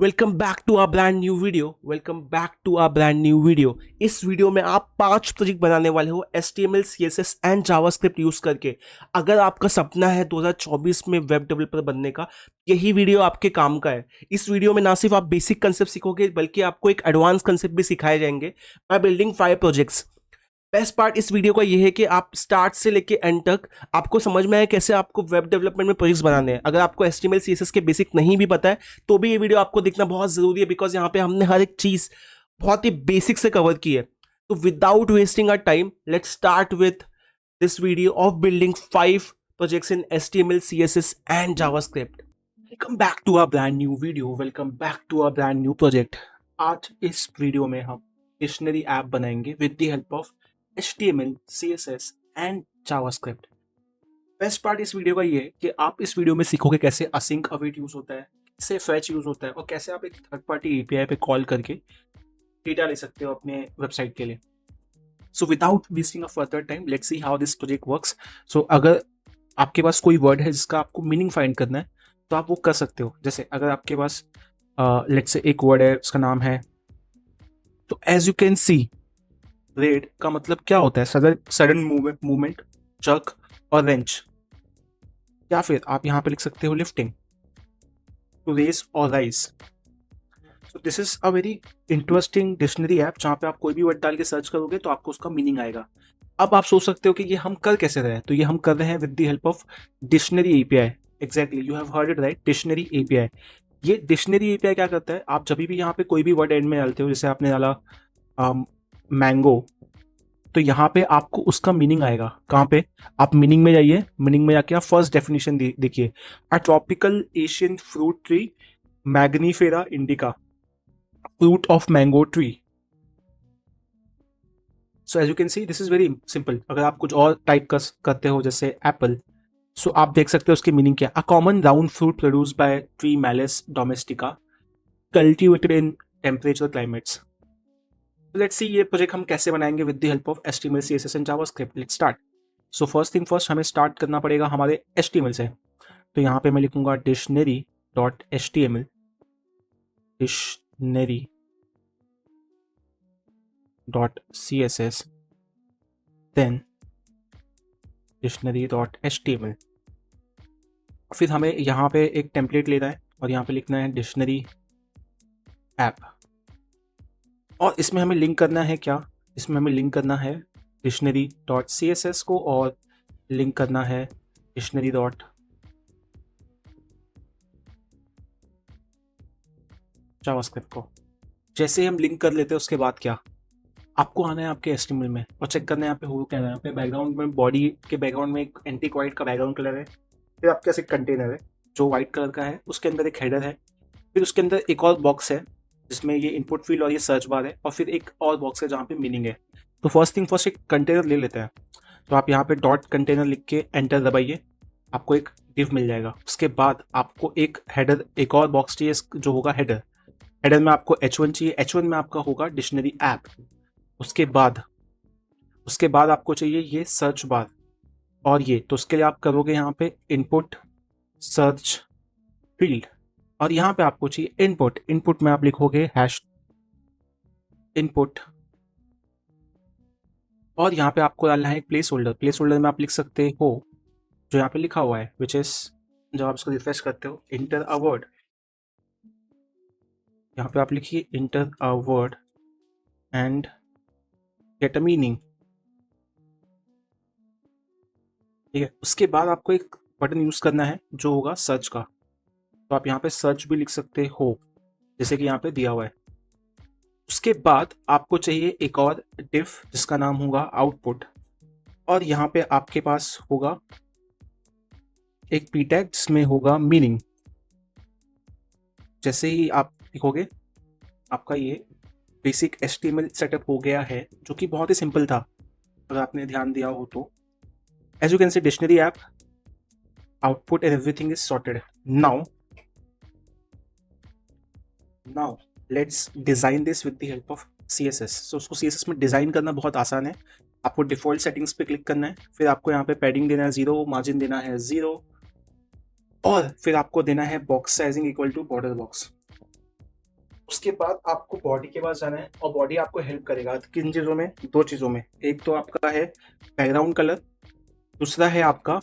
Welcome back to our brand new video. इस video में आप 5 प्रोजेक्ट बनाने वाले हो HTML, CSS and JavaScript use करके। अगर आपका सपना है 2024 में वेब डेवलपर बनने का, यही वीडियो आपके काम का है। इस वीडियो में ना सिर्फ आप बेसिक कंसेप्ट सीखोगे बल्कि आपको एक एडवांस कंसेप्ट भी सिखाए जाएंगे by building 5 projects. Best part इस वीडियो का यह है कि आप स्टार्ट से लेके एंड तक आपको समझ में आए कैसे आपको वेब डेवलपमेंट में प्रोजेक्ट्स बनाने हैं। अगर आपको HTML CSS के बेसिक नहीं भी पता है तो भी ये वीडियो आपको देखना बहुत जरूरी है, बिकॉज यहाँ पे हमने हर एक चीज बहुत ही बेसिक से कवर की है। तो without wasting our time, let's start with this video of building 5 projects in HTML, CSS and JavaScript. Welcome back to our brand new video. Welcome back to our brand new project. आज इस video में हम dictionary app बनाएंगे with the help of HTML, CSS and JavaScript. Best part इस video का ये है कि आप इस वीडियो में सीखोगे कैसे असिंक अवेट यूज होता है, कैसे फेच यूज होता है और कैसे आप एक थर्ड पार्टी API पे कॉल करके डेटा ले सकते हो अपने वेबसाइट के लिए। So without wasting a further time, let's see how this project works. So अगर आपके पास कोई वर्ड है जिसका आपको मीनिंग फाइंड करना है तो आप वो कर सकते हो। जैसे अगर आपके पास लेट्स से एक वर्ड है, उसका नाम है, तो as you can see, red का मतलब क्या होता है? सडन मूवमेंट, जर्क और रेंच। या फिर आप यहाँ पे लिख सकते हो लिफ्टिंग, टू रेस और rise. So this is a very interesting dictionary app जहाँ पे आप कोई भी वर्ड डाल के सर्च करोगे तो आपको उसका मीनिंग आएगा। अब आप सोच सकते हो कि ये हम कर कैसे रहे हैं, तो ये हम कर रहे हैं with the help of dictionary API। Exactly, you have heard it right, dictionary API। ये डिक्शनरी API क्या करता है, आप जब भी यहाँ पे कोई भी वर्ड एंड में डालते हो, जैसे आपने डाला मैंगो, तो यहाँ पे आपको उसका मीनिंग आएगा। कहाँ पे? आप मीनिंग में जाइए, मीनिंग में जाके आप फर्स्ट डेफिनेशन देखिए, a tropical Asian fruit tree, mangifera indica, fruit of mango tree. So as you can see, this is very simple. अगर आप कुछ और टाइप करते हो जैसे एप्पल, सो आप देख सकते हो उसकी मीनिंग क्या। A common round fruit produce by tree malice domestica, cultivated in temperature climates. Let's see ये प्रोजेक्ट हम कैसे बनाएंगे with the help of HTML, CSS and JavaScript. Let's start. So first thing first, हमें start करना पड़ेगा हमारे HTML से। तो यहाँ पे मैं लिखूंगा dictionary dot HTML, dictionary dot CSS, then dictionary dot HTML। फिर हमें यहाँ पे एक टेम्पलेट लेना है और यहाँ पे लिखना है डिक्शनरी ऐप। और इसमें हमें लिंक करना है क्या? इसमें हमें लिंक करना है डिक्शनरी डॉट CSS को और लिंक करना है डिक्शनरी डॉट जावास्क्रिप्ट को। जैसे हम लिंक कर लेते हैं उसके बाद क्या, आपको आना है आपके HTML में और चेक करना है यहाँ पे हो क्या है। यहाँ पे बैकग्राउंड में, बॉडी के बैकग्राउंड में एक एंटिक वाइट का बैकग्राउंड कलर है। फिर आपके पास एक कंटेनर है जो व्हाइट कलर का है, उसके अंदर एक हेडर है। फिर उसके अंदर एक और बॉक्स है जिसमें ये इनपुट फील्ड और ये सर्च बार है, और फिर एक और बॉक्स है जहाँ पे मीनिंग है। तो फर्स्ट थिंग फर्स्ट, एक कंटेनर ले लेते हैं। तो आप यहाँ पे डॉट कंटेनर लिख के एंटर दबाइए, आपको एक डिव मिल जाएगा। उसके बाद आपको एक हेडर, एक और बॉक्स चाहिए जो होगा हेडर। हेडर में आपको H1 चाहिए, H1 में आपका होगा डिक्शनरी ऐप। उसके बाद आपको चाहिए ये सर्च बार और ये, तो उसके लिए आप करोगे यहाँ पे इनपुट सर्च फील्ड, और यहाँ पे आपको चाहिए इनपुट में आप लिखोगे हैश इनपुट, और यहाँ पे आपको डालना है प्लेस होल्डर में आप लिख सकते हो जो यहाँ पे लिखा हुआ है, विच इज, जब आप इसको रिफ्रेश करते हो, इंटर अ वर्ड। यहाँ पे आप लिखिए inter a word and get a meaning. ठीक है, उसके बाद आपको एक बटन यूज करना है जो होगा सर्च का। तो आप यहाँ पे सर्च भी लिख सकते हो जैसे कि यहाँ पे दिया हुआ है। उसके बाद आपको चाहिए एक और डिव जिसका नाम होगा आउटपुट, और यहाँ पे आपके पास होगा एक p टैग जिसमें होगा मीनिंग। जैसे ही आप लिखोगे, आपका ये बेसिक HTML सेटअप हो गया है, जो कि बहुत ही सिंपल था अगर आपने ध्यान दिया हो तो। As you can see, dictionary app, output and everything is sorted. Now let's design this with the help of CSS। सो उसको CSS में डिजाइन करना बहुत आसान है। आपको डिफॉल्ट सेटिंग्स पे क्लिक करना है, फिर आपको यहाँ पे पैडिंग देना है 0, मार्जिन देना है 0, और फिर आपको देना है box sizing equal to border box. उसके बाद आपको बॉडी के पास जाना है और बॉडी आपको हेल्प करेगा किन चीज़ों में, दो चीज़ों में। एक तो आपका है बैकग्राउंड कलर, दूसरा है आपका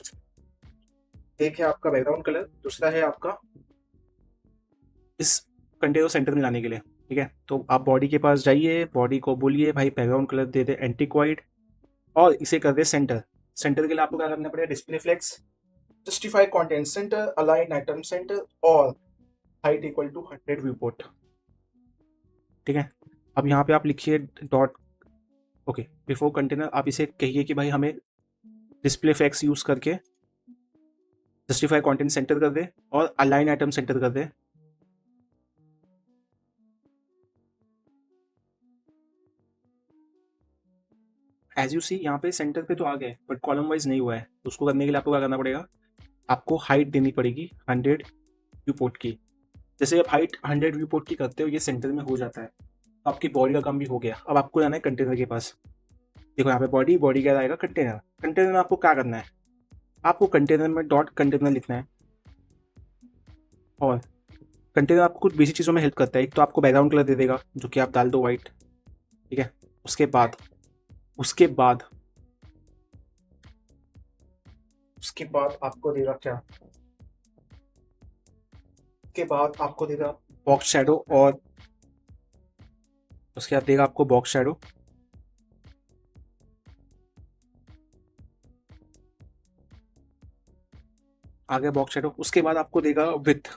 बैकग्राउंड कलर, दूसरा है आपका इस कंटेनर सेंटर में लाने के लिए। ठीक है, तो आप बॉडी के पास जाइए, बॉडी को बोलिए भाई बैकग्राउंड कलर दे दे एंटिक वाइट और इसे कर दे सेंटर। सेंटर के लिए आपको क्या करना पड़ेगा, display flex, justify content center, align item center और height equal to 100 viewport. ठीक है, अब यहाँ पे आप लिखिए डॉट ओके बिफोर कंटेनर, आप इसे कहिए कि भाई हमें डिस्प्ले फ्लेक्स यूज करके जस्टिफाई कंटेंट सेंटर कर दे और अलाइन आइटम सेंटर कर दे। एज यू सी यहाँ पे सेंटर पे तो आ गए बट कॉलम वाइज नहीं हुआ है, तो उसको करने के लिए आपको क्या करना पड़ेगा, आपको हाइट देनी पड़ेगी 100 व्यू पोर्ट की। जैसे आप हाइट 100 व्यू पोर्ट की करते हो ये सेंटर में हो जाता है, तो आपकी बॉडी का काम भी हो गया। अब आपको जाना है कंटेनर के पास। देखो यहाँ पे बॉडी क्या आएगा, कंटेनर। कंटेनर में आपको क्या करना है, आपको कंटेनर में डॉट कंटेनर लिखना है। और कंटेनर आपको कुछ बेसिक चीज़ों में हेल्प करता है। एक तो आपको बैकग्राउंड कलर दे देगा जो कि आप डाल दो वाइट। ठीक है, उसके बाद आपको देगा क्या, उसके बाद आपको देगा बॉक्स शैडो और उसके बाद देगा आपको बॉक्स शैडो। आगे बॉक्स शैडो, उसके बाद आपको देगा विथ।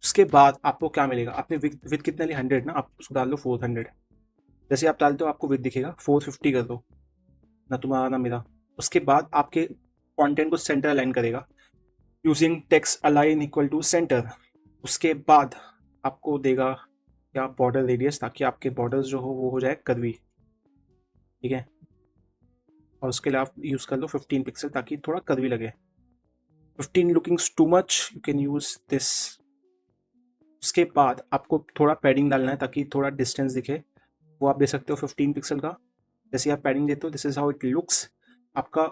उसके बाद आपको क्या मिलेगा, आपने विथ कितना लिया 100 ना, आप उसको डाल दो 400। जैसे आप डालते हो आपको विथ दिखेगा, 450 कर दो, ना तुम्हारा ना मेरा। उसके बाद आपके कंटेंट को सेंटर अलाइन करेगा using text align equal to centre. उसके बाद आपको देगा क्या, बॉर्डर रेडियस, ताकि आपके बॉर्डर्स जो हो वो हो जाए कर्वी। ठीक है, और उसके लिए आप यूज़ कर लो 15 पिक्सल ताकि थोड़ा कर्वी लगे। 15 looking too much, you can use this. उसके बाद आपको थोड़ा पैडिंग डालना है ताकि थोड़ा डिस्टेंस दिखे, वो आप दे सकते हो 15 पिक्सल का। जैसे आप पैडिंग देते हो this is how it looks. आपका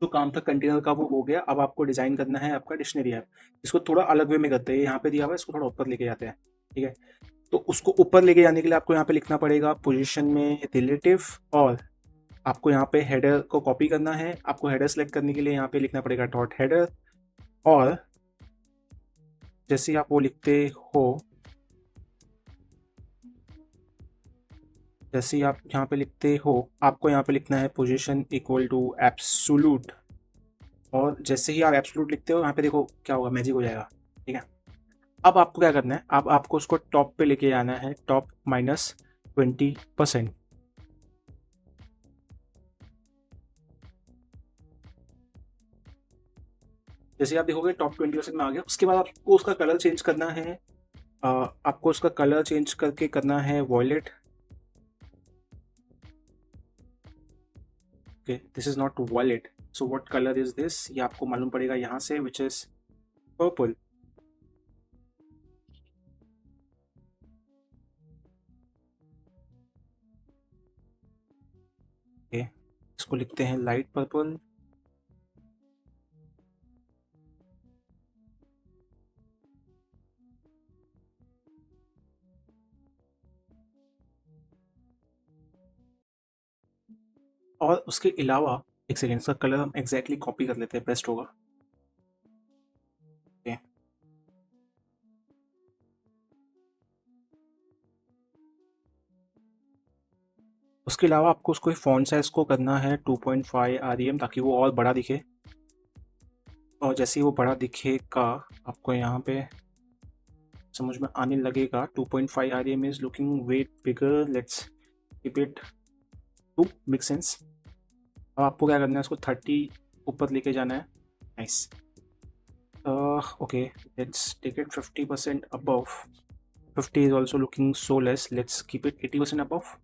जो काम था कंटेनर का वो हो गया। अब आपको डिजाइन करना है आपका डिक्शनरी ऐप। इसको थोड़ा अलग वे में करते हैं, यहाँ पे दिया हुआ है, इसको थोड़ा ऊपर लेके जाते हैं। ठीक है, तो उसको ऊपर लेके जाने के लिए आपको यहाँ पे लिखना पड़ेगा पोजीशन में रिलेटिव, और आपको यहाँ पे हेडर को कॉपी करना है। आपको हेडर सेलेक्ट करने के लिए यहाँ पे लिखना पड़ेगा डॉट हेडर, और जैसे आप वो लिखते हो, जैसे ही आप यहाँ पे लिखते हो आपको यहाँ पे लिखना है पोजीशन इक्वल टू एब्सोल्यूट, और जैसे ही आप एब्सोल्यूट लिखते हो यहाँ पे देखो क्या होगा, मैजिक हो जाएगा। ठीक है, अब आपको क्या करना है, अब आपको उसको टॉप पे लेके आना है, टॉप -20%। जैसे आप देखोगे टॉप 20% में आ गया। उसके बाद आपको उसका कलर चेंज करना है, आपको उसका कलर चेंज करके करना है violet. Okay, this is not violet, so what colour is this, ये आपको मालूम पड़ेगा यहाँ से, विच इज पर्पल। ओके, इसको लिखते हैं लाइट पर्पल। और उसके अलावा एक सेकेंड, इसका कलर हम एग्जैक्टली कॉपी कर लेते हैं, बेस्ट होगा। ओके, उसके अलावा आपको उसको फॉन्ट साइज को करना है 2.5 REM ताकि वो और बड़ा दिखे। और जैसे ही वो बड़ा दिखेगा आपको यहाँ पे समझ में आने लगेगा 2.5 REM is looking way bigger, let's keep it to make sense. अब आपको क्या करना है, उसको 30 ऊपर लेके जाना है। Nice, okay, let's take it 50% above. 50 is also looking so less, let's keep it 80% above.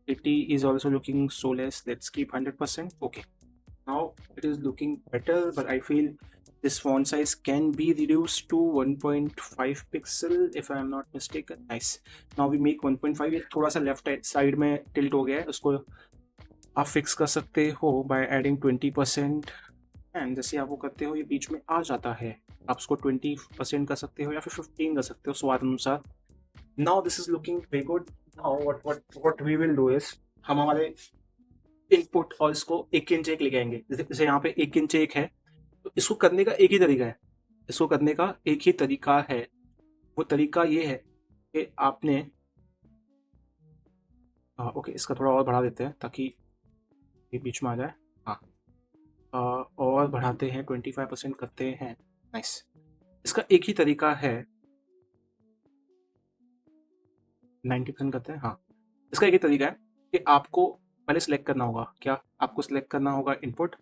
80 is also looking so less, let's keep 100%. Okay, now it is looking better, but I feel this font size can be reduced to 1.5 pixel if I am not mistaken. Nice, now we make 1.5. ये थोड़ा सा left side में tilt हो गया है, उसको आप fix कर सकते हो by adding 20%, एंड जैसे आप वो करते हो ये बीच में आ जाता है। आप उसको 20% कर सकते हो या फिर 15 कर सकते हो स्वाद अनुसार। Now this is looking very good. Now what we will do is, हम हमारे इनपुट और इसको 1 इंच एक लेके आएंगे। जैसे यहाँ पे 1 इंच एक है, तो इसको करने का एक ही तरीका है। इसको करने का एक ही तरीका है, वो तरीका ये है कि आपने ओके, इसका थोड़ा और बढ़ा देते हैं ताकि ये बीच में आ जाए। हाँ, और बढ़ाते हैं, 25% करते हैं। नाइस। इसका एक ही तरीका है, 90% करते हैं। हाँ, इसका एक ही तरीका है कि आपको पहले सिलेक्ट करना होगा। क्या आपको सिलेक्ट करना होगा? इनपुट।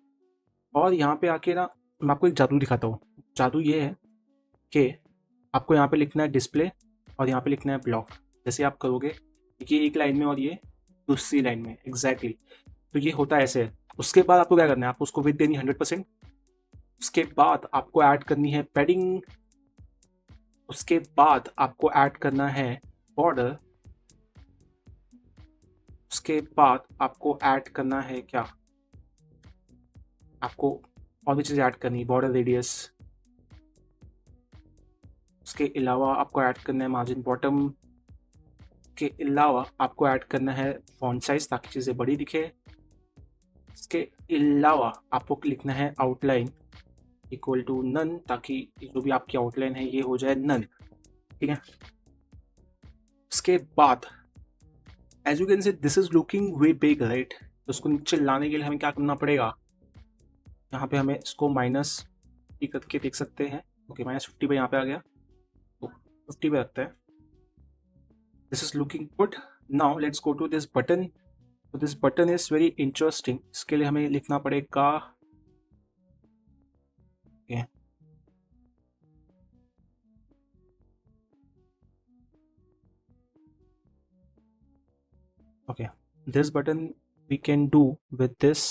और यहाँ पे आके ना मैं आपको एक जादू दिखाता हूँ। जादू ये है कि आपको यहाँ पे लिखना है डिस्प्ले और यहाँ पे लिखना है ब्लॉक। जैसे आप करोगे, देखिए एक लाइन में और ये दूसरी लाइन में एग्जैक्टली, तो ये होता है ऐसे। उसके बाद आपको क्या करना है, आपको उसको विड्थ देनी 100%। उसके बाद आपको ऐड करनी है पैडिंग। उसके बाद आपको ऐड करना है बॉर्डर। उसके बाद आपको ऐड करना है क्या, आपको और भी चीज़ें ऐड करनी, बॉर्डर रेडियस। उसके अलावा आपको ऐड करना है मार्जिन बॉटम। के अलावा आपको ऐड करना है फॉन्ट साइज ताकि चीज़ें बड़ी दिखे। इसके अलावा आपको लिखना है आउटलाइन इक्वल टू नन, ताकि जो भी आपकी आउटलाइन है ये हो जाए नन। ठीक है। उसके बाद as you can say this is looking way big right, तो उसको नीचे लाने के लिए हमें क्या करना पड़ेगा, यहाँ पे हमें इसको माइनस करके देख सकते हैं। ओके, -50 पे यहाँ पे आ गया, तो 50 पे रखते हैं। This is looking good. Now let's go to this button. तो this button is very interesting. इसके लिए हमें लिखना पड़ेगा okay, this button we can do with this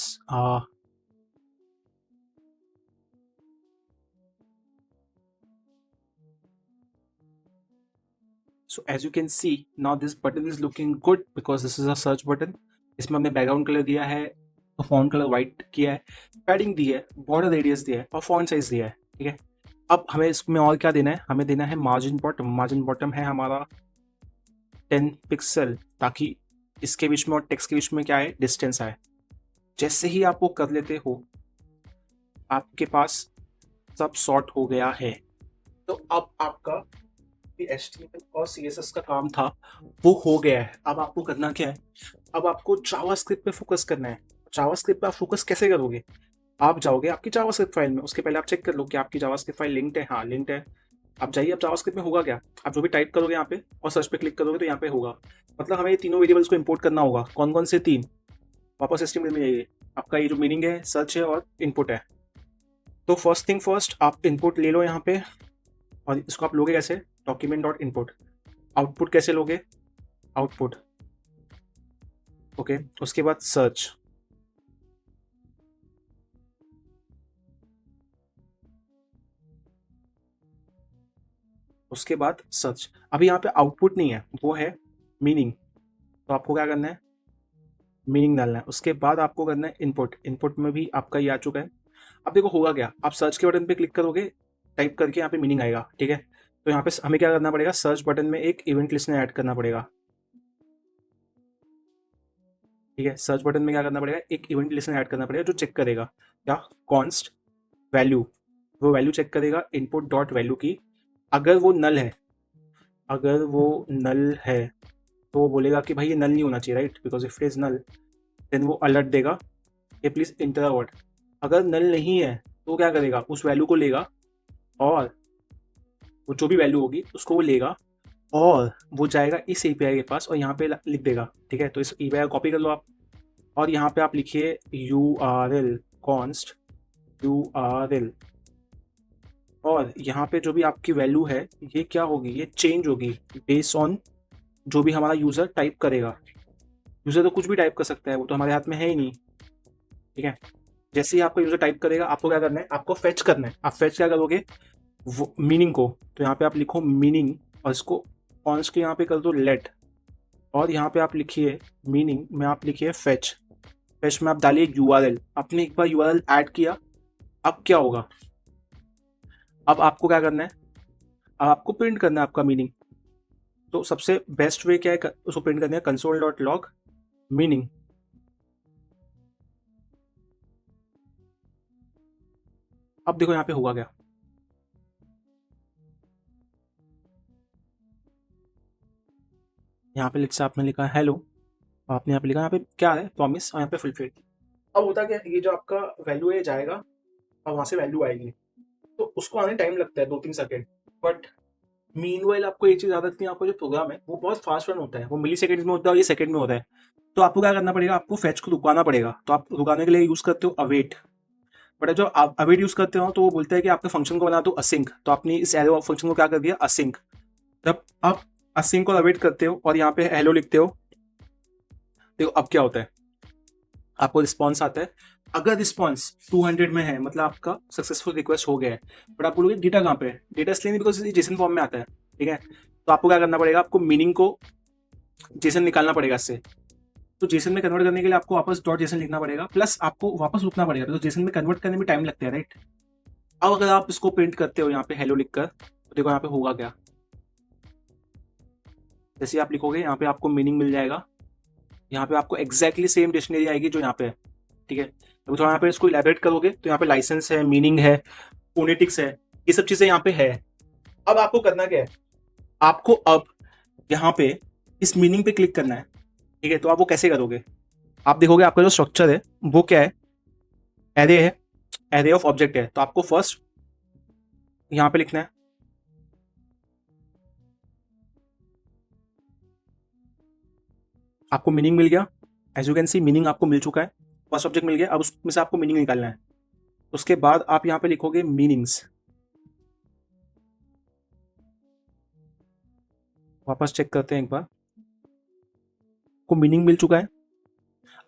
so as you can see now this button is looking good because this is a search button। इसमें हमने background colour दिया है, तो फॉन्ट कलर वाइट किया है, पैडिंग दी है, border radius दिया है और फॉन्ट साइज दिया है। ठीक है, अब हमें इसमें और क्या देना है, हमें देना है मार्जिन बॉटम। मार्जिन बॉटम है हमारा 10 पिक्सल, ताकि इसके बीच में और टेक्स्ट के बीच में क्या है, डिस्टेंस आए। जैसे ही आप वो कर लेते हो आपके पास सब सॉर्ट हो गया है। तो अब आपका HTML और CSS का काम था वो हो गया है। अब आपको करना क्या है, अब आपको जावास्क्रिप्ट पे फोकस करना है। जावास्क्रिप्ट पे आप फोकस कैसे करोगे, आप जाओगे आपकी जावास्क्रिप्ट फाइल में, उसके पहले आप चेक कर लो कि आपकी जावास्क्रिप्ट फाइल लिंक्ड है। हाँ लिंक्ड है। आप जाइए, अब जावास्क्रिप्ट में होगा क्या, आप जो भी टाइप करोगे यहाँ पे और सर्च पे क्लिक करोगे तो यहाँ पे होगा, मतलब हमें ये तीनों वेरिएबल्स को इंपोर्ट करना होगा। कौन कौन से तीन, वापस HTML में जाइए, आपका ये जो मीनिंग है सर्च है और इनपुट है। तो फर्स्ट थिंग फर्स्ट, आप इनपुट ले लो यहाँ पे, और इसको आप लोगे कैसे, डॉक्यूमेंट डॉट इनपुट। आउटपुट कैसे लोगे, आउटपुट। ओके, उसके बाद सर्च। उसके बाद सर्च। अभी यहाँ पे आउटपुट नहीं है, वो है मीनिंग, तो आपको क्या करना है, मीनिंग डालना है। उसके बाद आपको करना है इनपुट। इनपुट में भी आपका ये आ चुका है। अब देखो होगा क्या, आप सर्च के बटन पे क्लिक करोगे, टाइप करके यहाँ पे मीनिंग आएगा। ठीक है, तो यहाँ पे हमें क्या करना पड़ेगा, सर्च बटन में एक इवेंट लिस्टनर ऐड करना पड़ेगा। ठीक है, सर्च बटन में क्या करना पड़ेगा, एक इवेंट लिस्टनर ऐड करना पड़ेगा जो चेक करेगा क्या, कॉन्स्ट वैल्यू, वो वैल्यू चेक करेगा इनपुट डॉट वैल्यू की। अगर वो नल है, अगर वो नल है तो वो बोलेगा कि भाई ये नल नहीं होना चाहिए right, because if it is null then वो अलर्ट देगा ये प्लीज इंटर द वर्ड। अगर नल नहीं है तो क्या करेगा, उस वैल्यू को लेगा और वो जो भी वैल्यू होगी उसको वो लेगा और वो जाएगा इस API के पास और यहाँ पे लिख देगा। ठीक है, तो इस API कॉपी कर लो आप, और यहाँ पे आप लिखिए URL कॉन्स्ट URL, और यहाँ पे जो भी आपकी वैल्यू है ये क्या होगी, ये चेंज होगी बेस्ड ऑन जो भी हमारा यूज़र टाइप करेगा। यूज़र तो कुछ भी टाइप कर सकता है, वो तो हमारे हाथ में है ही नहीं। ठीक है, जैसे ही आपका यूज़र टाइप करेगा आपको क्या करना है, आपको फेच करना है। आप फेच क्या करोगे, वो मीनिंग को, तो यहाँ पे आप लिखो मीनिंग और इसको कॉन्स्ट के यहाँ पे कर दो लेट, और यहाँ पे आप लिखिए मीनिंग में आप लिखिए फेच। फेच में आप डालिए URL। आपने एक बार URL ऐड किया, अब क्या होगा, अब आपको क्या करना है, अब आपको प्रिंट करना है आपका मीनिंग। तो सबसे बेस्ट वे क्या है उसको प्रिंट करने का, console.log मीनिंग। अब देखो यहाँ पे हुआ क्या, यहाँ पे से आपने लिखा हेलो, आपने यहाँ पे लिखा, यहाँ पे क्या है प्रॉमिस, और यहाँ पे फुलफिल। अब होता क्या है, ये जो आपका वैल्यू है जाएगा और वहां से वैल्यू आएगी, तो उसको आने टाइम लगता है 2-3 सेकेंड। बट मीनवाइल आपको ये चीज याद रखनी है, आपका जो प्रोग्राम है वो बहुत फास्ट रन होता है, वो मिली सेकेंड में होता है और ये सेकंड में होता है। तो आपको क्या करना पड़ेगा, आपको फैच को रुकाना पड़ेगा। तो आप रुकाने के लिए यूज करते हो अवेट। बट जब आप अवेट यूज करते हो तो वो बोलता है कि आपके फंक्शन को बना दो असिंक। तो आपने इस एरो फंक्शन को क्या कर दिया, असिंक। जब आप असिंक और अवेट करते हो और यहाँ पे हेलो लिखते हो, देखो अब क्या होता है, आपको रिस्पॉन्स आता है। अगर रिस्पॉन्स 200 में है मतलब आपका सक्सेसफुल रिक्वेस्ट हो गया है। बट आप बोलोगे डेटा कहाँ पे है, डेटा इसलिए नहीं बिकॉज जेसन फॉर्म में आता है, ठीक है। तो आपको क्या करना पड़ेगा, आपको मीनिंग को जेसन निकालना पड़ेगा इससे। तो जेसन में कन्वर्ट करने के लिए आपको वापस डॉट जेसन लिखना पड़ेगा, प्लस आपको वापस रुकना पड़ेगा, तो जेसन में कन्वर्ट करने में टाइम लगता है, राइट। अब अगर आप इसको प्रिंट करते हो यहाँ पे हेलो लिखकर, तो देखो यहाँ पे होगा क्या, जैसे आप लिखोगे यहाँ पे आपको मीनिंग मिल जाएगा, यहाँ पे आपको एग्जैक्टली सेम डिक्शनरी आएगी जो यहाँ पे है, ठीक है। तो थोड़ा यहाँ पे इसको इलेबरेट करोगे तो यहाँ पे लाइसेंस है, मीनिंग है, फोनेटिक्स है, ये सब चीजें यहाँ पे है। अब आपको करना क्या है, आपको अब यहाँ पे इस मीनिंग पे क्लिक करना है, ठीक है। तो आप वो कैसे करोगे, आप देखोगे आपका जो स्ट्रक्चर है वो क्या है, एरे है, एरे ऑफ ऑब्जेक्ट है। तो आपको फर्स्ट यहाँ पे लिखना है, आपको मीनिंग मिल गया, as you can see meaning आपको मिल चुका है, फर्स्ट ऑब्जेक्ट मिल गया। अब उसमें से आपको मीनिंग निकालना है। उसके बाद आप यहाँ पे लिखोगे मीनिंग्स, वापस चेक करते हैं एक बार, को मीनिंग मिल चुका है।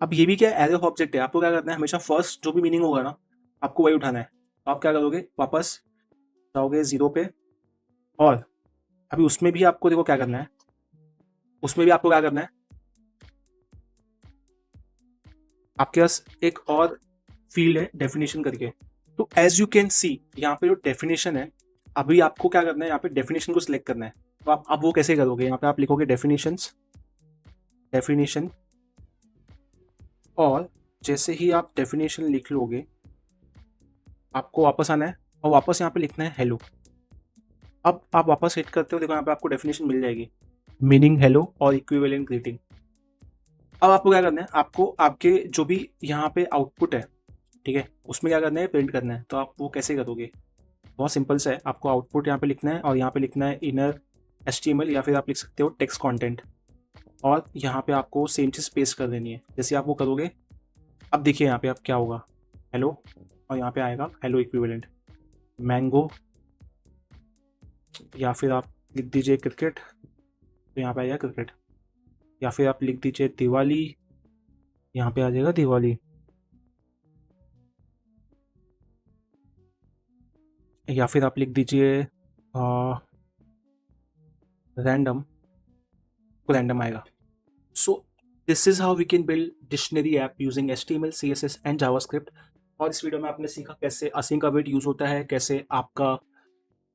अब ये भी क्या है, एरे ऑफ ऑब्जेक्ट है, आपको क्या करना है, हमेशा फर्स्ट जो भी मीनिंग होगा ना आपको वही उठाना है। तो आप क्या करोगे, वापस जाओगे 0 पे, और अभी उसमें भी आपको देखो क्या करना है, उसमें भी आपको क्या करना है, आपके पास एक और फील्ड है डेफिनेशन करके। तो एज यू कैन सी यहाँ पे जो डेफिनेशन है, अभी आपको क्या करना है, यहाँ पे डेफिनेशन को सिलेक्ट करना है। तो आप अब वो कैसे करोगे, यहाँ पे आप लिखोगे डेफिनेशंस, डेफिनेशन, और जैसे ही आप डेफिनेशन लिख लोगे आपको वापस आना है और वापस यहाँ पे लिखना है हेलो। अब आप वापस हिट करते हो, देखो यहाँ पे आपको डेफिनेशन मिल जाएगी, मीनिंग हेलो और इक्विवेलेंट ग्रीटिंग। अब आपको क्या करना है, आपको आपके जो भी यहाँ पे आउटपुट है, ठीक है, उसमें क्या करना है, प्रिंट करना है। तो आप वो कैसे करोगे, बहुत सिंपल सा है, आपको आउटपुट यहाँ पे लिखना है और यहाँ पे लिखना है इनर HTML, या फिर आप लिख सकते हो टेक्स्ट कंटेंट, और यहाँ पे आपको सेम चीज़ पेस्ट कर देनी है। जैसे आप वो करोगे, अब देखिए यहाँ पे आप क्या होगा, हेलो, और यहाँ पे आएगा हेलो इक्विवेलेंट मैंगो, या फिर आप लिख दीजिए क्रिकेट, तो यहाँ पे आएगा क्रिकेट, या फिर आप लिख दीजिए दिवाली, यहाँ पे आ जाएगा दिवाली, या फिर आप लिख दीजिए रैंडम, तो रैंडम आएगा। So this is how we can build dictionary app using HTML, CSS and JavaScript. और इस वीडियो में आपने सीखा कैसे असिंक अवेट यूज होता है, कैसे आपका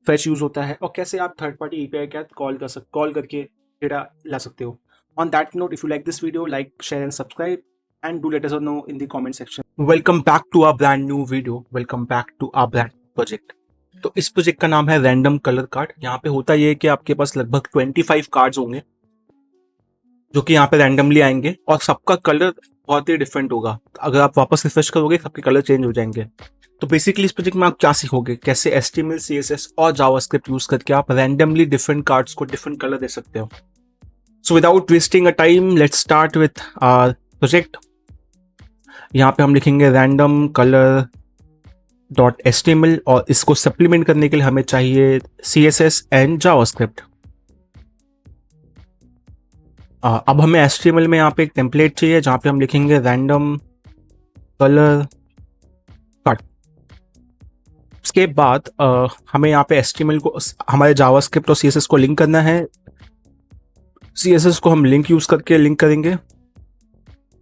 फेच यूज होता है, और कैसे आप थर्ड पार्टी API क्या कॉल करके डेटा ला सकते हो। On that note, if you like this video, like, share and subscribe, and do let us know in the comment section. Welcome back to our brand new video. Welcome back to our brand project. तो इस project का नाम है random colour card. यहाँ पे होता ये है कि आपके पास लगभग 25 कार्ड्स होंगे जो कि यहाँ पे रैंडमली आएंगे, और सबका कलर बहुत ही डिफरेंट होगा। अगर आप वापस रिफ्रेश करोगे सबके कलर चेंज हो जाएंगे। तो बेसिकली इस प्रोजेक्ट में आप क्या सीखोगे, कैसे HTML, CSS और जावास्क्रिप्ट यूज करके आप रैंडमली डिफरेंट कार्ड्स को डिफरेंट कलर दे सकते हो। So without wasting a time, let's start with our project. यहाँ पे हम लिखेंगे रैंडम कलर डॉट HTML, और इसको सप्लीमेंट करने के लिए हमें चाहिए CSS एंड जावास्क्रिप्ट। अब हमें HTML में यहाँ पे एक टेम्पलेट चाहिए जहाँ पे हम लिखेंगे रैंडम कलर कट। उसके बाद हमें यहाँ पे HTML को हमारे जावास्क्रिप्ट और CSS को लिंक करना है। CSS को हम लिंक यूज करके लिंक करेंगे,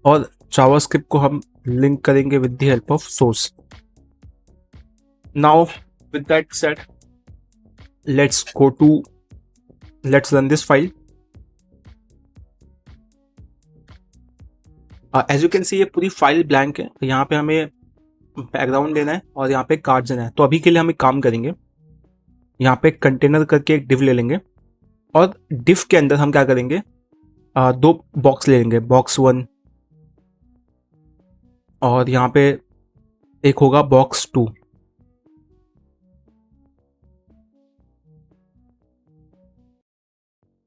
और जावास्क्रिप्ट को हम लिंक करेंगे with the help of source. Now with that said, let's run this file. As you can see ये पूरी फाइल ब्लैंक है. यहाँ पे हमें बैकग्राउंड देना है और यहाँ पे कार्ड देना है. तो अभी के लिए हम एक काम करेंगे, यहाँ पे कंटेनर करके एक डिव ले लेंगे और डिव के अंदर हम क्या करेंगे, दो बॉक्स ले लेंगे, बॉक्स 1 और यहाँ पे एक होगा बॉक्स 2.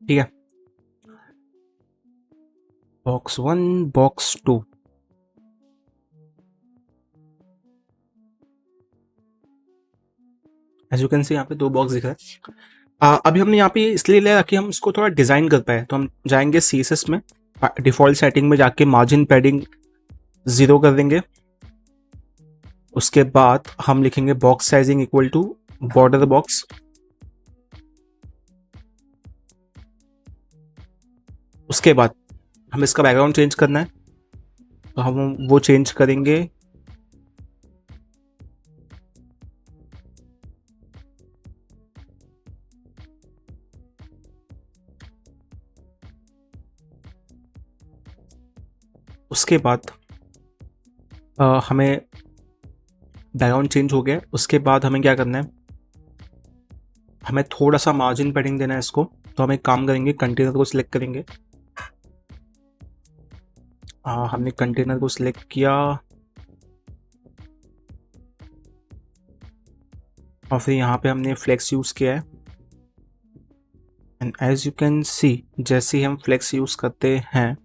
ठीक है, box 1 box 2. As you can see यहाँ पे दो बॉक्स दिख रहा है. अभी हमने यहाँ पे इसलिए लिया कि हम इसको थोड़ा डिजाइन कर पाए. तो हम जाएंगे CSS में, डिफॉल्ट सेटिंग में जाके मार्जिन पैडिंग 0 कर देंगे. उसके बाद हम लिखेंगे box sizing equal to border box. उसके बाद हम इसका बैकग्राउंड चेंज करना है, तो हम वो चेंज करेंगे. उसके बाद हमें बैकग्राउंड चेंज हो गया. उसके बाद हमें क्या करना है, हमें थोड़ा सा मार्जिन पैडिंग देना है इसको. तो हम एक काम करेंगे, कंटेनर को सिलेक्ट करेंगे. हमने कंटेनर को सिलेक्ट किया और फिर यहाँ पे हमने फ्लेक्स यूज़ किया है. And as you can see जैसे ही हम फ्लेक्स यूज़ करते हैं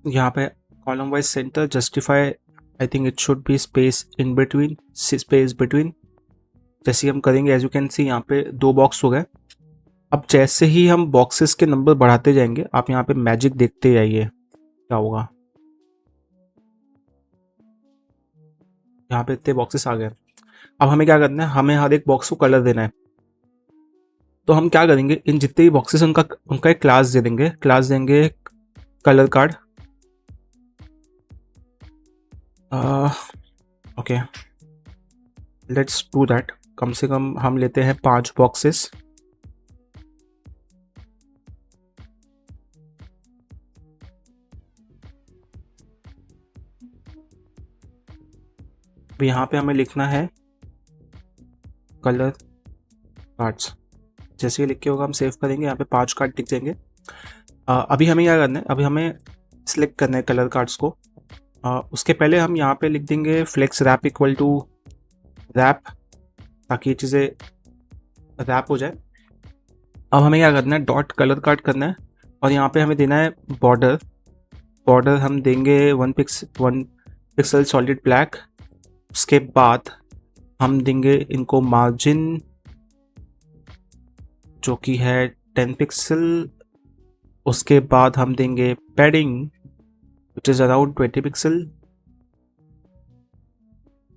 यहाँ पे column wise centre justify, I think it should be space in between, space between. जैसे ही हम करेंगे एज यू कैन सी यहाँ पे दो बॉक्स हो गए. अब जैसे ही हम बॉक्सेस के नंबर बढ़ाते जाएंगे, आप यहाँ पे मैजिक देखते जाइए क्या होगा. यहाँ पे इतने बॉक्सेस आ गए. अब हमें क्या करना है, हमें हर एक बॉक्स को कलर देना है. तो हम क्या करेंगे, इन जितने भी बॉक्सेस उनका एक क्लास दे देंगे. क्लास देंगे colour card. Okay, let's do that. कम से कम हम लेते हैं 5 बॉक्सेस. अब यहाँ पे हमें लिखना है कलर कार्ड्स. जैसे ही लिख के होगा हम सेव करेंगे, यहाँ पे 5 कार्ड दिख जाएंगे. अभी हमें क्या करना है, अभी हमें सिलेक्ट करना है कलर कार्ड्स को. उसके पहले हम यहाँ पे लिख देंगे flex wrap equal to wrap, ताकि ये चीज़ें रैप हो जाए. अब हमें क्या करना है, डॉट कलर कार्ड करना है और यहाँ पे हमें देना है बॉर्डर. बॉर्डर हम देंगे 1 पिक्सल सॉलिड ब्लैक. उसके बाद हम देंगे इनको मार्जिन जो कि है 10 पिक्सल. उसके बाद हम देंगे padding which is around 20 pixel.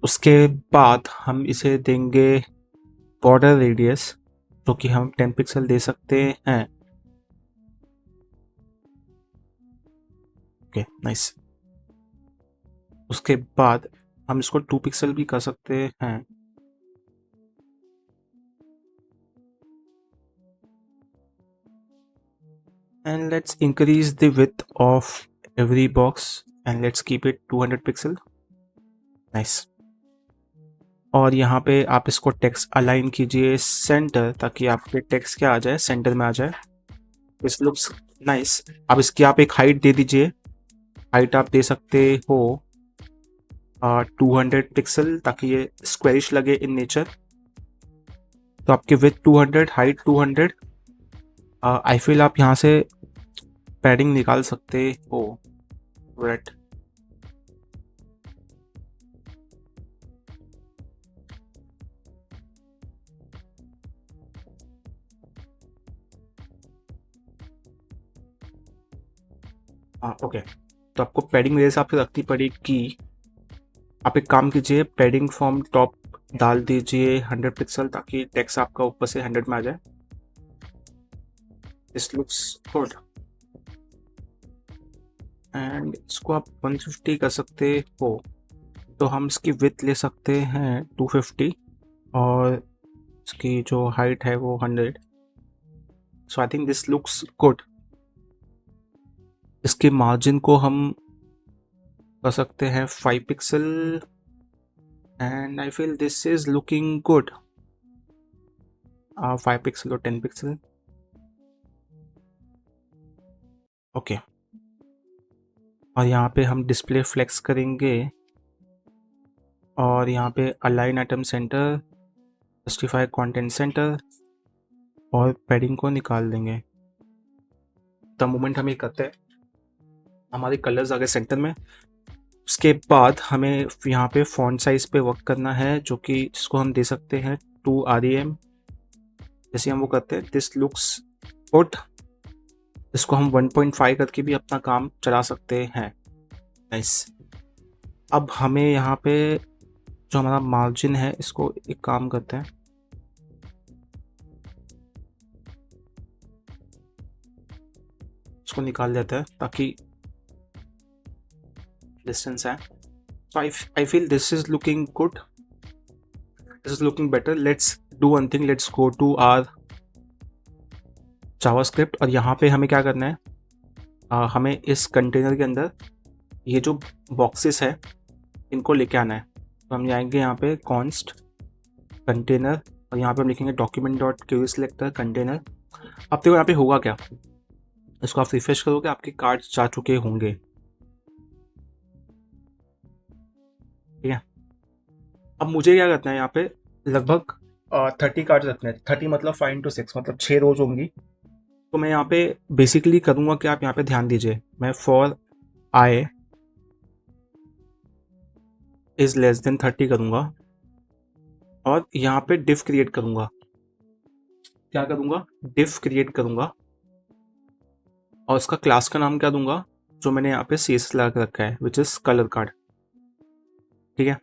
उसके बाद हम इसे देंगे बॉर्डर रेडियस जो कि हम 10 पिक्सल दे सकते हैं. Okay nice. उसके बाद हम इसको 2 पिक्सल भी कर सकते हैं. And let's increase the width of every box and let's keep it 200 pixel. Nice. और यहाँ पे आप इसको टेक्स्ट अलाइन कीजिए सेंटर, ताकि आपके टेक्स्ट क्या आ जाए, सेंटर में आ जाए. This looks nice. अब इसकी आप एक हाइट दे दीजिए. हाइट आप दे सकते हो 200 पिक्सल, ताकि ये स्क्वेरिश लगे इन नेचर. तो आपकी विथ 200, हाइट 200. आई फील आप यहाँ से पैडिंग निकाल सकते हो. राइट. ओके, तो आपको पैडिंग मेरे हिसाब से रखनी पड़ेगी. आप एक काम कीजिए, पैडिंग फ्रॉम टॉप डाल दीजिए 100 पिक्सल, ताकि टेक्स्ट आपका ऊपर से 100 में आ जाए. This looks good. एंड इसको आप 150 कर सकते हो, तो हम इसकी विड्थ ले सकते हैं 250 और इसकी जो हाइट है वो 100। So I think this looks good. इसके मार्जिन को हम कर सकते हैं 5 pixel and I feel this is looking good. 5 pixel और 10 पिक्सल, ओके। और यहाँ पे हम डिस्प्ले फ्लेक्स करेंगे और यहाँ पे align item centre, justify content centre और पैडिंग को निकाल देंगे। द मोमेंट हम ये करते हैं हमारे कलर्स आ गए सेंटर में। उसके बाद हमें यहाँ पे फॉन्ट साइज पे वर्क करना है, जो कि जिसको हम दे सकते हैं 2 REM। जैसे हम वो करते हैं दिस लुक्स गुड। इसको हम 1.5 करके भी अपना काम चला सकते हैं। नाइस। अब हमें यहाँ पे जो हमारा मार्जिन है इसको एक काम करते हैं, इसको निकाल देते हैं ताकि डिस्टेंस है। So I feel this is looking good. This is looking better. Let's do one thing. Let's go to our JavaScript और यहाँ पे हमें क्या करना है, हमें इस कंटेनर के अंदर ये जो बॉक्सेस है इनको लेके आना है। तो हम जाएंगे यहाँ पे const कंटेनर और यहाँ पे हम लिखेंगे document.querySelector कंटेनर। अब देखो यहाँ पे होगा क्या, इसको आप रिफ्रेश करोगे आपके कार्ड्स जा चुके होंगे, ठीक है। अब मुझे क्या करना है, यहाँ पे लगभग 30 कार्ड्स रखने हैं। 30 मतलब 5 into 6 मतलब 6 रोज होंगी। तो मैं यहाँ पे बेसिकली करूँगा कि आप यहाँ पे ध्यान दीजिए, मैं for I is less than 30 करूँगा और यहाँ पे डिफ क्रिएट करूँगा। क्या करूँगा, डिफ क्रिएट करूँगा और इसका क्लास का नाम क्या दूंगा, जो मैंने यहाँ पे CSS लगा के रखा है, विच इज कलर कार्ड, ठीक है।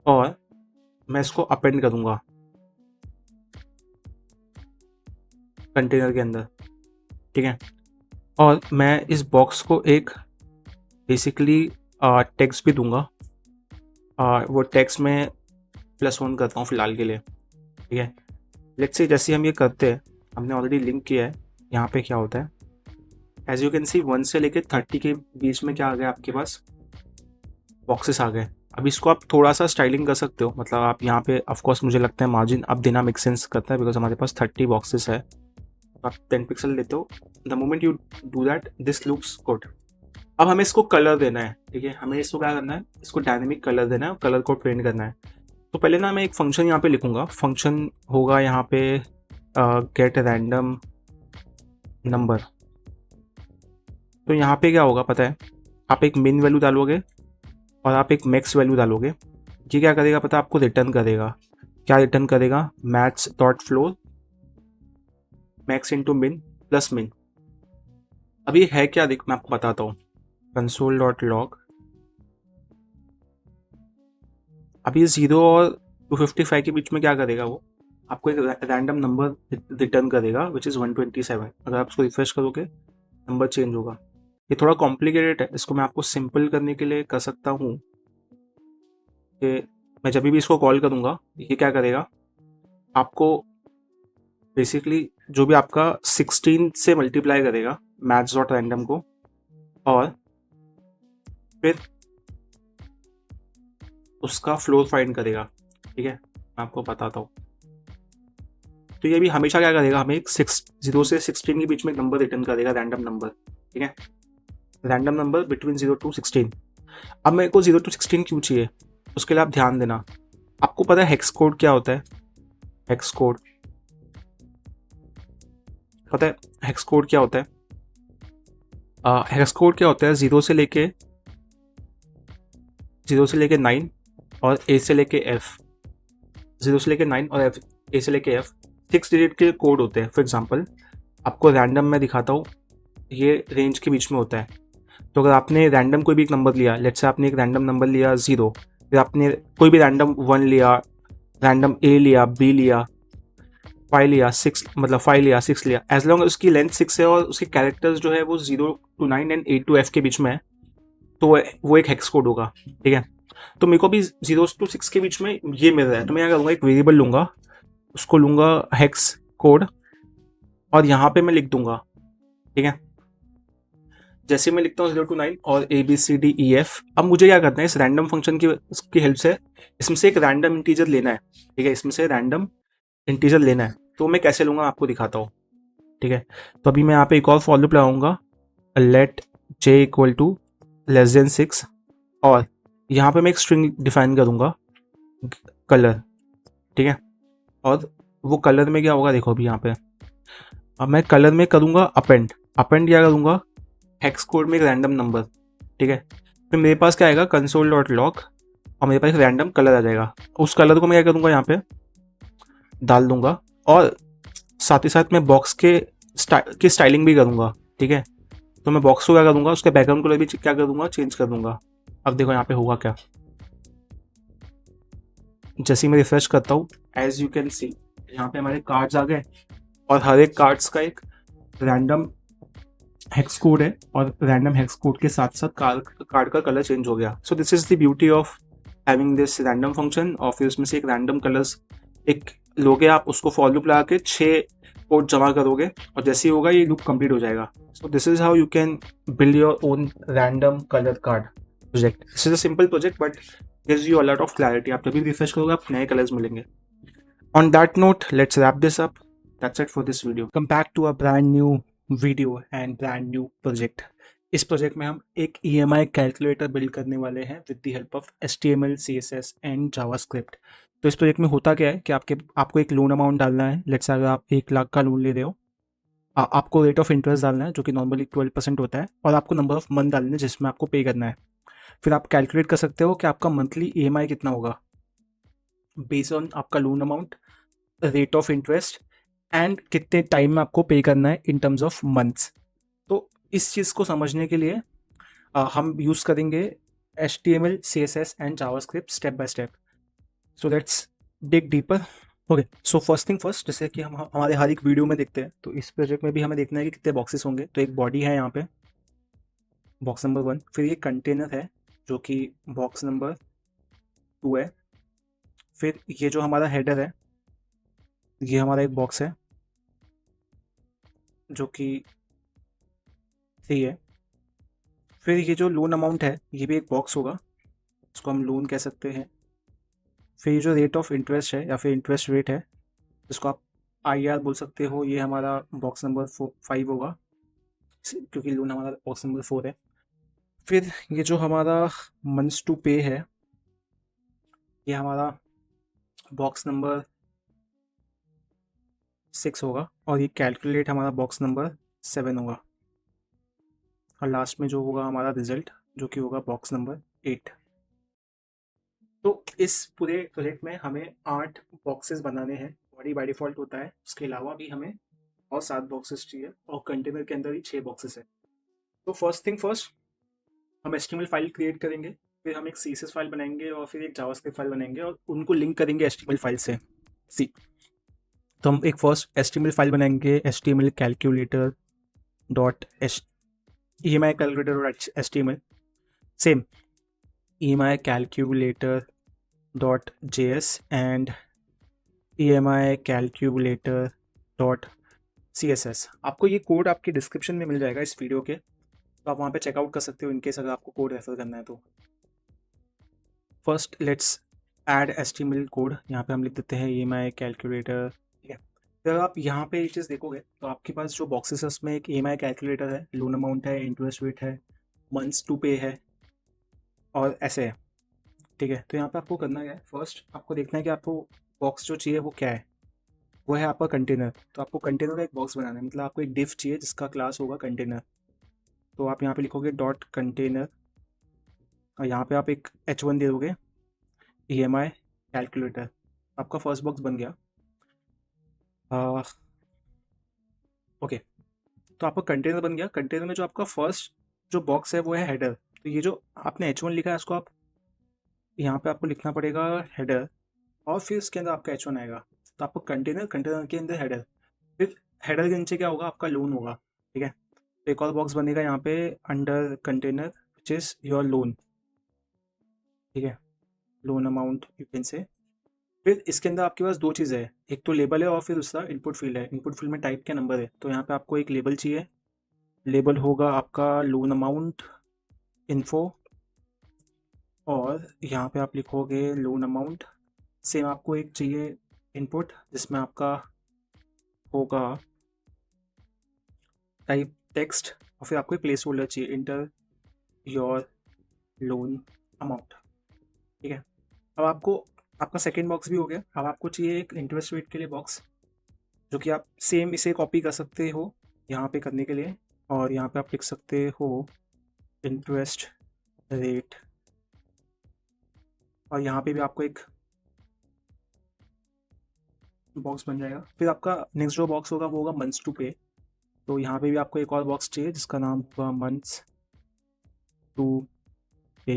और मैं इसको अपेंड करूँगा कंटेनर के अंदर, ठीक है। और मैं इस बॉक्स को एक बेसिकली टेक्स्ट भी दूंगा। वो टेक्स्ट में +1 करता हूँ फिलहाल के लिए, ठीक है। लेट्स से जैसे हम ये करते हैं, हमने ऑलरेडी लिंक किया है। यहाँ पे क्या होता है, एज यू कैन सी 1 से लेके 30 के बीच में क्या आ गया आपके पास, बॉक्सेस आ गए। अब इसको आप थोड़ा सा स्टाइलिंग कर सकते हो, मतलब आप यहाँ पे ऑफकोर्स मुझे लगता है मार्जिन अब देना मेक सेंस करता है, बिकॉज हमारे पास 30 बॉक्सेस है। तो आप 10 पिक्सल लेते हो, the moment you do that this looks good. अब हमें इसको कलर देना है, ठीक है। हमें इसको क्या करना है, इसको डायनेमिक कलर देना है और कलर को प्रिंट करना है। तो पहले ना मैं एक फंक्शन यहाँ पे लिखूंगा। फंक्शन होगा यहाँ पे गेट रैंडम नंबर। तो यहाँ पे क्या होगा पता है, आप एक मिन वैल्यू डालोगे और आप एक मैक्स वैल्यू डालोगे। ये क्या करेगा पता है आपको, रिटर्न करेगा। क्या रिटर्न करेगा, maths dot floor max into मिन प्लस मिन। अब ये है क्या, देख मैं आपको बताता हूँ, कंसोल डॉट लॉग। अब ये 0 और 255 के बीच में क्या करेगा, वो आपको एक रैंडम नंबर रिटर्न करेगा विच इज़ 127। अगर आप इसको रिफ्रेश करोगे नंबर चेंज होगा। ये थोड़ा कॉम्प्लिकेटेड है, इसको मैं आपको सिंपल करने के लिए कर सकता हूँ कि मैं जब भी इसको कॉल करूँगा ये क्या करेगा, आपको बेसिकली जो भी आपका 16 से मल्टीप्लाई करेगा मैथ्स डॉट रैंडम को, और फिर उसका फ्लोर फाइंड करेगा, ठीक है। मैं आपको बताता हूँ। तो ये भी हमेशा क्या करेगा, हमें एक 0 से 16 के बीच में एक नंबर रिटर्न करेगा, रैंडम नंबर, ठीक है। Random number between 0 to 16। अब मेरे को 0 to 16 क्यों चाहिए, उसके लिए आप ध्यान देना। आपको पता है हेक्स कोड क्या होता है, हेक्स कोड पता है, हेक्स कोड क्या होता है, हेक्स कोड क्या होता है, 0 से लेके 9 और A से लेके F, 0 से लेके 9 और A से लेके F 6 डिजिट के कोड होते हैं। फॉर एग्जांपल आपको रैंडम में दिखाता हूँ, ये रेंज के बीच में होता है। तो अगर आपने रैंडम कोई भी एक नंबर लिया, लेट्स से आपने एक रैंडम नंबर लिया 0, फिर आपने कोई भी रैंडम 1 लिया, रैंडम A लिया, B लिया, 5 लिया, 6 मतलब 5 लिया, 6 लिया, एज लॉन्ग उसकी लेंथ 6 है और उसके कैरेक्टर्स जो है वो 0 to 9 एंड 8 to F के बीच में है, तो वो एक हेक्स कोड होगा। ठीक है, तो मेरे को भी 0 to 6 के बीच में ये मिल रहा है, तो मैं क्या करूँगा, एक वेरिएबल लूंगा, उसको लूंगा हेक्स कोड, और यहाँ पे मैं लिख दूंगा। ठीक है, जैसे मैं लिखता हूँ 0 to 9 और ABCDEF, अब मुझे क्या करना है, इस रैंडम फंक्शन की हेल्प से इसमें से एक रैंडम इंटीजर लेना है। ठीक है, इसमें से रैंडम इंटीजर लेना है, तो मैं कैसे लूंगा आपको दिखाता हूँ। ठीक है, तो अभी मैं यहाँ पे एक और फॉर लूप लगाऊंगा, let j equal to less than 6, और यहाँ पे मैं एक स्ट्रिंग डिफाइन करूंगा कलर। ठीक है, और वो कलर में क्या होगा देखो, अभी यहाँ पे अब मैं कलर में करूंगा अपेंड क्या करूंगा, हेक्स कोड में एक रैंडम नंबर। ठीक है, फिर मेरे पास क्या आएगा, कंसोल डॉट लॉग, और मेरे पास एक रैंडम कलर आ जाएगा, उस कलर को मैं क्या करूंगा, यहाँ पे डाल दूंगा, और साथ ही साथ मैं बॉक्स की स्टाइलिंग भी करूंगा। ठीक है, तो मैं बॉक्स को क्या करूंगा, उसके बैकग्राउंड कलर भी क्या कर दूंगा, चेंज कर दूंगा। अब देखो यहाँ पे होगा क्या, जैसे ही मैं रिफ्रेश करता हूँ, एज यू कैन सी यहाँ पे हमारे कार्ड्स आ गए, और हर एक कार्ड्स का एक रैंडम हेक्स कोड है, और रैंडम हेक्स कोड के साथ साथ कार्ड का कलर चेंज हो गया। सो this is the beauty of having this random function, और फिर उसमें से एक रैंडम कलर्स एक लोगे आप, उसको फॉर लूप लगा के 6 कोड जमा करोगे, और जैसे ही होगा ये लूप कंप्लीट हो जाएगा। सो this is how you can build your own random colour card project. This is a simple project but gives you a lot of clarity. आप जब भी रिफ्रेश करोगे आप नए कलर्स मिलेंगे। On that note, let's wrap this up. That's it for this video. Come back to a brand new video and brand new project. इस project में हम एक EMI कैलकुलेटर बिल्ड करने वाले हैं with the help of HTML, CSS and JavaScript. तो इस project में होता क्या है कि आपको एक लोन अमाउंट डालना है। लेट्स अगर आप 1 लाख का लोन ले रहे हो, आपको रेट ऑफ इंटरेस्ट डालना है जो कि नॉर्मली 12% होता है, और आपको नंबर ऑफ मंथ डालने हैं जिसमें आपको पे करना है। फिर आप कैलकुलेट कर सकते हो कि आपका मंथली EMI कितना होगा बेस्ड ऑन आपका loan amount, rate of interest and कितने टाइम में आपको पे करना है इन टर्म्स ऑफ मंथ्स। तो इस चीज़ को समझने के लिए हम यूज़ करेंगे HTML, CSS and JavaScript step by step. So let's dig deeper. Okay, so first thing first, जैसे कि हम हमारे हर एक वीडियो में देखते हैं, तो इस प्रोजेक्ट में भी हमें देखना है कि कितने बॉक्सेस होंगे। तो एक बॉडी है यहाँ पे, बॉक्स नंबर 1, फिर ये कंटेनर है जो कि बॉक्स नंबर 2 है, फिर ये जो हमारा हेडर है ये हमारा एक बॉक्स है जो कि 3 है, फिर ये जो लोन अमाउंट है ये भी एक बॉक्स होगा, इसको हम लोन कह सकते हैं। फिर ये जो रेट ऑफ इंटरेस्ट है या फिर इंटरेस्ट रेट है, इसको आप IR बोल सकते हो, ये हमारा बॉक्स नंबर 5 होगा क्योंकि लोन हमारा बॉक्स नंबर 4 है। फिर ये जो हमारा मंथ्स टू पे है ये हमारा बॉक्स नंबर 6 होगा, और ये कैलकुलेट हमारा बॉक्स नंबर 7 होगा, और लास्ट में जो होगा हमारा रिजल्ट जो कि होगा बॉक्स नंबर 8। तो इस पूरे प्रोजेक्ट में हमें 8 बॉक्सेस बनाने हैं, बॉडी बाय डिफॉल्ट होता है, उसके अलावा भी हमें और 7 बॉक्सेस चाहिए, और कंटेनर के अंदर ही 6 बॉक्सेस है। तो फर्स्ट थिंग फर्स्ट, हम HTML फाइल क्रिएट करेंगे, फिर हम एक CSS फाइल बनाएंगे, और फिर एक जावास्क्रिप्ट फाइल बनाएंगे, और उनको लिंक करेंगे HTML फाइल से। सी, तो हम एक फर्स्ट HTML फाइल बनाएंगे, HTML calculator dot EMI calculator dot HTML, same EMI calculator dot JS and EMI calculator dot CSS। आपको ये कोड आपके डिस्क्रिप्शन में मिल जाएगा इस वीडियो के, तो आप वहाँ पे चेकआउट कर सकते हो इनकेस अगर आपको कोड रेफर करना है तो। First let's add HTML code, यहाँ पे हम लिख देते हैं EMI कैलकुलेटर। ठीक है, तो अगर आप यहाँ पे ये चीज़ देखोगे तो आपके पास जो बॉक्सेस है उसमें एक EMI कैलकुलेटर है, लोन अमाउंट है, इंटरेस्ट रेट है, मंथ्स टू पे है, और ऐसे है। ठीक है, तो यहाँ पे आपको करना क्या है, फर्स्ट आपको देखना है कि आपको बॉक्स जो चाहिए वो क्या है, वो है आपका कंटेनर। तो आपको कंटेनर का एक बॉक्स बनाना है, मतलब आपको एक डिफ चाहिए जिसका क्लास होगा कंटेनर। तो आप यहाँ पे लिखोगे डॉट कंटेनर, और यहाँ पे आप एक H1 दे दोगे, EMI कैलकुलेटर, आपका फर्स्ट बॉक्स बन गया। ओके, तो आपका कंटेनर बन गया। कंटेनर में जो आपका फर्स्ट जो बॉक्स है वो है हेडर। तो ये जो आपने H1 लिखा है इसको आप यहाँ पे आपको लिखना पड़ेगा हेडर, और फिर इसके अंदर आपका H1 आएगा। तो आपको कंटेनर, कंटेनर के अंदर हेडर, फिर हेडर के नीचे क्या होगा, आपका लोन होगा। ठीक है, तो एक और बॉक्स बनेगा यहाँ पे under container which is your loan. ठीक है, लोन अमाउंट यू कैन से। फिर इसके अंदर आपके पास दो चीज़ें हैं, एक तो लेबल है और फिर दूसरा इनपुट फील्ड है। इनपुट फील्ड में टाइप क्या नंबर है, तो यहाँ पे आपको एक लेबल चाहिए। लेबल होगा आपका लोन अमाउंट इन्फो, और यहाँ पे आप लिखोगे लोन अमाउंट। सेम आपको एक चाहिए इनपुट जिसमें आपका होगा टाइप टेक्स्ट, और फिर आपको एक प्लेस होल्डर चाहिए, इंटर योर लोन अमाउंट। ठीक है, अब आपको आपका सेकेंड बॉक्स भी हो गया। अब आपको चाहिए एक इंटरेस्ट रेट के लिए बॉक्स, जो कि आप सेम इसे कॉपी कर सकते हो यहाँ पे करने के लिए, और यहाँ पे आप लिख सकते हो इंटरेस्ट रेट, और यहाँ पे भी आपको एक बॉक्स बन जाएगा। फिर आपका नेक्स्ट जो बॉक्स होगा वो होगा मंथ्स टू पे, तो यहाँ पे भी आपको एक और बॉक्स चाहिए जिसका नाम होगा मंथ्स टू पे।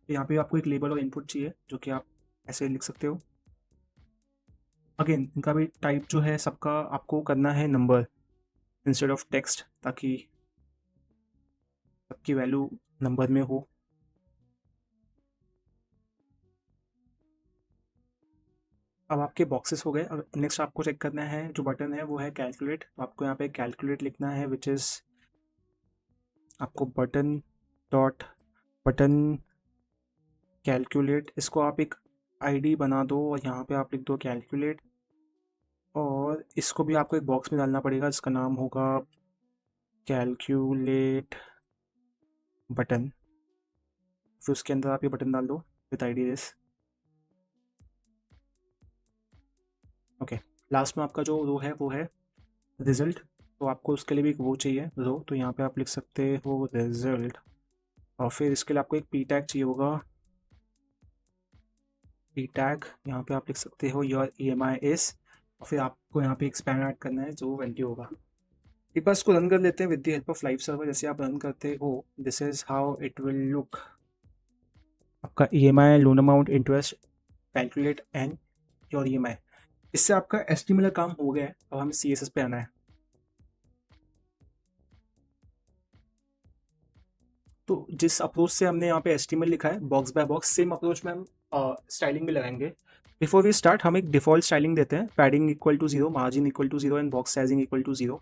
यहाँ पे आपको एक लेबल और इनपुट चाहिए जो कि आप ऐसे लिख सकते हो। अगेन इनका भी टाइप जो है सबका आपको करना है नंबर इंस्टेड ऑफ टेक्स्ट, ताकि सबकी वैल्यू नंबर में हो। अब आपके बॉक्सेस हो गए। अब नेक्स्ट आपको चेक करना है, जो बटन है वो है कैलकुलेट। तो आपको यहाँ पे कैलकुलेट लिखना है विच इज़ आपको बटन डॉट बटन कैलकुलेट। इसको आप एक आईडी बना दो और यहाँ पे आप लिख दो कैलकुलेट, और इसको भी आपको एक बॉक्स में डालना पड़ेगा जिसका नाम होगा कैलकुलेट बटन। फिर उसके अंदर आप ये बटन डाल दो with ID this. Okay, last में आपका जो रो है वो है रिजल्ट, तो आपको उसके लिए भी एक वो चाहिए रो, तो यहाँ पे आप लिख सकते हो रिजल्ट, और फिर इसके लिए आपको एक पी टैग चाहिए होगा। पी टैग यहाँ पे आप लिख सकते हो योर EMI इज, और फिर आपको यहाँ पे एक स्पैन ऐड करना है जो वैल्यू होगा। एक बार इसको रन कर लेते हैं with the help of live server. जैसे आप रन करते हो this is how it will look. आपका EMI, loan amount, interest, calculate and your EMI। इससे आपका एस्टिमेट का काम हो गया है। अब हमें CSS पे आना है। तो जिस अप्रोच से हमने यहाँ पे HTML लिखा है box by box, same approach में हम स्टाइलिंग भी लगाएंगे। बिफोर वी स्टार्ट हम एक डिफॉल्ट स्टाइलिंग देते हैं, padding equal to 0, margin equal to 0 and box sizing equal to 0।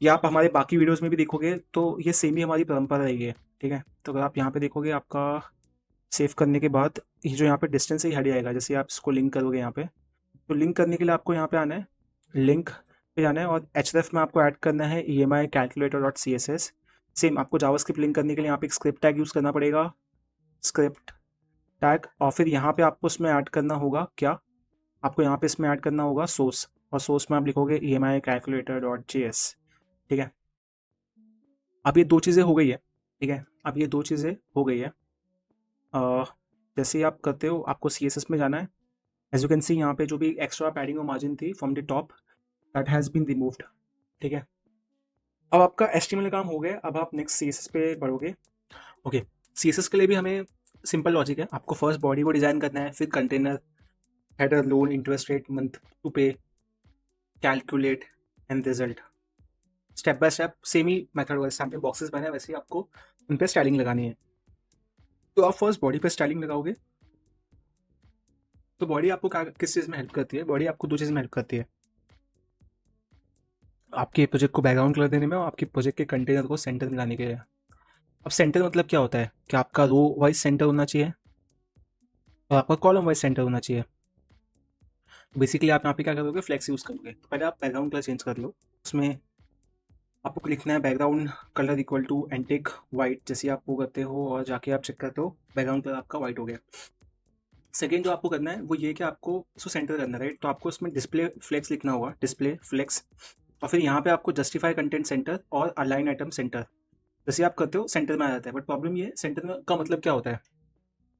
ये आप हमारे बाकी वीडियोस में भी देखोगे, तो ये सेम ही हमारी परंपरा रही है। ठीक है, तो अगर आप यहाँ पे देखोगे आपका सेव करने के बाद ये जो यहाँ पे डिस्टेंस है ये हट जाएगा जैसे आप इसको लिंक करोगे यहाँ पे। तो लिंक करने के लिए आपको यहाँ पे आना है, लिंक पे जाना है, और href में आपको ऐड करना है EMI calculator dot CSS। Same आपको जावास्क्रिप्ट लिंक करने के लिए यहाँ पे एक स्क्रिप्ट टैग यूज़ करना पड़ेगा, स्क्रिप्ट टैग, और फिर यहाँ पे आपको इसमें ऐड करना होगा क्या, आपको यहाँ पे इसमें ऐड करना होगा सोर्स, और सोर्स में आप लिखोगे EMI कैलकुलेटर डॉट JS। ठीक है, अब ये दो चीज़ें हो गई है। ठीक है, अब ये दो चीज़ें हो गई है। जैसे ही आप करते हो आपको CSS में जाना है। एज यू कैन सी यहाँ पे जो भी एक्स्ट्रा पैडिंग और मार्जिन थी from the top that has been removed. ठीक है, अब आपका HTML काम हो गया। अब आप नेक्स्ट CSS पे बढ़ोगे। ओके, CSS के लिए भी हमें सिंपल लॉजिक है। आपको फर्स्ट बॉडी को डिज़ाइन करना है, फिर container, header, loan, interest rate, month to pay, calculate and result. Step by step same ही मेथड होगा। जैसे आपने बॉक्सेस बनाए वैसे ही आपको उन पर स्टाइलिंग लगानी है। तो आप फर्स्ट बॉडी पे स्टाइलिंग लगाओगे। तो बॉडी आपको किस चीज़ में हेल्प करती है? बॉडी आपको दो चीज़ में हेल्प करती है, आपके प्रोजेक्ट को बैकग्राउंड कलर देने में और आपके प्रोजेक्ट के कंटेनर को सेंटर में लाने के लिए। अब सेंटर मतलब क्या होता है कि आपका रो वाइज सेंटर होना चाहिए और आपका कॉलम वाइज सेंटर होना चाहिए। बेसिकली आप यहाँ पे क्या करोगे, फ्लेक्स यूज़ करोगे। तो पहले आप बैकग्राउंड कलर चेंज कर लो। उसमें आपको लिखना है background colour equal to antique white. जैसे आप वो करते हो और जाके आप चेक करते हो बैकग्राउंड कलर आपका वाइट हो गया। सेकेंड जो आपको करना है वो ये कि आपको इसको सेंटर करना है, राइट। तो आपको इसमें डिस्प्ले फ्लेक्स लिखना होगा, डिस्प्ले फ्लेक्स, और फिर यहाँ पे आपको जस्टिफाई कंटेंट सेंटर और अलाइन आइटम सेंटर। जैसे आप करते हो सेंटर में आ जाता है, बट प्रॉब्लम ये सेंटर में का मतलब क्या होता है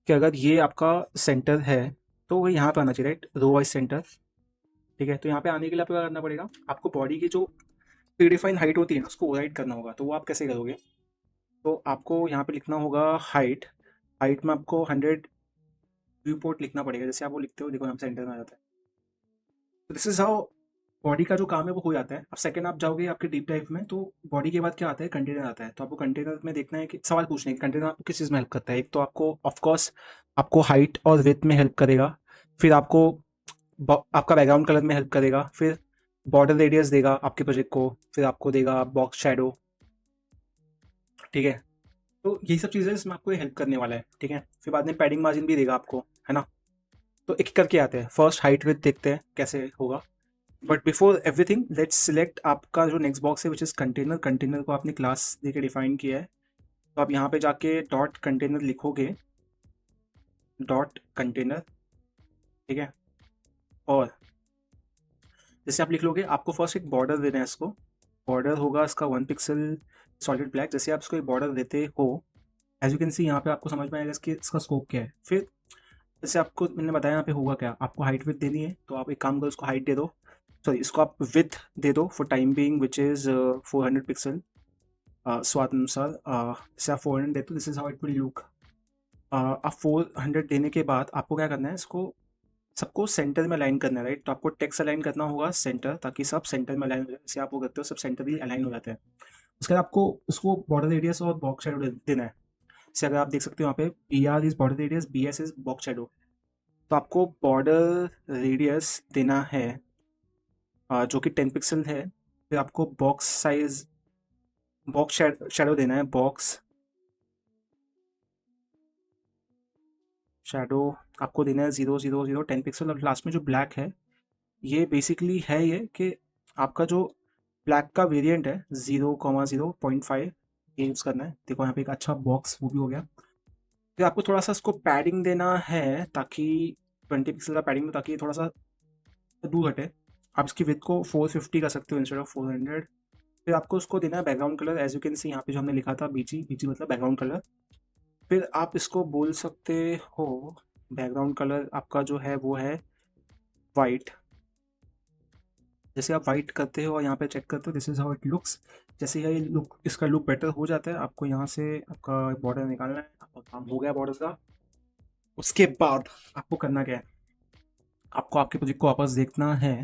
कि अगर ये आपका सेंटर है तो वो यहाँ पे आना चाहिए, राइट, रो वाइज सेंटर। ठीक है, तो यहाँ पे आने के लिए आपको क्या करना पड़ेगा, आपको बॉडी की जो प्रीडिफाइन हाइट होती है ना उसको ओवरराइड करना होगा। तो वो आप कैसे करोगे, तो आपको यहाँ पे लिखना होगा हाइट। हाइट में आपको 100 व्यू पोर्ट लिखना पड़ेगा। जैसे आप वो लिखते हो, देखो यहाँ सेंटर में आ जाता है। दिस इज हाउ बॉडी का जो काम है वो हो जाता है। अब सेकंड आप जाओगे आपके डीप डाइव में, तो बॉडी के बाद क्या आता है, कंटेनर आता है। तो आपको कंटेनर में देखना है कि सवाल पूछने कि कंटेनर आपको किस चीज़ में हेल्प करता है। एक तो आपको ऑफ कोर्स आपको हाइट और विड्थ में हेल्प करेगा, फिर आपको आपका बैकग्राउंड कलर में हेल्प करेगा, फिर बॉर्डर रेडियस देगा आपके प्रोजेक्ट को, फिर आपको देगा बॉक्स शैडो। ठीक है, तो यही सब चीज़ें इसमें आपको हेल्प करने वाला है। ठीक है, फिर बाद में पैडिंग मार्जिन भी देगा आपको, है ना। तो एक एक करके आते हैं। फर्स्ट हाइट विड्थ देखते हैं कैसे होगा। But before everything let's select आपका जो नेक्स्ट बॉक्स है विच इज़ कंटेनर। कंटेनर को आपने क्लास दे के डिफाइन किया है, तो आप यहाँ पे जाके डॉट कंटेनर लिखोगे, डॉट कंटेनर। ठीक है, और जैसे आप लिख लोगे, आपको फर्स्ट एक बॉर्डर देना है इसको। बॉर्डर होगा इसका 1 पिक्सल सॉलिड ब्लैक। जैसे आप इसको एक बॉर्डर देते हो, एज यू कैन सी यहाँ पे आपको समझ में आएगा कि इसका स्कोप क्या है। फिर जैसे आपको मैंने बताया यहाँ पे होगा क्या, आपको हाइट विथ देनी है, तो आप एक काम करो, इसको हाइट दे दो, सॉरी इसको आप विथ दे दो for time being which is 400 pixel स्वाद अनुसार। जैसे आप 400 देते हो, this is how it will look. आप 400 देने के बाद आपको क्या करना है, इसको सबको सेंटर में अलाइन करना है, राइट। तो आपको टेक्स्ट अलाइन करना होगा सेंटर, ताकि सब सेंटर में अलाइन हो जाए। जैसे आप वो करते हो सब सेंटर ही अलाइन हो जाते हैं। उसके बाद आपको उसको बॉर्डर रेडियस और बॉक्स शैडो देना है। जैसे अगर आप देख सकते हो यहाँ पे B R is border radius, B S is box shadow. तो आपको बॉर्डर रेडियस देना है जो कि 10 पिक्सल है। फिर आपको बॉक्स साइज, बॉक्स शैडो देना है, बॉक्स शैडो आपको देना है 0 0 0 10 पिक्सल। और लास्ट में जो ब्लैक है, ये बेसिकली है ये कि आपका जो ब्लैक का वेरिएंट है 0,0.5 ये यूज़ करना है। देखो यहाँ पे एक अच्छा बॉक्स वो भी हो गया। फिर आपको थोड़ा सा इसको पैडिंग देना है, ताकि 20 पिक्सल का पैडिंग, ताकि थोड़ा सा दूर हटे। आप इसकी विड्थ को 450 कर सकते हो इंस्टेड ऑफ 400। फिर आपको उसको देना है background colour, as you can see यहाँ पे जो हमने लिखा था बीजी, बीजी मतलब बैकग्राउंड कलर। फिर आप इसको बोल सकते हो, बैकग्राउंड कलर आपका जो है वो है वाइट। जैसे आप वाइट करते हो और यहाँ पे चेक करते हो, this is how it looks. जैसे ये लुक, इसका लुक बेटर हो जाता है, आपको यहाँ से आपका बॉर्डर निकालना है। आपका काम हो गया बॉर्डर का। उसके बाद आपको करना क्या है, आपको आपके प्रोजेक्ट को वापस देखना है।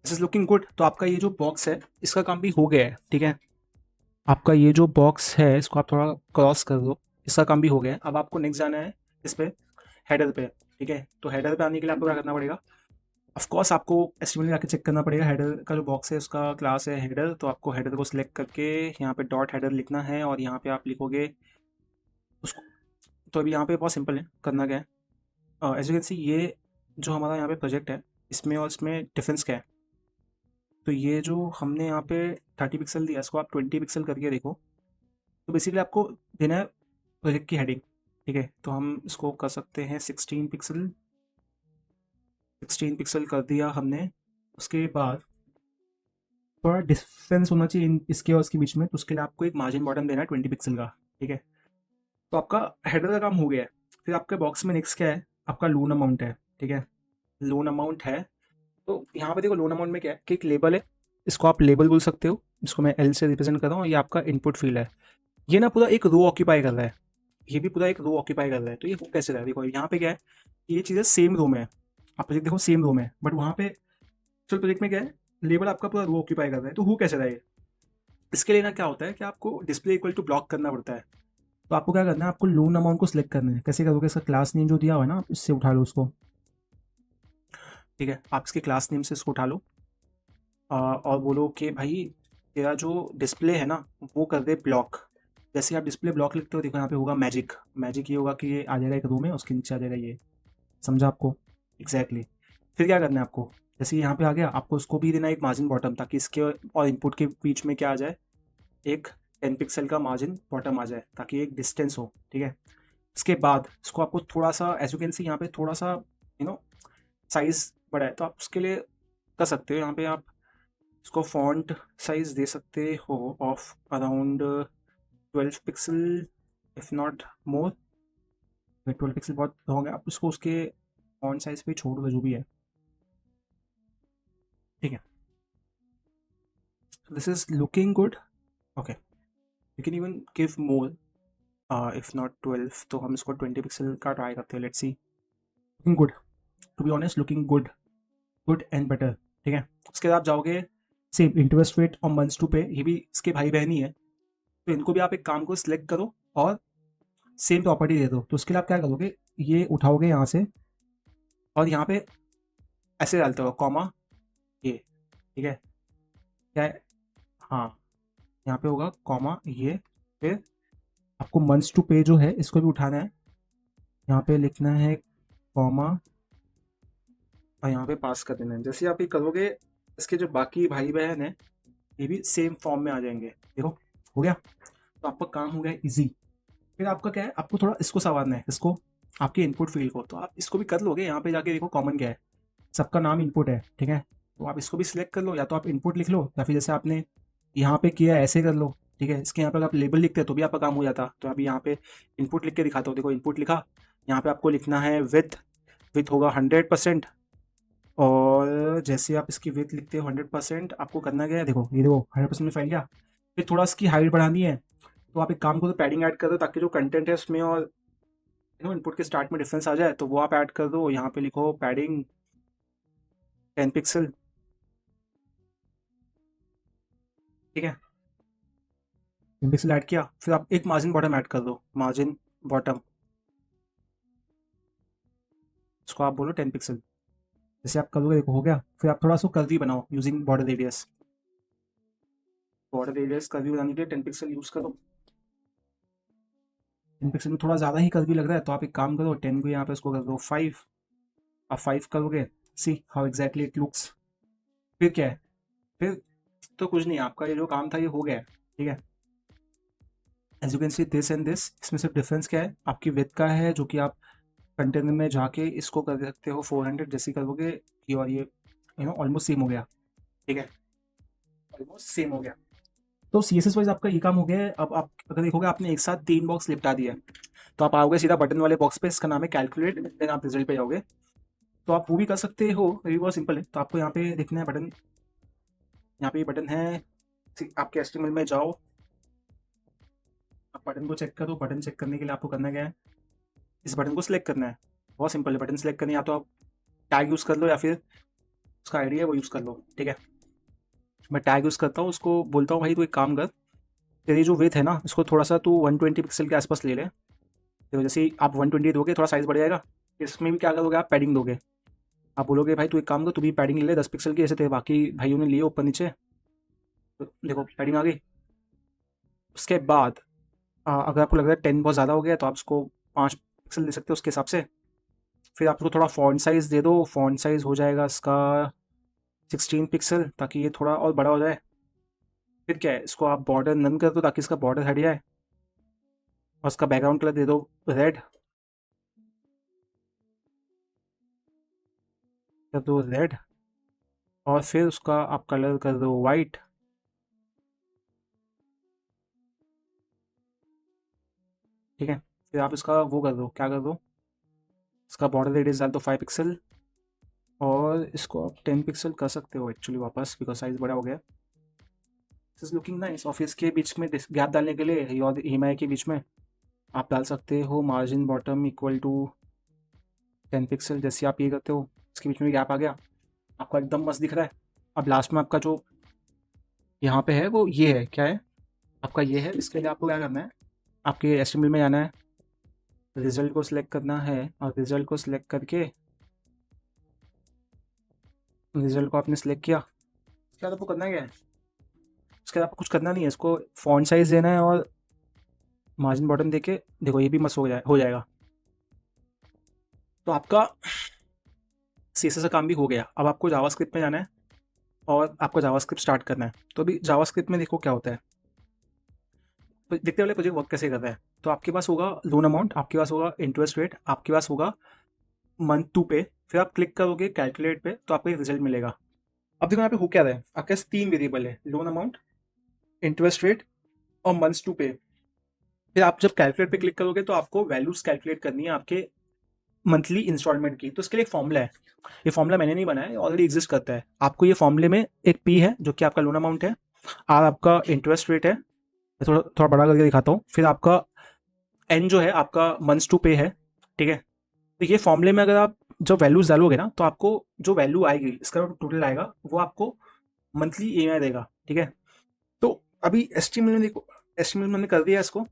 This is looking good. तो आपका ये जो बॉक्स है इसका काम भी हो गया है। ठीक है, आपका ये जो बॉक्स है इसको आप थोड़ा क्रॉस कर दो, इसका काम भी हो गया है। अब आपको नेक्स्ट जाना है इस पे, हेडर पे। ठीक है, तो हेडर पे आने के लिए आपको क्या करना पड़ेगा, ऑफ कोर्स आपको एचटीएमएल में जाके चेक करना पड़ेगा। हेडर का जो बॉक्स है उसका क्लास है हेडर, तो आपको हेडर को सिलेक्ट करके यहाँ पे डॉट हेडर लिखना है, और यहाँ पे आप लिखोगे उसको। तो अभी यहाँ पे बहुत सिंपल है, करना क्या है, एज यू कैन सी ये जो हमारा यहाँ पे प्रोजेक्ट है, इसमें और इसमें डिफरेंस क्या है। तो ये जो हमने यहाँ पे 30 पिक्सल दिया, इसको आप 20 पिक्सल करके देखो। तो बेसिकली आपको देना है प्रोजेक्ट की हेडिंग। ठीक है, तो हम इसको कर सकते हैं 16 पिक्सल। 16 पिक्सल कर दिया हमने। उसके बाद थोड़ा डिफरेंस होना चाहिए इसके और इसके बीच में, तो उसके लिए आपको एक मार्जिन बॉटम देना है 20 पिक्सल का। ठीक है, तो आपका हेडर का काम हो गया है। फिर आपके बॉक्स में नेक्स्ट क्या है, आपका लोन अमाउंट है। ठीक है, लोन अमाउंट है। तो यहाँ पे देखो लोन अमाउंट में क्या है कि एक लेबल है, इसको आप लेबल बोल सकते हो, इसको मैं एल से रिप्रेजेंट कर रहा हूँ। ये आपका इनपुट फील्ड है, ये ना पूरा एक रो ऑक्यूपाई कर रहा है, ये भी पूरा एक रो ऑक्यूपाई कर रहा है। तो ये हो कैसे रहा है, देखो यहाँ पे क्या है, ये चीज़ें सेम रो में है। आप प्रोजेक्ट देखो सेम रो में है, बट वहाँ पे चल प्रोजेक्ट में क्या है, लेबल आपका पूरा रो ऑक्यूपाई कर रहा है। तो हो कैसे रहा है, इसके लिए ना क्या होता है कि आपको डिस्प्ले इक्वल टू ब्लॉक करना पड़ता है। तो आपको क्या करना है, आपको लोन अमाउंट को सिलेक्ट करना है। कैसे करोगे, इसका क्लास नेम जो दिया हुआ है ना, आप इससे उठा लो उसको। ठीक है, आप इसके क्लास नेम से इसको उठा लो, और बोलो कि भाई तेरा जो डिस्प्ले है ना वो कर दे ब्लॉक। जैसे आप डिस्प्ले ब्लॉक लिखते हो, देखो यहाँ पे होगा मैजिक। मैजिक ये होगा कि ये आ जाएगा एक रो में, उसके नीचे आ जाएगा ये। समझा आपको, एग्जैक्टली फिर क्या करना है आपको, जैसे यहाँ पे आ गया, आपको उसको भी देना है एक मार्जिन बॉटम, ताकि इसके और इनपुट के बीच में क्या आ जाए, एक 10 पिक्सल का मार्जिन बॉटम आ जाए, ताकि एक डिस्टेंस हो। ठीक है, इसके बाद इसको आपको थोड़ा सा, एज यू कैन सी यहाँ पे थोड़ा सा साइज बड़ा है, तो आप उसके लिए कर सकते हो। यहाँ पे आप इसको फॉन्ट साइज दे सकते हो of around 12 pixel, if not more. 12 pixel बहुत होंगे, आप उसको उसके फॉन्ट साइज पे छोड़ दो जो भी है। ठीक है, this is looking good. Okay, you can even give more, if not 12, तो हम इसको 20 पिक्सल का ट्राई करते हैं। Let's see, looking good, to be honest looking good, good and better. ठीक है। उसके बाद आप जाओगे सेम इंटरेस्ट रेट और मंथ्स टू पे, ये भी इसके भाई बहन ही है, तो इनको भी आप एक काम को सिलेक्ट करो और सेम प्रॉपर्टी दे दो। तो उसके लिए आप क्या करोगे, ये उठाओगे यहाँ से और यहाँ पे ऐसे डालते हो कॉमा ये, ठीक है, क्या है, हाँ, यहाँ पे होगा कॉमा ये, फिर आपको मंथ्स टू पे जो है इसको भी उठाना है, यहाँ पे लिखना है कॉमा और यहाँ पे पास कर देना है। जैसे आप ये करोगे, इसके जो बाकी भाई बहन है ये भी सेम फॉर्म में आ जाएंगे। देखो हो गया, तो आपका काम हो गया इजी। फिर आपका क्या है, आपको थोड़ा इसको संवारना है, इसको आपके इनपुट फील्ड को, तो आप इसको भी कर लोगे। यहाँ पे जाके देखो कॉमन क्या है, सबका नाम इनपुट है, ठीक है, तो आप इसको भी सिलेक्ट कर लो, या तो आप इनपुट लिख लो या फिर जैसे आपने यहाँ पे किया है ऐसे कर लो, ठीक है। इसके यहाँ पे अगर आप लेबल लिखते हैं तो भी आपका काम हो जाता, तो अभी यहाँ पे इनपुट लिख के दिखाता हूँ। देखो इनपुट लिखा, यहाँ पे आपको लिखना है विथ, विथ होगा 100%, और जैसे आप इसकी विथ लिखते हो 100%, आपको करना क्या है, देखो ये देखो 100% में फैल गया। फिर थोड़ा इसकी हाइट बढ़ानी है, तो आप एक काम करो, पैडिंग ऐड कर दो ताकि जो कंटेंट है उसमें और इनपुट के स्टार्ट में डिफरेंस आ जाए, तो वो आप ऐड कर दो। यहाँ पे लिखो पैडिंग 10 पिक्सल, ठीक है, 10 पिक्सल ऐड किया। फिर आप एक मार्जिन बॉटम ऐड कर दो, मार्जिन बॉटम, इसको आप बोलो 10 पिक्सल। जैसे आप करोगे देखो हो गया। फिर आप थोड़ा सा कर्वी बनाओ using border radius, border radius curvy बनाने के लिए 10 पिक्सल यूज करो। 10 पिक्सल में थोड़ा ज़्यादा ही कर्वी लग रहा है, तो आप एक काम करो, 10 को यहाँ पे इसको कर दो 5, आप 5 करोगे, see how exactly it looks. फिर क्या है, फिर तो कुछ नहीं, आपका ये जो काम था ये हो गया है, ठीक है। As you can see this and this, इसमें सिर्फ डिफरेंस क्या है, आपकी विथ का है, जो कि आप कंटेनर में जाके इसको कर सकते हो 400, जैसे करोगे ये, और ये ऑलमोस्ट सेम हो गया, ठीक है, ऑलमोस्ट सेम हो गया। तो सी एस एस वाइज आपका ये काम हो गया है। अब आप अगर देखोगे आपने एक साथ 3 बॉक्स निपटा दिया है, तो आप आओगे सीधा बटन वाले बॉक्स पे, इसका नाम है कैलकुलेट, देन आप रिजल्ट पे जाओगे। तो आप वो भी कर सकते हो, ये भी बहुत सिंपल है। तो आपको यहाँ पे देखना है बटन, यहाँ पे ये बटन है, आपके एस्टिमेट में जाओ, आप बटन को चेक करो। बटन चेक करने के लिए आपको करना क्या है, इस बटन को सिलेक्ट करना है, बहुत सिंपल है। बटन सेलेक्ट करनी, या तो आप टैग यूज़ कर लो या फिर उसका आइडिया है वो यूज़ कर लो, ठीक है। मैं टैग यूज़ करता हूँ, उसको बोलता हूँ भाई तू एक काम कर, तेरी जो विथ है ना इसको थोड़ा सा तू 120 पिक्सल के आसपास ले ले। देखो जैसे ही आप 120 दोगे थोड़ा साइज़ बढ़ जाएगा। इसमें भी क्या करोगे, आप पैडिंग दोगे, आप बोलोगे भाई तू एक काम कर, तू भी पैडिंग ले ले 10 पिक्सल की, जैसे तेरे बाकी भाइयों ने लिए ऊपर नीचे। तो देखो पैडिंग आ गई। उसके बाद अगर आपको लग रहा है 10 बहुत ज़्यादा हो गया, तो आप उसको 5 पिक्सल दे सकते हो उसके हिसाब से। फिर आप उसको थोड़ा फॉन्ट साइज़ दे दो, फॉन्ट साइज़ हो जाएगा इसका 16 पिक्सल, ताकि ये थोड़ा और बड़ा हो जाए। फिर क्या है, इसको आप बॉर्डर नन कर दो ताकि इसका बॉर्डर हट जाए, और इसका बैकग्राउंड कलर दे दो रेड, कर दो रेड, और फिर उसका आप कलर कर दो वाइट, ठीक है। फिर आप इसका वो कर दो, क्या कर दो, इसका बॉर्डर रेडियस डाल दो 5 पिक्सल, और इसको आप 10 पिक्सल कर सकते हो एक्चुअली वापस, बिकॉज साइज़ बड़ा हो गया। This is looking nice. Office के बीच में गैप डालने के लिए और ई के बीच में आप डाल सकते हो margin bottom equal to 10 pixel. जैसे आप ये करते हो, इसके बीच में भी गैप आ गया, आपको एकदम मस्त दिख रहा है। अब लास्ट में आपका जो यहाँ पे है वो ये है, क्या है आपका, ये है। इसके लिए आपको क्या करना है, आपके एस्टिमेट में जाना है, रिजल्ट को सिलेक्ट करना है, और रिजल्ट को सिलेक्ट करके रिजल्ट को आपने सिलेक्ट किया। उसके बाद आपको करना क्या है, उसके बाद आपको कुछ करना नहीं है, इसको फॉन्ट साइज देना है और मार्जिन बॉटम देके, देखो ये भी मस्त हो जाएगा। तो आपका सीएसएस का काम भी हो गया। अब आपको जावास्क्रिप्ट में जाना है और आपको जावास्क्रिप्ट स्टार्ट करना है। तो अभी जावास्क्रिप्ट में देखो क्या होता है, तो देखते वाले प्रोजेक्ट वर्क कैसे कर रहा है। तो आपके पास होगा लोन अमाउंट, आपके पास होगा इंटरेस्ट रेट, आपके पास होगा मंथ टू पे। फिर आप क्लिक करोगे कैलकुलेट पे, तो आपको एक रिजल्ट मिलेगा। अब देखो यहाँ पे हो क्या रहा है, आपके पास 3 वेरिएबल है, लोन अमाउंट, इंटरेस्ट रेट और मंथ्स टू पे। फिर आप जब कैलकुलेट पे क्लिक करोगे तो आपको वैल्यूज कैलकुलेट करनी है आपके मंथली इंस्टॉलमेंट की। तो इसके लिए एक फॉर्मूला है, ये फॉर्मूला मैंने नहीं बनाया, ऑलरेडी एग्जिस्ट करता है। आपको ये फॉर्मूले में एक पी है जो कि आपका लोन अमाउंट है, आर आपका इंटरेस्ट रेट है, मैं थोड़ा थोड़ा बड़ा करके दिखाता हूँ, फिर आपका एन जो है आपका मंथ्स टू पे है, ठीक है। तो ये फॉर्मूले में अगर आप जब वैल्यूज डालोगे ना तो आपको जो वैल्यू आएगी इसका टोटल आएगा वो आपको मंथली ईएमआई देगा, ठीक है। तो अभी एस्टिमेट में देखो, एस्टिमेट मैंने कर दिया इसको।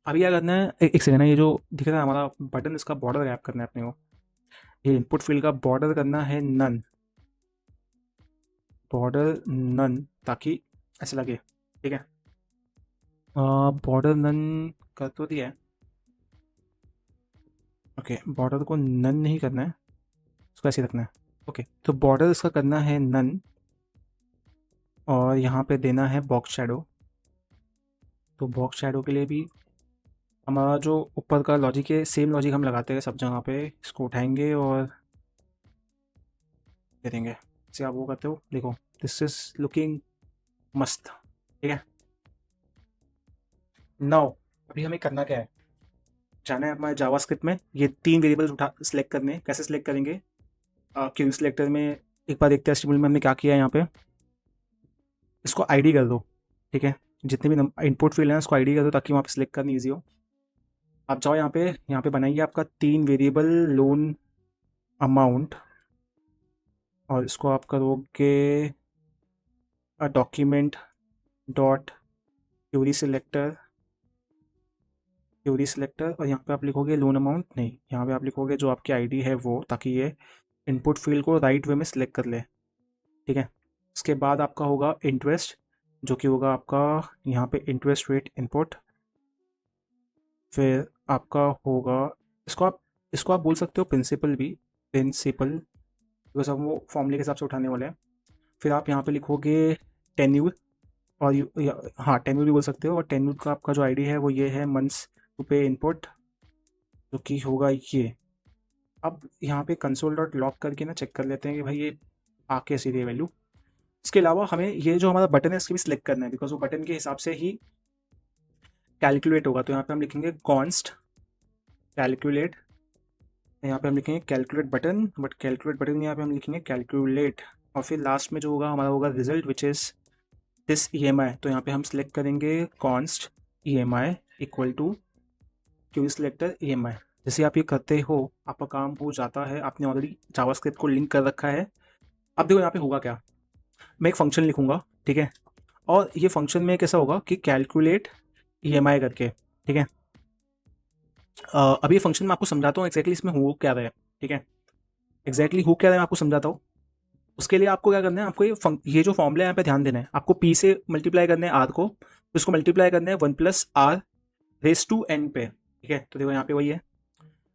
अभी क्या करना है, एक सेकंड है, ये जो दिख रहा है हमारा बटन, इसका बॉर्डर गैप करना है अपने को। ये इनपुट फील्ड का बॉर्डर करना है नन, बॉर्डर नन, ताकि ऐसे लगे, ठीक है। बॉर्डर नन कर तो दिया है, ओके। बॉर्डर को नन नहीं करना है, इसको ऐसे रखना है, ओके। तो बॉर्डर इसका करना है नन, और यहाँ पे देना है बॉक्स शैडो। तो बॉक्स शैडो के लिए भी हमारा जो ऊपर का लॉजिक है, सेम लॉजिक हम लगाते हैं सब जगह पे। इसको उठाएंगे और दे देंगे, जैसे आप वो करते हो, देखो दिस इज लुकिंग मस्त, ठीक है। नाउ अभी हमें करना क्या है, जाना है हमारे जावास्क्रिप्ट में, ये 3 वेरिएबल्स उठा सेलेक्ट करने हैं। कैसे सेलेक्ट करेंगे, क्यूरी सिलेक्टर में एक बार देखते हैं HTML में हमने क्या किया है। यहाँ पे इसको आईडी कर दो, ठीक है। जितने भी इनपुट फील्ड हैं उसको आईडी कर दो ताकि वहाँ पे सिलेक्ट करनी ईजी हो। आप जाओ यहाँ पे बनाइए आपका 3 वेरिएबल लोन अमाउंट, और इसको आप करोगे document dot Curie selector, Curie selector, और यहाँ पे आप लिखोगे लोन अमाउंट नहीं, यहाँ पे आप लिखोगे जो आपकी आईडी है वो, ताकि ये इनपुट फील्ड को राइट वे में सिलेक्ट कर ले, ठीक है। उसके बाद आपका होगा इंटरेस्ट, जो कि होगा आपका यहाँ पे इंटरेस्ट रेट इनपुट। फिर आपका होगा, इसको आप बोल सकते हो प्रिंसिपल भी, प्रिंसिपल, बिकॉज हम वो फॉर्मूले के हिसाब से उठाने वाले हैं। फिर आप यहाँ पे लिखोगे टेन्यूर, और हाँ टेन्यूर भी बोल सकते हो, और टेन्यूर का आपका जो आईडी है वो ये है मंथ्स टू पे इनपुट, जो कि होगा ये। अब यहाँ पे कंसोल डॉट लॉग करके ना चेक कर लेते हैं कि भाई ये आ कैसी रही वैल्यू। इसके अलावा हमें ये जो हमारा बटन है इसकी भी सिलेक्ट करना है, बिकॉज वो बटन के हिसाब से ही कैलकुलेट होगा। तो यहाँ पे हम लिखेंगे कॉन्स्ट कैलकुलेट, यहाँ पे हम लिखेंगे calculate button, but calculate button यहाँ पे हम लिखेंगे कैलकुलेट, और फिर लास्ट में जो होगा हमारा होगा result which is this EMI। तो यहाँ पे हम सिलेक्ट करेंगे const EMI equal to query selector EMI। जैसे आप ये करते हो आपका काम हो जाता है, आपने ऑलरेडी जावास्क्रिप्ट को लिंक कर रखा है। अब देखो यहाँ पे होगा क्या, मैं एक फंक्शन लिखूंगा, ठीक है, और ये फंक्शन में कैसा होगा कि कैलकुलेट EMI करके, ठीक है। अभी ये फंक्शन मैं आपको समझाता हूँ एग्जैक्टली इसमें हो क्या रहा है, ठीक है। एग्जैक्टली हो क्या रहा है मैं आपको समझाता हूँ। उसके लिए आपको क्या करना है, आपको ये जो फॉर्मूला है यहाँ पे ध्यान देना है। आपको P से मल्टीप्लाई करना है R को, तो इसको मल्टीप्लाई करना है 1+R रेस टू N पे, ठीक है। तो देखो यहाँ पे वही है,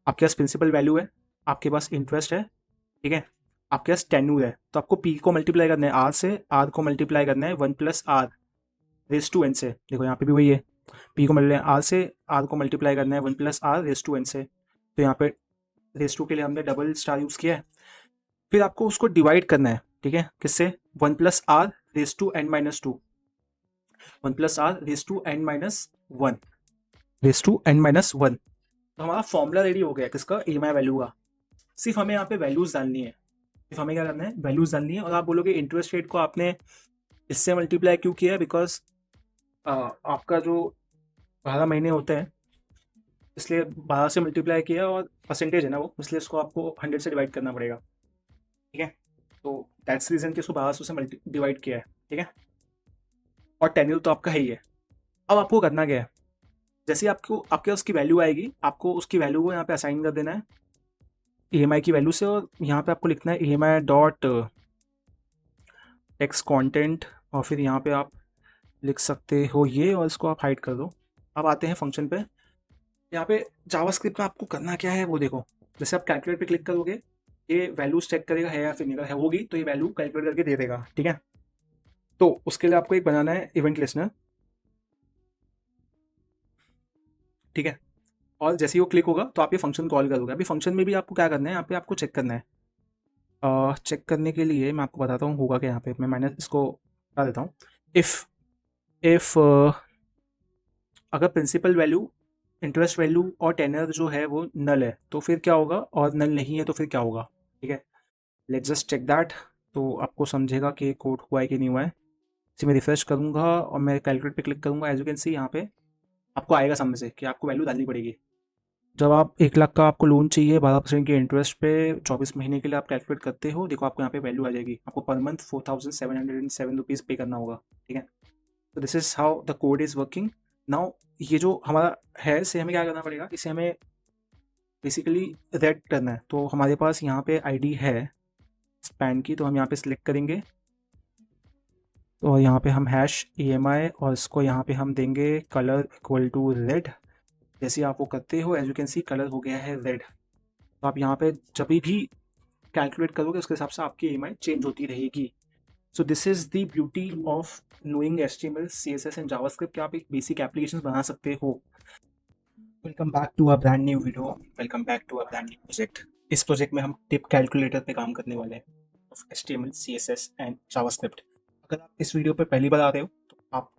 आपके पास प्रिंसिपल वैल्यू है, आपके पास इंटरेस्ट है, ठीक है, आपके पास टेन्यूर है। तो आपको P को मल्टीप्लाई करना है R से, R को मल्टीप्लाई करना है 1+R रेस टू N से। देखो यहाँ पे भी वही है, P को मल्टीप्लाई R से, R को मल्टीप्लाई करना है 1+R रेस टू N से। तो यहाँ पे रेस टू के लिए हमने डबल स्टार यूज़ किया है। फिर आपको उसको डिवाइड करना है, ठीक है, किससे, 1+R raise to N-2, 1+R raise to N-1, raise to N-1। तो हमारा फॉर्मूला रेडी हो गया किसका, EMI वैल्यू का। सिर्फ हमें यहाँ पे वैल्यूज डालनी है, सिर्फ हमें क्या करना है, वैल्यूज डालनी है। और आप बोलोगे इंटरेस्ट रेट को आपने इससे मल्टीप्लाई क्यों किया है, बिकॉज आपका जो 12 महीने होते हैं इसलिए 12 से मल्टीप्लाई किया, और परसेंटेज है ना वो, इसलिए इसको आपको 100 से डिवाइड करना पड़ेगा, ठीक है। तो दैट्स रीजन कि उसको 1200 से मल्टी डिवाइड किया है, ठीक है। और टेन्यूर तो आपका है ही है। अब आपको करना क्या है, जैसे आपको आपके उसकी वैल्यू आएगी, आपको उसकी वैल्यू को यहाँ पे असाइन कर देना है EMI की वैल्यू से, और यहाँ पे आपको लिखना है EMI डॉट टेक्स्ट कॉन्टेंट, और फिर यहाँ पे आप लिख सकते हो ये, और इसको आप हाइड कर दो। अब आते हैं फंक्शन पे। यहाँ पे जावास्क्रिप्ट में आपको करना क्या है वो देखो, जैसे आप कैलकुलेट पे क्लिक करोगे ये वैल्यूज चेक करेगा है या फिर नहीं, अगर है होगी तो ये वैल्यू कैलकुलेट करके दे देगा, ठीक है। तो उसके लिए आपको एक बनाना है इवेंट लिस्नर, ठीक है। और जैसे ही वो क्लिक होगा तो आप ये फंक्शन कॉल करोगे। अभी फंक्शन में भी आपको क्या करना है, यहाँ पे आपको चेक करना है। चेक करने के लिए मैं आपको बताता हूँ होगा क्या। यहाँ पे मैं माइनस इसको बता देता हूँ। इफ़ अगर प्रिंसिपल वैल्यू, इंटरेस्ट वैल्यू और टेनर जो है वो नल है तो फिर क्या होगा, और नल नहीं है तो फिर क्या होगा, ठीक है। Let's just check that. तो आपको समझेगा कि कोड हुआ है कि नहीं हुआ है। इसे मैं रिफ्रेश करूँगा और मैं कैलकुलेट पे क्लिक करूँगा। एज यू कैन सी यहाँ पे आपको आएगा सामने से कि आपको वैल्यू डालनी पड़ेगी। जब आप 1 लाख का आपको लोन चाहिए 12% के इंटरेस्ट पे 24 महीने के लिए आप कैलकुलेट करते हो, देखो आपको यहाँ पे वैल्यू आ जाएगी, आपको पर मंथ 4707 रुपीज़ पे करना होगा, ठीक है। तो this is how the code is working now. ये जो हमारा है इसे हमें क्या करना पड़ेगा, इसे हमें बेसिकली रेड करना है। तो हमारे पास यहाँ पे आईडी है स्पैन की, तो हम यहाँ पे सिलेक्ट करेंगे और यहाँ पे हम हैश EMI और इसको यहाँ पे हम देंगे कलर इक्वल टू रेड। जैसे आप वो करते हो as you can see colour हो गया है रेड। तो आप यहाँ पे जब भी कैलकुलेट करोगे उसके हिसाब से आपकी EMI चेंज होती रहेगी। So this is the beauty of knowing HTML CSS and JavaScript कि आप एक बेसिक एप्लीकेशन बना सकते हो। Welcome back to a brand new video, welcome back to a brand new project. इस प्रोजेक्ट में हम टिप कैलकुलेटर पे काम करने वाले हैं of HTML CSS and JavaScript. अगर आप इस वीडियो पे पहली बार आ रहे हो तो आप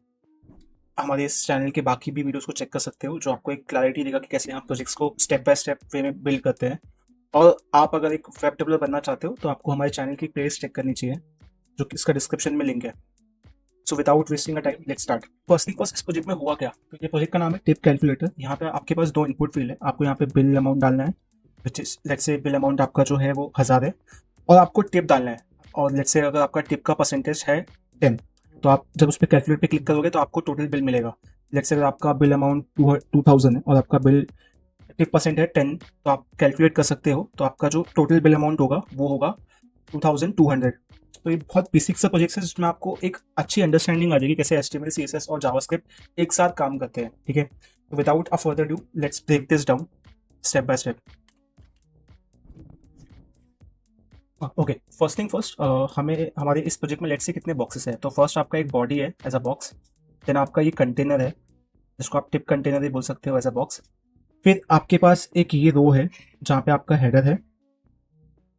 हमारे इस चैनल के बाकी भी वीडियोस को चेक कर सकते हो, जो आपको एक क्लैरिटी देगा कि कैसे हम प्रोजेक्ट्स को स्टेप बाय स्टेप वे में बिल्ड करते हैं। और आप अगर एक वेब डेवलपर बनना चाहते हो तो आपको हमारे चैनल की प्लेलिस्ट चेक करनी चाहिए, जो कि इसका डिस्क्रिप्शन में लिंक है। सो without wasting a time let's start. Firstly first इस प्रोजेक्ट में हुआ क्या, तो ये प्रोजेक्ट का नाम है टिप कैलकुलेटर। यहाँ पे आपके पास 2 इनपुट फील्ड है, आपको यहाँ पे बिल अमाउंट डालना है, which is let's say bill amount आपका जो है वो 1000 है, और आपको टिप डालना है। और लेट्स से अगर आपका टिप का परसेंटेज है 10, तो आप जब उस पर कैलकुलेट पे क्लिक करोगे तो आपको टोटल बिल मिलेगा। लेट्स से अगर आपका बिल अमाउंट 2000 है और आपका बिल टिप परसेंट है 10, तो आप कैलकुलेट कर सकते हो, तो आपका जो टोटल बिल अमाउंट होगा वो होगा 2200। तो ये बहुत बेसिक सा प्रोजेक्ट है जिसमें आपको एक अच्छी अंडरस्टैंडिंग आ जाएगी कैसे HTML CSS और जावास्क्रिप्ट एक साथ काम करते हैं, ठीक है। तो without a further due let's break this down step by step. Okay, first thing first, हमें हमारे इस प्रोजेक्ट में लेट्स से कितने बॉक्सेस हैं। तो फर्स्ट आपका एक बॉडी है एज अ बॉक्स, देन आपका ये कंटेनर है जिसको आप टिप कंटेनर भी बोल सकते हो एज अ बॉक्स। फिर आपके पास एक ये रो है जहाँ पे आपका हेडर है।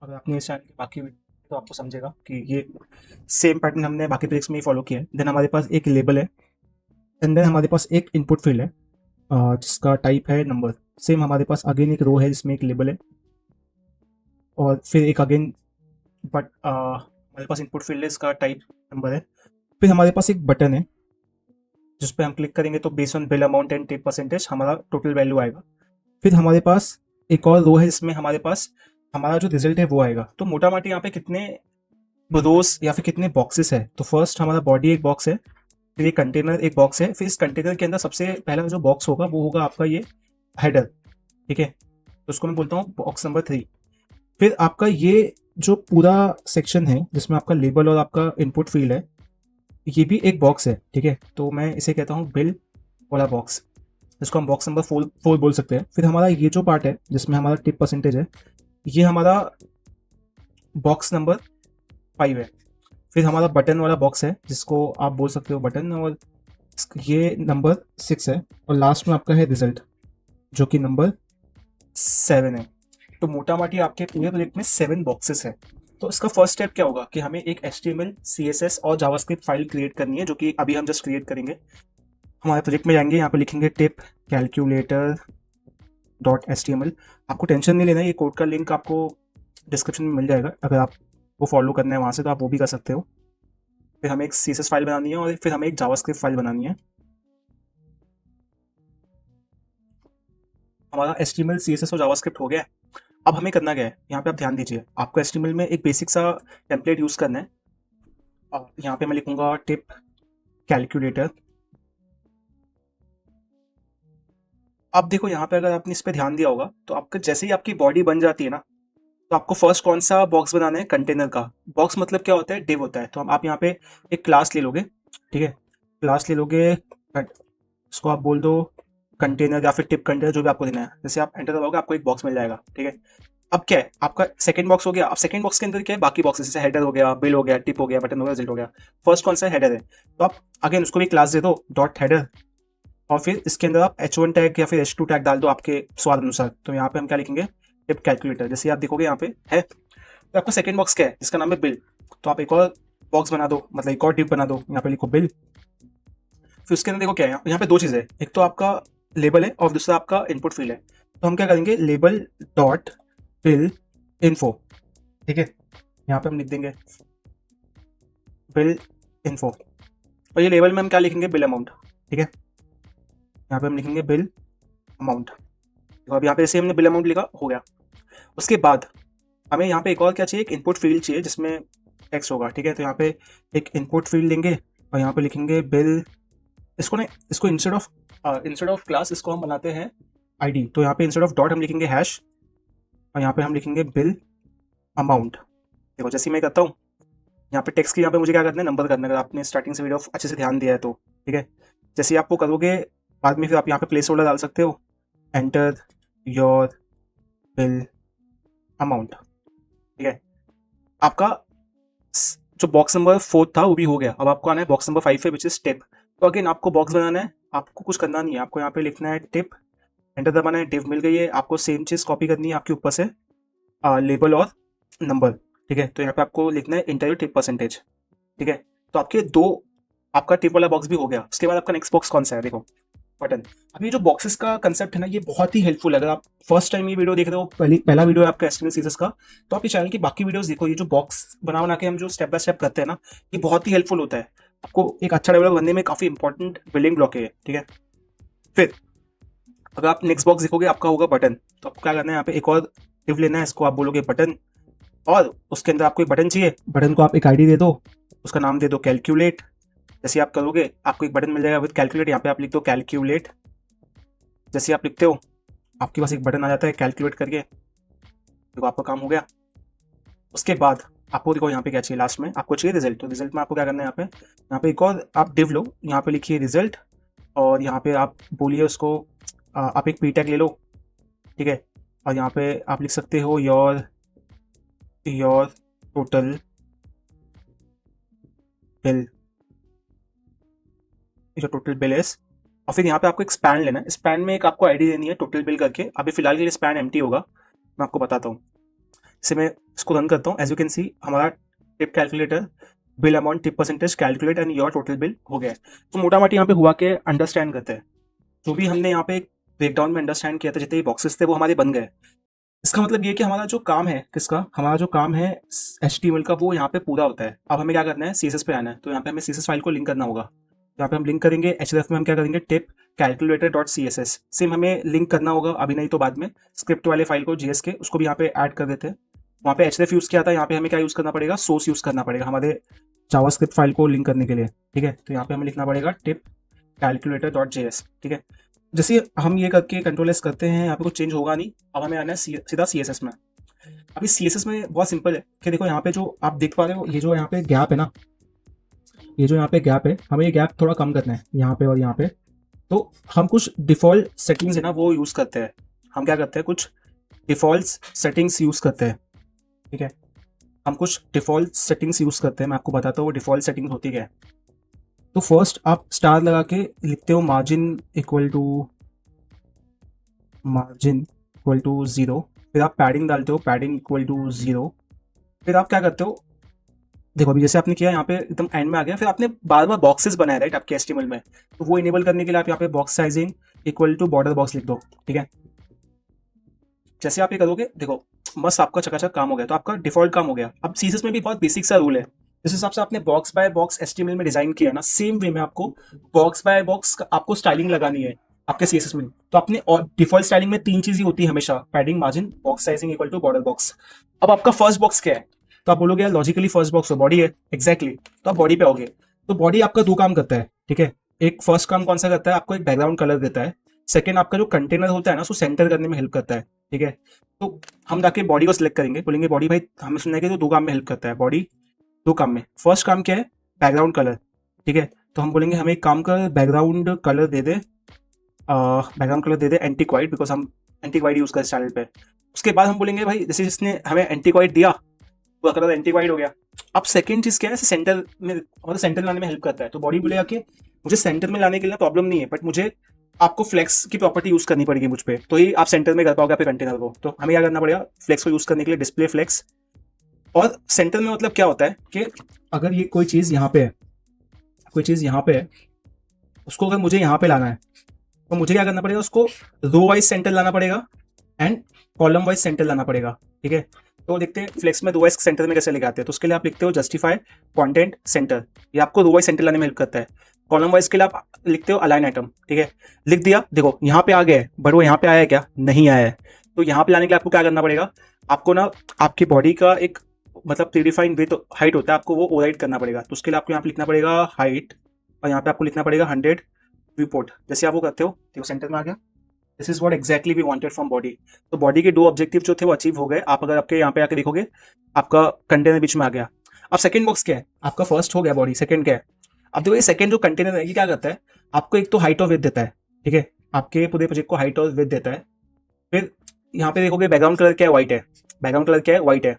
अगर आपने इस चैनल के बाकी तो आपको समझेगा कि ये सेम पैटर्न हमने बाकी प्रोजेक्ट्स में ही फॉलो किया है। देन हमारे पास एक लेबल है, एंड देन हमारे पास एक इनपुट फील्ड है जिसका टाइप है नंबर। सेम हमारे पास अगेन एक रो है जिसमें एक लेबल है, और फिर एक अगेन बट हमारे पास इनपुट फील्ड है, इसका टाइप नंबर है। फिर हमारे पास एक बटन है जिस पे हम क्लिक करेंगे तो based on bill amount and tip percentage हमारा टोटल वैल्यू आएगा। फिर हमारे पास एक और रो है जिसमें हमारे पास हमारा जो रिजल्ट है वो आएगा। तो मोटा मोटी यहाँ पे कितने रोज या फिर कितने बॉक्सेस है, तो फर्स्ट हमारा बॉडी एक बॉक्स है, फिर ये कंटेनर एक बॉक्स है, फिर इस कंटेनर के अंदर सबसे पहला जो बॉक्स होगा वो होगा आपका ये हेडर, ठीक है। तो उसको मैं बोलता हूँ बॉक्स नंबर 3। फिर आपका ये जो पूरा सेक्शन है जिसमें आपका लेबल और आपका इनपुट फील्ड है, ये भी एक बॉक्स है, ठीक है। तो मैं इसे कहता हूँ बिल वाला बॉक्स, जिसको हम बॉक्स नंबर 4 बोल सकते हैं। फिर हमारा ये जो पार्ट है जिसमें हमारा टिप परसेंटेज है, ये हमारा बॉक्स नंबर 5 है। फिर हमारा बटन वाला बॉक्स है जिसको आप बोल सकते हो बटन, और ये नंबर 6 है। और लास्ट में आपका है रिजल्ट जो कि नंबर 7 है। तो मोटा मोटी आपके पूरे प्रोजेक्ट में 7 बॉक्सेस है। तो इसका फर्स्ट स्टेप क्या होगा कि हमें एक HTML CSS और जावास्क्रिप्ट फाइल क्रिएट करनी है, जो कि अभी हम जस्ट क्रिएट करेंगे। हमारे प्रोजेक्ट में जाएंगे, यहाँ पे लिखेंगे टिप कैलकुलेटर .html। आपको टेंशन नहीं लेना है, ये कोड का लिंक आपको डिस्क्रिप्शन में मिल जाएगा, अगर आप वो फॉलो करना है वहाँ से तो आप वो भी कर सकते हो। फिर हमें एक CSS फाइल बनानी है और फिर हमें एक जावास्क्रिप्ट फाइल बनानी है। हमारा HTML CSS और जावास्क्रिप्ट हो गया। अब हमें करना क्या है, यहाँ पे आप ध्यान दीजिए, आपको HTML में एक बेसिक सा टेम्पलेट यूज़ करना है। और यहाँ पे मैं लिखूंगा टिप कैलकुलेटर। अब देखो यहाँ पे अगर आपने इस पे ध्यान दिया होगा तो आपका जैसे ही आपकी बॉडी बन जाती है ना, तो आपको फर्स्ट कौन सा बॉक्स बनाना है, कंटेनर का बॉक्स। मतलब क्या होता है, डिव होता है। तो हम आप यहाँ पे एक क्लास ले लोगे, ठीक है, क्लास ले लोगे, इसको आप बोल दो कंटेनर या फिर टिप कंटेनर, जो भी आपको देना है। जैसे आप एंटर दबाओगे आपको एक बॉक्स मिल जाएगा, ठीक है। अब क्या है, आपका सेकंड बॉक्स हो गया। अब सेकंड बॉक्स के अंदर क्या है, बाकी बॉक्सेस जैसे हेडर हो गया, बिल हो गया, टिप हो गया, बटन हो गया, रिजल्ट हो गया। फर्स्ट कौन सा हेडर है, तो आप अगेन उसको भी क्लास दे दो डॉट हेडर, और फिर इसके अंदर आप H1 टैग या फिर H2 टैग डाल दो आपके स्वाद अनुसार। तो यहाँ पे हम क्या लिखेंगे, टिप कैलकुलेटर। जैसे आप देखोगे यहाँ पे है, तो आपका सेकंड बॉक्स क्या है, जिसका नाम है बिल। तो आप एक और बॉक्स बना दो, मतलब एक और टिप बना दो, यहाँ पे लिखो बिल। फिर उसके अंदर देखो क्या है, यहाँ पे 2 चीज़ें हैं, एक तो आपका लेबल है और दूसरा आपका इनपुट फील्ड है। तो हम क्या करेंगे, लेबल डॉट बिल इन्फो, ठीक है। यहाँ पे हम लिख देंगे बिल इन्फो, और ये लेबल में हम क्या लिखेंगे, बिल अमाउंट, ठीक है। यहाँ पे हम लिखेंगे बिल अमाउंट। तो अब यहाँ पे जैसे हमने बिल अमाउंट लिखा, हो गया। उसके बाद हमें यहाँ पे एक और क्या चाहिए, एक इनपुट फील्ड चाहिए जिसमें टेक्स्ट होगा, ठीक है। तो यहाँ पे एक इनपुट फील्ड लेंगे और यहाँ पे लिखेंगे बिल। इसको ना, इसको इंस्टेड ऑफ क्लास इसको हम बनाते हैं आईडी। तो यहाँ पे इंस्टेड ऑफ डॉट हम लिखेंगे हैश और यहाँ पे हम लिखेंगे बिल अमाउंट। देखो जैसे मैं करता हूँ, यहाँ पे टेक्स्ट की यहाँ पे मुझे क्या करना है, नंबर करना है। अगर आपने स्टार्टिंग से वीडियो अच्छे से ध्यान दिया है तो ठीक है। जैसे ही आप वो करोगे, बाद में फिर आप यहाँ पे प्लेस होल्डर डाल सकते हो, एंटर योर बिल अमाउंट, ठीक है। आपका जो बॉक्स नंबर 4 था वो भी हो गया। अब आपको आना है बॉक्स नंबर 5 पे, विच इज टिप। तो अगेन आपको बॉक्स बनाना है, आपको कुछ करना नहीं है, आपको यहाँ पे लिखना है टिप, एंटर दबाना है, टिप मिल गई है। आपको सेम चीज़ कॉपी करनी है आपके ऊपर से, लेबल और नंबर, ठीक है। तो यहाँ पे आपको लिखना है इंटर टिप परसेंटेज, ठीक है। तो आपके दो, आपका टिप वाला बॉक्स भी हो गया। उसके बाद आपका नेक्स्ट बॉक्स कौन सा है, देखो बटन। अब ये जो बॉक्सेस का कंसेप्ट है ना, ये बहुत ही हेल्पफुल है। अगर आप फर्स्ट टाइम ये वीडियो देख रहे हो, पहला वीडियो है आपका एचटीएमएल सीएसएस का, तो आप ये चैनल की बाकी वीडियोस देखो। ये जो बॉक्स बना के हम जो स्टेप बाय स्टेप करते हैं ना, ये बहुत ही हेल्पफुल होता है। आपको एक अच्छा डेवलपर बनने में काफी इंपॉर्टेंट बिल्डिंग ब्लॉक है, ठीक है। फिर अगर आप नेक्स्ट बॉक्स देखोगे, आपका होगा बटन। तो आपको क्या करना है, यहाँ पे एक और टिप लेना है, इसको आप बोलोगे बटन, और उसके अंदर आपको एक बटन चाहिए। बटन को आप एक आईडी दे दो, उसका नाम दे दो कैलकुलेट। जैसे आप करोगे आपको एक बटन मिल जाएगा विद कैलकुलेट, यहाँ पे आप लिख दो कैलकुलेट। जैसे आप लिखते हो, आपके पास एक बटन आ जाता है कैलकुलेट करके। देखो आपका काम हो गया। उसके बाद आपको देखो यहाँ पे क्या चाहिए, लास्ट में आपको चाहिए रिजल्ट। तो रिजल्ट में आपको क्या करना है, यहाँ पे एक और आप डिव लो, यहाँ पे लिखिए रिजल्ट, और यहाँ पे आप बोलिए उसको, आप एक पी टैग ले लो, ठीक है। और यहाँ पे आप लिख सकते हो योर टोटल बिल, जो टोटल बिल इज। और फिर यहाँ पे आपको एक स्पैन लेना है, स्पैन में एक आपको आईडी देनी है टोटल बिल करके। अभी फिलहाल के लिए स्पैन एम्प्टी होगा, मैं आपको बताता हूँ। इसे मैं इसको रन करता हूँ, एज यू कैन सी हमारा tip calculator bill amount tip percentage calculate and your total bill हो गया है। तो मोटा मोटी यहाँ पे हुआ के अंडरस्टैंड करते हैं, जो भी हमने यहाँ पे ब्रेकडाउन में अंडरस्टैंड किया था, जितने बॉक्सेस थे वो हमारे बन गए। इसका मतलब ये कि हमारा जो काम है, किसका, हमारा जो काम है HTML का, वो यहाँ पे पूरा होता है। अब हमें क्या करना है, CSS पे आना है। तो यहाँ पे हमें CSS फाइल को लिंक करना होगा। यहाँ पे हम लिंक करेंगे, href में हम क्या करेंगे, tip calculator dot CSS same हमें लिंक करना होगा, अभी नहीं तो बाद में। स्क्रिप्ट वाले फाइल को JS के, उसको भी यहाँ पे ऐड कर देते हैं। वहाँ पे href यूज़ किया था, यहाँ पे हमें क्या यूज़ करना पड़ेगा, सोर्स यूज़ करना पड़ेगा हमारे जावास्क्रिप्ट फाइल को लिंक करने के लिए, ठीक है। तो यहाँ पे हमें लिखना पड़ेगा टिप कैलकुलेटर डॉट JS, ठीक है। जैसे हम ये करके कंट्रोल एस करते हैं, यहाँ पे कुछ चेंज होगा नहीं। अब हमें आना है सीधा CSS में। अभी CSS में बहुत सिंपल है कि देखो यहाँ पे जो आप देख पा रहे हो, ये जो यहाँ पे गैप है ना, ये जो यहाँ पे गैप है, हमें ये गैप थोड़ा कम करना है यहाँ पे और यहाँ पे। तो हम कुछ डिफ़ॉल्ट सेटिंग्स है ना, वो यूज़ करते हैं। हम क्या करते हैं, कुछ डिफ़ॉल्ट सेटिंग्स यूज़ करते हैं, ठीक है। हम कुछ डिफ़ॉल्ट सेटिंग्स यूज़ करते हैं, मैं आपको बताता हूँ वो डिफ़ॉल्ट सेटिंग्स होती क्या है। तो फर्स्ट आप स्टार लगा के लिखते हो मार्जिन इक्वल टू 0। फिर आप पैडिंग डालते हो, पैडिंग इक्वल टू 0। फिर आप क्या करते हो, देखो अभी जैसे आपने किया यहाँ पे एकदम एंड में आ गया। फिर आपने बार बार बॉक्सेस बनाए राइट आपके HTML में, तो वो इनेबल करने के लिए आप यहाँ पे box sizing equal to border box लिख दो, ठीक है। जैसे आप ये करोगे, देखो मस्त आपका चकाचक काम हो गया। तो आपका डिफॉल्ट काम हो गया। अब CSS में भी बहुत बेसिक सा रूल है, जिस हिसाब से आपने बॉक्स बाय बॉक्स HTML में डिजाइन किया ना, सेम वे में आपको बॉक्स बाय बॉक्स आपको स्टाइलिंग लगानी है आपके CSS में। तो आपने डिफॉल्ट स्टाइलिंग में 3 चीजें होती है हमेशा, padding, margin, box sizing equal to border box. अब आपका फर्स्ट बॉक्स क्या है, तो आप बोलोगे यार लॉजिकली फर्स्ट बॉक्स तो बॉडी है, एग्जैक्टली। तो आप बॉडी पे आओगे। तो बॉडी आपका 2 काम करता है, ठीक है। एक फर्स्ट काम कौन सा करता है, आपको एक बैकग्राउंड कलर देता है। सेकंड आपका जो कंटेनर होता है ना, उसको सेंटर करने में हेल्प करता है, ठीक है। तो हम जाके बॉडी को सिलेक्ट करेंगे, बोलेंगे बॉडी भाई हमें सुनना है कि तो 2 काम में हेल्प करता है बॉडी, 2 काम में। फर्स्ट काम क्या है, बैकग्राउंड कलर, ठीक है। तो हम बोलेंगे हमें एक काम कर, background colour they they antique white, because हम एंटिक वाइट यूज कर इस चैनल पे। उसके बाद हम बोलेंगे भाई जैसे जिसने हमें एंटिक वाइट दिया, वो कलर एंटिक वाइट हो गया। अब सेकंड चीज क्या है, सेंटर में, मतलब सेंटर लाने में हेल्प करता है। तो बॉडी बोलेगा कि मुझे सेंटर में लाने के लिए प्रॉब्लम नहीं है, बट मुझे आपको फ्लेक्स की प्रॉपर्टी यूज करनी पड़ेगी मुझ पे, तो ही आप सेंटर में कर पाओगे आपके कंटेनर को। तो हमें क्या करना पड़ेगा, फ्लेक्स को यूज करने के लिए डिस्प्ले फ्लेक्स। और सेंटर में मतलब क्या होता है कि अगर ये कोई चीज यहाँ पे है, कोई चीज यहाँ पे है, उसको अगर मुझे यहाँ पे लाना है, तो मुझे क्या करना पड़ेगा, उसको रो वाइज सेंटर लाना पड़ेगा एंड कॉलम वाइज सेंटर लाना पड़ेगा, ठीक है। तो देखते हैं फ्लेक्स में रो वाइज सेंटर में कैसे लेके आते हैं। तो उसके लिए आप लिखते हो जस्टिफाई कंटेंट सेंटर, ये आपको रो वाइज सेंटर लाने में हेल्प करता है। कॉलम वाइज के लिए आप लिखते हो अलाइन आइटम, ठीक है, लिख दिया। देखो यहाँ पे आ गया है, बट वो यहाँ पे आया है क्या? नहीं आया है। तो यहाँ पे लाने के लिए आपको क्या करना पड़ेगा? आपको ना आपकी बॉडी का एक मतलब प्रीडिफाइंड विथ हाइट होता है, आपको वो ओवरराइड करना पड़ेगा। तो उसके लिए आपको यहाँ पे लिखना पड़ेगा हाइट, और यहाँ पे आपको लिखना पड़ेगा 100 व्यू पोर्ट। जैसे आप वो करते हो, देखो सेंटर में आ गया। This is what exactly we wanted from body. तो बॉडी के 2 ऑब्जेक्टिव जो थे वो अचीव हो गए। आप अगर आपके यहाँ पे आके देखोगे, आपका कंटेनर बीच में आ गया। अब सेकंड बॉक्स क्या है? आपका फर्स्ट हो गया बॉडी, सेकंड क्या है? अब देखो ये सेकंड जो कंटेनर है ये क्या करता है? आपको एक तो हाइट और विड्थ देता है, ठीक है, आपके पूरे प्रोजेक्ट को हाइट और विड्थ देता है। फिर यहाँ पे देखोगे बैकग्राउंड कलर क्या है? व्हाइट है। बैकग्राउंड कलर क्या है? व्हाइट है,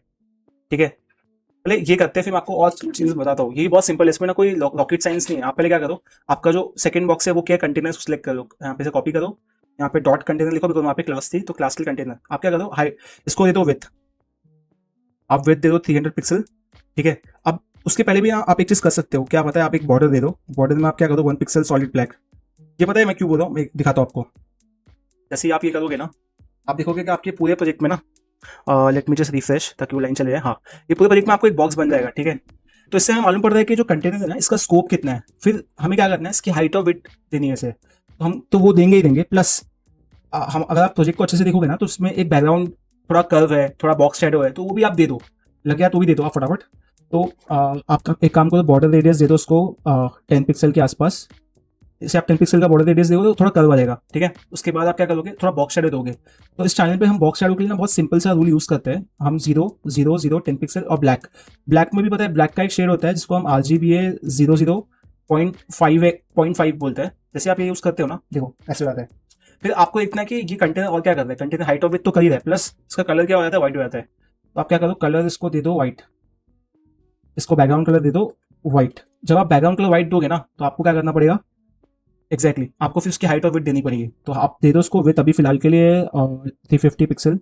ठीक है। पहले ये करते हैं, फिर मैं आपको और चीज बताता हूँ। ये बहुत सिंपल है, इसमें ना कोई रॉकेट साइंस नहीं है। आप पहले क्या करो, आपका जो सेकंड बॉक्स है वो क्या है? कंटेनर सिलेक्ट कर लो, यहाँ पे से कॉपी करो, यहाँ पे डॉट कंटेनर लिखो, बिकॉज वहाँ पे क्लास थी, तो क्लास के कंटेनर। आप क्या करो, हाई इसको दे दो विथ, आप विथ दे दो 300 पिक्सल, ठीक है। अब उसके पहले भी आप एक चीज कर सकते हो, क्या पता है, आप एक बॉर्डर दे दो। बॉर्डर में आप क्या करो, 1 पिक्सल सॉलिड ब्लैक। ये पता है मैं क्यों बोल रहा हूँ? मैं दिखाता हूँ आपको। जैसे ही आप ये करोगे ना, आप देखोगे कि आपके पूरे प्रोजेक्ट में ना, लेट मी जस्ट रिफ्रेश ताकि वो लाइन चले जाए। हाँ, ये पूरे प्रोजेक्ट में आपको एक बॉक्स बन जाएगा, ठीक है। तो इससे हमें मालूम पड़ रहा है कि जो कंटेनर है ना, इसका स्कोप कितना है। फिर हमें क्या करना है, इसकी हाइट और विड्थ देनी है इसे, तो हम तो वो देंगे ही देंगे। प्लस हम अगर आप प्रोजेक्ट को अच्छे से देखोगे ना, तो उसमें एक बैकग्राउंड थोड़ा कर्व है, थोड़ा बॉक्स शैडो है, तो वो भी आप दे दो। लग गया तो भी दे दो आप फटाफट। तो आप एक काम करो, बॉर्डर रेडियस दे दो उसको 10 पिक्सल के आसपास। जैसे आप 10 पिक्सल का बॉर्डर रेडियस दोगे तो थोड़ा कर्व आ जाएगा, ठीक है। उसके बाद आप क्या करोगे, थोड़ा बॉक्स शैडो दोगे। तो इस चैनल पे हम बॉक्स शैडो के लिए ना बहुत सिंपल सा रूल यूज करते हैं। हम 0 0 0 10 पिक्सल और ब्लैक। ब्लैक में भी पता है, ब्लैक का एक शेड होता है जिसको हम RGBA 00.5 बोलते हैं। जैसे आप ये यूज करते हो ना, देखो ऐसे हो जाता है। फिर आपको देखना है कि ये कंटेनर और क्या कर रहा है। कंटेनर हाइट ऑफ विड्थ तो कर ही रहा है, प्लस इसका कलर क्या हो जाता है, व्हाइट हो जाता है। तो आप क्या करो, कलर इसको दे दो व्हाइट, इसको बैकग्राउंड कलर दे दो व्हाइट। जब आप बैकग्राउंड कलर व्हाइट दोगे ना, तो आपको क्या करना पड़ेगा, एग्जैक्टली आपको फिर उसकी हाइट और विड्थ देनी पड़ेगी। तो आप दे दो उसको विथ अभी फिलहाल के लिए 350 पिक्सल।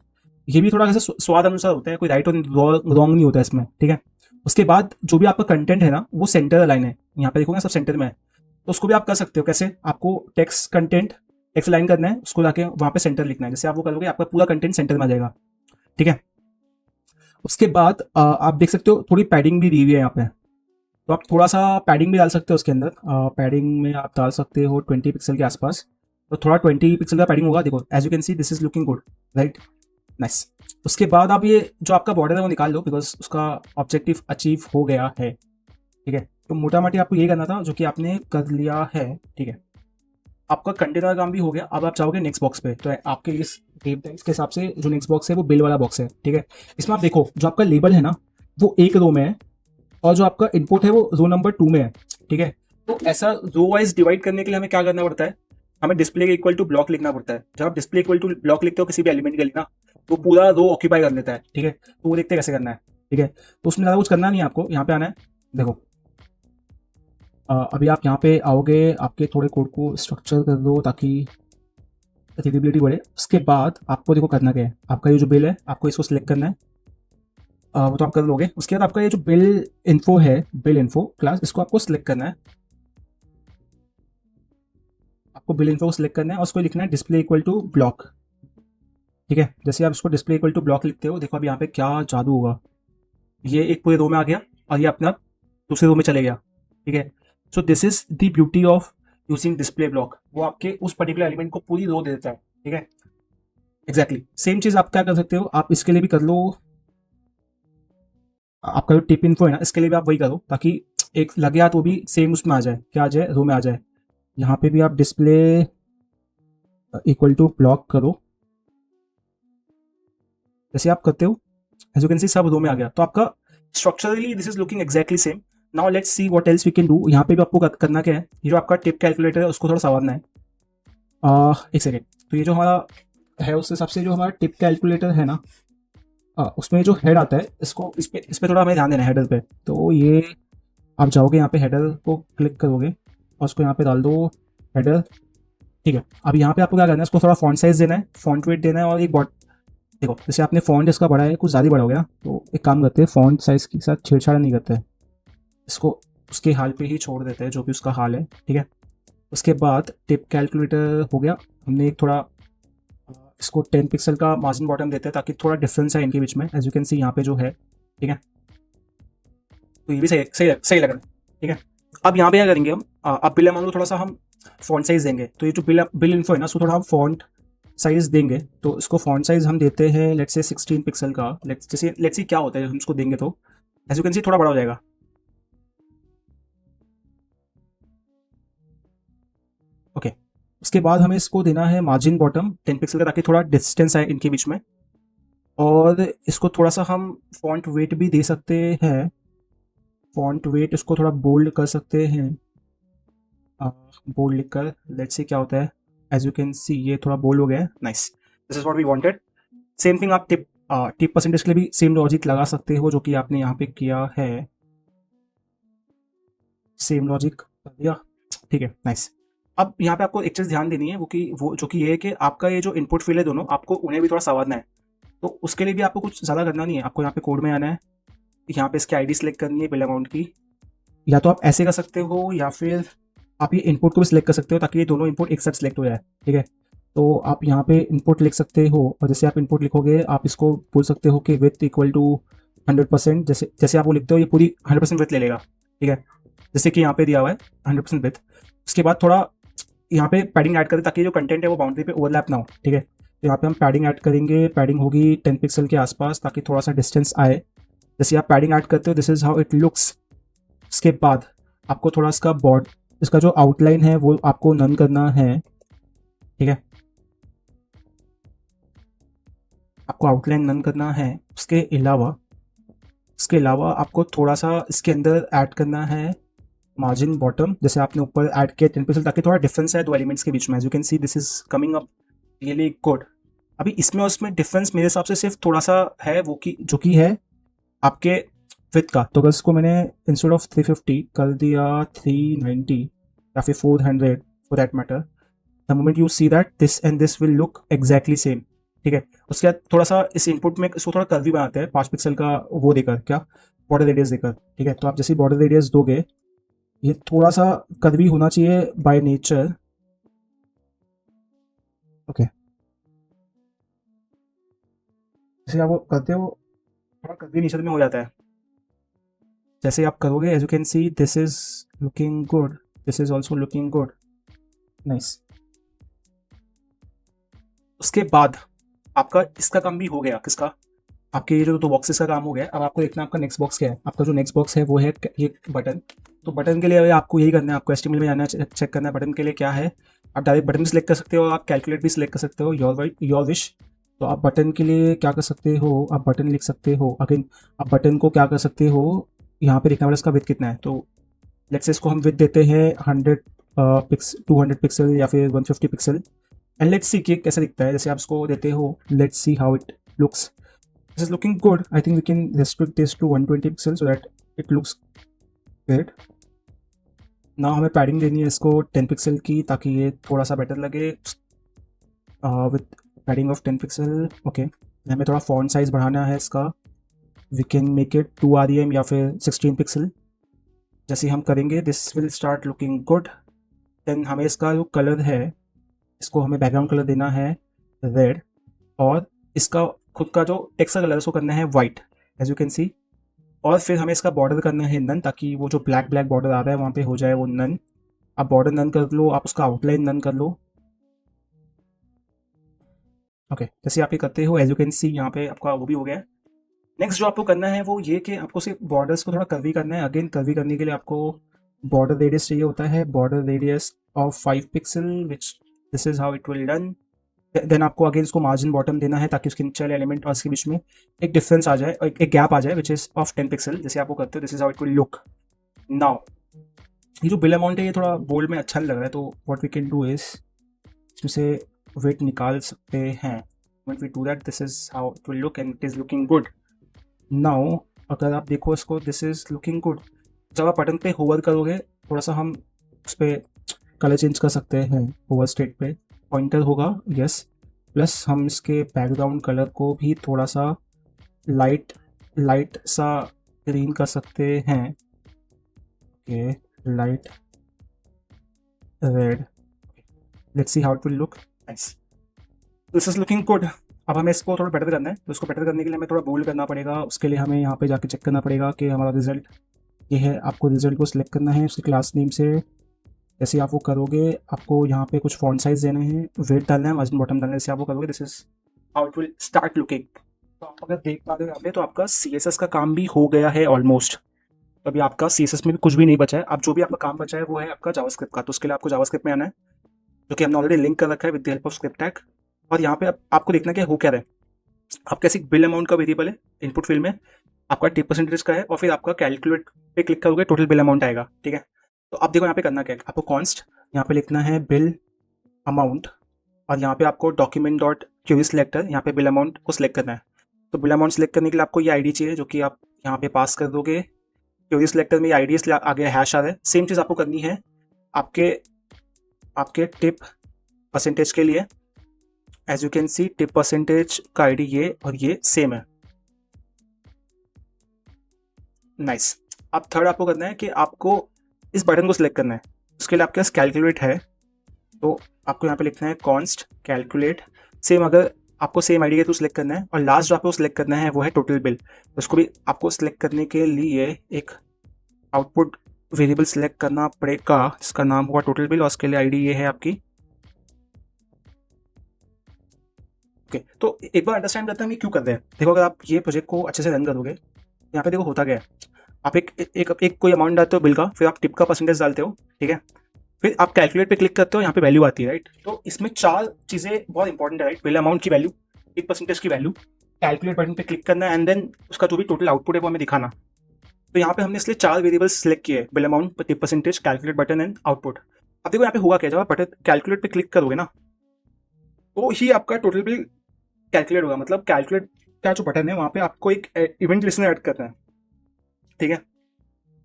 ये भी थोड़ा ऐसा स्वाद अनुसार होता है, कोई राइट और रॉन्ग नहीं होता है इसमें, ठीक है। उसके बाद जो भी आपका कंटेंट है ना, वो सेंटर अलाइन है। यहाँ पे देखोगे सब सेंटर में है। तो उसको भी आप कर सकते हो। कैसे? आपको टेक्स्ट कंटेंट टेक्स्ट लाइन करना है, उसको जाके वहाँ पे सेंटर लिखना है। जैसे आप वो करोगे, आपका पूरा कंटेंट सेंटर में आ जाएगा, ठीक है। उसके बाद आप देख सकते हो थोड़ी पैडिंग भी दी हुई है यहाँ पे। तो आप थोड़ा सा पैडिंग भी डाल सकते हो उसके अंदर। पैडिंग में आप डाल सकते हो 20 पिक्सल के आसपास। तो थोड़ा 20 पिक्सल का पैडिंग होगा। देखो as you can see this is looking good, right, nice. उसके बाद आप ये जो आपका बॉर्डर है वो निकाल लो, बिकॉज उसका ऑब्जेक्टिव अचीव हो गया है, ठीक है। तो मोटा मोटी आपको ये करना था, जो कि आपने कर लिया है, ठीक है। आपका कंटेनर का काम भी हो गया। अब आप चाहोगे नेक्स्ट बॉक्स पे, तो आपके इस इसके हिसाब से जो नेक्स्ट बॉक्स है वो बिल वाला बॉक्स है, ठीक है। इसमें आप देखो जो आपका लेबल है ना, वो एक रो में है, और जो आपका इनपुट है वो रो नंबर 2 में है, ठीक है। तो ऐसा रो वाइज डिवाइड करने के लिए हमें क्या करना पड़ता है, हमें डिस्प्ले के इक्वल टू ब्लॉक लिखना पड़ता है। जब आप डिस्प्ले इक्वल टू ब्लॉक लिखते हो किसी भी एलिमेंट के लिए ना, तो पूरा रो ऑक्यूपाई कर लेता है, ठीक है। तो वो देखते हैं कैसे करना है, ठीक है। तो उसमें ज़्यादा कुछ करना नहीं है आपको, यहाँ पे आना है। देखो अभी आप यहाँ पे आओगे, आपके थोड़े कोड को स्ट्रक्चर कर दो ताकि रीडेबिलिटी बढ़े। उसके बाद आपको देखो करना क्या है, आपका ये जो बिल है आपको इसको सिलेक्ट करना है। वो तो आप कर लोगे। उसके बाद आपका ये जो बिल इन्फो है, बिल इन्फो क्लास, इसको आपको सिलेक्ट करना है। आपको बिल इन्फो को सिलेक्ट करना है और उसको लिखना है डिस्प्ले इक्वल टू ब्लॉक, ठीक है। जैसे आप इसको डिस्प्ले इक्वल टू ब्लॉक लिखते हो, देखो अब यहाँ पे क्या जादू होगा। ये एक पूरे रो में आ गया और ये अपना दूसरे रो में चले गया, ठीक है। सो this is the beauty of using display block. वो आपके उस पर्टिकुलर एलिमेंट को पूरी रो दे देता है, ठीक है। एग्जैक्टली सेम चीज आप क्या कर सकते हो, आप इसके लिए भी कर लो। आपका जो टिप इन्फो है ना, इसके लिए भी आप वही करो, ताकि एक लगे हाथ वो भी सेम उसमें आ जाए, क्या आ जाए, रो में आ जाए। यहाँ पे भी आप डिस्प्ले इक्वल टू ब्लॉक करो, जैसे आप करते हो एज यू कैन सी सब रो में आ गया। तो आपका structurally this is looking exactly same. Now let's see what else we can do. यहाँ पे भी आपको करना क्या है, ये जो आपका टिप कैलकुलेटर है उसको थोड़ा संवारना है। एक सेकेंड। तो ये जो हमारा है उस हिसाब से जो हमारा टिप कैलकुलेटर है ना, उसमें जो हेड आता है, इस पे थोड़ा हमें ध्यान देना है, हेडर पे। तो ये आप जाओगे यहाँ पे हेडर को क्लिक करोगे और उसको यहाँ पे डाल दो हेडर, ठीक है। अब यहाँ पे आपको क्या करना है, इसको थोड़ा फॉन्ट साइज देना है, फॉन्ट वेट देना है, और एक बॉट देखो जैसे आपने फॉन्ट इसका बढ़ा है, कुछ ज़्यादा बड़ा हो गया, तो एक काम करते हैं, फॉन्ट साइज के साथ छेड़छाड़ नहीं करते, इसको उसके हाल पे ही छोड़ देते हैं, जो भी उसका हाल है, ठीक है। उसके बाद टिप कैलकुलेटर हो गया। हमने एक थोड़ा इसको 10 पिक्सल का मार्जिन बॉटम देते हैं ताकि थोड़ा डिफरेंस है इनके बीच में, एज यू कैन सी यहाँ पे जो है, ठीक है। तो ये भी सही लग रहा है, ठीक है। अब यहाँ पे क्या करेंगे हम, अब बिल अमाउंट को थोड़ा सा हम फॉन्ट साइज देंगे। तो ये जो बिल इन्फो है ना, उसको थोड़ा हम फॉन्ट साइज देंगे। तो इसको फॉन्ट साइज हम देते हैं लेट्स से 16 पिक्सल का। लेट्स सी क्या होता है हम इसको देंगे तो एज यू कैन सी थोड़ा बड़ा हो जाएगा। ओके, उसके बाद हमें इसको देना है मार्जिन बॉटम 10 पिक्सल का, ताकि थोड़ा डिस्टेंस आए इनके बीच में। और इसको थोड़ा सा हम फॉन्ट वेट भी दे सकते हैं। फॉन्ट वेट इसको थोड़ा बोल्ड कर सकते हैं, बोल्ड लिखकर लेट्स सी क्या होता है। एज यू कैन सी ये थोड़ा बोल्ड हो गया है। Nice, this is what we wanted. Same thing आप टिप परसेंटेज के लिए भी सेम लॉजिक लगा सकते हो जो कि आपने यहाँ पे किया है। सेम लॉजिक कर दिया, ठीक है, नाइस। अब यहाँ पे आपको एक चीज़ ध्यान देनी है, वो जो कि ये है कि आपका ये जो इनपुट फील्ड है दोनों, आपको उन्हें भी थोड़ा संवारना है। तो उसके लिए भी आपको कुछ ज़्यादा करना नहीं है। आपको यहाँ पे कोड में आना है, यहाँ पे इसकी आईडी सेलेक्ट करनी है बिल अमाउंट की। या तो आप ऐसे कर सकते हो या फिर आप ये इनपुट को भी सिलेक्ट कर सकते हो, ताकि ये दोनों इनपुट एक साथ सिलेक्ट हो जाए, ठीक है। तो आप यहाँ पे इनपुट लिख सकते हो, और जैसे आप इनपुट लिखोगे आप इसको बोल सकते हो कि विथ इक्वल टू 100%। जैसे जैसे आप वो लिखते हो ये पूरी 100% विथ ले लेगा, ठीक है। जैसे कि यहाँ पे दिया हुआ है 100% विथ। उसके बाद थोड़ा यहाँ पे पैडिंग ऐड करें ताकि जो कंटेंट है वो बाउंड्री पे ओवरलैप ना हो, ठीक है। तो यहाँ पे हम पैडिंग ऐड करेंगे। पैडिंग होगी 10 पिक्सल के आसपास, ताकि थोड़ा सा डिस्टेंस आए। जैसे आप पैडिंग ऐड करते हो this is how it looks. उसके बाद आपको थोड़ा इसका जो आउटलाइन है वो आपको नन करना है, ठीक है। आपको आउटलाइन नन करना है। उसके अलावा आपको थोड़ा सा इसके अंदर ऐड करना है मार्जिन बॉटम, जैसे आपने ऊपर ऐड किया 10 पिक्सल, ताकि थोड़ा डिफरेंस है दो एलिमेंट्स के बीच में। As you can see this is coming up really good. अभी इसमें और उसमें डिफरेंस मेरे हिसाब से सिर्फ थोड़ा सा है, वो कि जो कि है आपके विथ का। तो अगर इसको मैंने इंस्टेड ऑफ 350 कर दिया 390 या फिर 400 for that matter, the moment you see that this and this will look exactly same, ठीक है। उसके बाद थोड़ा सा इस इनपुट में इसको थोड़ा कर्वी बनाते हैं 5 पिक्सल का वो देकर, क्या बॉर्डर रेडियस देकर, ठीक है। तो आप जैसे बॉर्डर रेडियस दोगे ये थोड़ा सा कर्वी होना चाहिए बाय नेचर, ओके। जैसे आप वो करते हो थोड़ा कर्वी नेचर में हो जाता है। जैसे आप करोगे as you can see this is looking good, this is also looking good, nice. उसके बाद आपका इसका काम भी हो गया। किसका? आपके ये जो दो बॉक्सेस का काम हो गया। अब आपको देखना है आपका नेक्स्ट बॉक्स क्या है। आपका जो नेक्स्ट बॉक्स है वो है ये बटन। तो बटन के लिए अभी आपको यही करना है, आपको एचटीएमएल में जाना है, चेक करना है बटन के लिए क्या है। आप डायरेक्ट बटन भी सिलेक्ट कर सकते हो, आप कैलकुलेट भी सिलेक्ट कर सकते हो, योर विश। तो आप बटन के लिए क्या कर सकते हो, आप बटन लिख सकते हो। अगेन आप बटन को क्या कर सकते हो, यहाँ पे लिखना पड़ेगा इसका विथ कितना है। तो लेट्स से इसको हम विथ देते हैं 200 पिक्सल या फिर 150 पिक्सल। एंड लेट्स सी कि कैसा दिखता है। जैसे आप इसको देते हो, let's see how it looks. This is looking good. I think we can restrict this to 120 pixels so that it looks good. Now हमें पैडिंग देनी है इसको 10 पिक्सल की, ताकि ये थोड़ा सा बेटर लगे with padding of 10 pixel, okay. हमें थोड़ा फॉन्ट साइज बढ़ाना है इसका। We can make it 2 REM या फिर 16 पिक्सल। जैसे हम करेंगे this will start looking good. Then हमें इसका जो कलर है इसको हमें बैकग्राउंड कलर देना है रेड, और इसका खुद का जो टेक्स्ट का कलर उसको करना है white, as you can see. और फिर हमें इसका बॉर्डर करना है नन, ताकि वो जो ब्लैक बॉर्डर आ रहा है वहाँ पे हो जाए वो नन। आप बॉर्डर नन कर लो, आप उसका आउटलाइन नन कर लो, ओके। जैसे आप ये करते हो एज यू कैन सी यहाँ पे आपका वो भी हो गया है। नेक्स्ट जो आपको करना है वो ये कि आपको सिर्फ बॉर्डर्स को थोड़ा कर्वी करना है। अगेन कर्वी करने के लिए आपको बॉर्डर रेडियस चाहिए होता है, border radius of 5 pixel, which this is how it will done. Then आपको अगेन इसको मार्जिन बॉटम देना है, ताकि उसके नीचे वाले एलिमेंट और इसके बीच में एक डिफरेंस आ जाए, एक गैप आ जाए, विच इज ऑफ 10 पिक्सल। जैसे आपको करते हो this is how it will look now. ये जो बिल अमाउंट है ये थोड़ा बोल्ड में अच्छा नहीं लग रहा है, तो what we can do is इसमें से वेट निकाल सकते हैं। When we do that this is how it will look and it is looking good now. अगर आप देखो इसको दिस इज लुकिंग गुड। जब आप बटन पे होवर करोगे थोड़ा सा हम उस पर कलर चेंज कर सकते हैं। होवर स्टेट पे पॉइंटर होगा, यस। प्लस हम इसके बैकग्राउंड कलर को भी थोड़ा सा लाइट सा ग्रीन कर सकते हैं, okay, light red. Let's see how it will look, nice, this is looking good. अब हमें इसको थोड़ा बेटर करना है, तो इसको बेटर करने के लिए हमें थोड़ा बोल्ड करना पड़ेगा। उसके लिए हमें यहाँ पे जाके चेक करना पड़ेगा कि हमारा रिजल्ट ये है, आपको रिजल्ट को सिलेक्ट करना है उसके क्लास नेम से। जैसे आप वो करोगे आपको यहाँ पे कुछ फॉन्ट साइज देने हैं, वेट डालना है, मार्जिन बॉटम डालना है। जैसे आप वो करोगे this is how it will start looking. तो आप अगर देख पा रहे हो यहाँ पे, तो आपका CSS का काम भी हो गया है ऑलमोस्ट। तो अभी आपका CSS में भी कुछ भी नहीं बचा है। अब जो भी आपका काम बचा है वो है आपका जावास्क्रिप्ट का। तो उसके लिए आपको जावास्क्रिप्ट में आना है, जो कि हमने ऑलरेडी लिंक कर रखा है with the help of script tag. और यहाँ पे आपको देखना है कि हो क्या रहा है। आपका ऐसी बिल अमाउंट का वेरिएबल है इनपुट फील्ड में, आपका टिप परसेंटेज का है, और फिर आपका कैलकुलेट पे क्लिक करोगे टोटल बिल अमाउंट आएगा। ठीक है, तो अब देखो यहाँ पे करना क्या है, आपको कॉन्स्ट यहाँ पे लिखना है बिल अमाउंट, और यहाँ पे आपको डॉक्यूमेंट डॉट क्यूरी सिलेक्टर, यहाँ पे बिल अमाउंट को सिलेक्ट करना है। तो बिल अमाउंट सिलेक्ट करने के लिए आपको ये आईडी चाहिए, जो कि आप यहाँ पे पास कर दोगे। क्यूरी सिलेक्टर में ये आईडी इसलिए आगे हैश आ रहा है। सेम चीज़ आपको करनी है आपके आपके टिप परसेंटेज के लिए। As you can see tip percentage का आईडी ये और ये सेम है। नाइस। अब थर्ड आपको करना है कि आपको इस बटन को सिलेक्ट करना है। उसके लिए आपके पास कैलकुलेट है, तो आपको यहाँ पे लिखना है कॉन्स्ट कैलकुलेट। सेम, अगर आपको सेम आईडी के थ्रू सिलेक्ट करना है। और लास्ट जो आपको सिलेक्ट करना है वो है टोटल बिल। उसको भी आपको सिलेक्ट करने के लिए एक आउटपुट वेरिएबल सिलेक्ट करना पड़ेगा जिसका नाम होगा टोटल बिल, और उसके लिए आईडी ये है आपकी। ओके, तो एक बार अंडरस्टैंड करते हैं कि क्यों कर रहे हैं। देखो, अगर आप ये प्रोजेक्ट को अच्छे से रन करोगे, यहाँ पे देखो होता क्या है। आप एक कोई अमाउंट डालते हो बिल का, फिर आप टिप का परसेंटेज डालते हो, ठीक है, फिर आप कैलकुलेट पे क्लिक करते हो, यहाँ पे वैल्यू आती है, राइट। तो इसमें 4 चीज़ें बहुत इंपॉर्टेंट है, राइट। बिल अमाउंट की वैल्यू, टिप परसेंटेज की वैल्यू, कैलकुलेट बटन पे क्लिक करना, एंड देन उसका जो भी टोटल आउटपुट है वो हमें दिखाना। तो यहाँ पे हमने इसलिए 4 वेरिएबल्स सेलेक्ट किए, bill amount, tip percentage, calculate button and output. अब देखो यहाँ पे होगा क्या, जब आप बटन कैलकुलेट पे क्लिक करोगे ना, तो ही आपका टोटल बिल कैलकुलेट होगा। मतलब कैलकुलेट का जो बटन है वहाँ पे आपको एक इवेंट लिस्टनर ऐड करना है, ठीक है।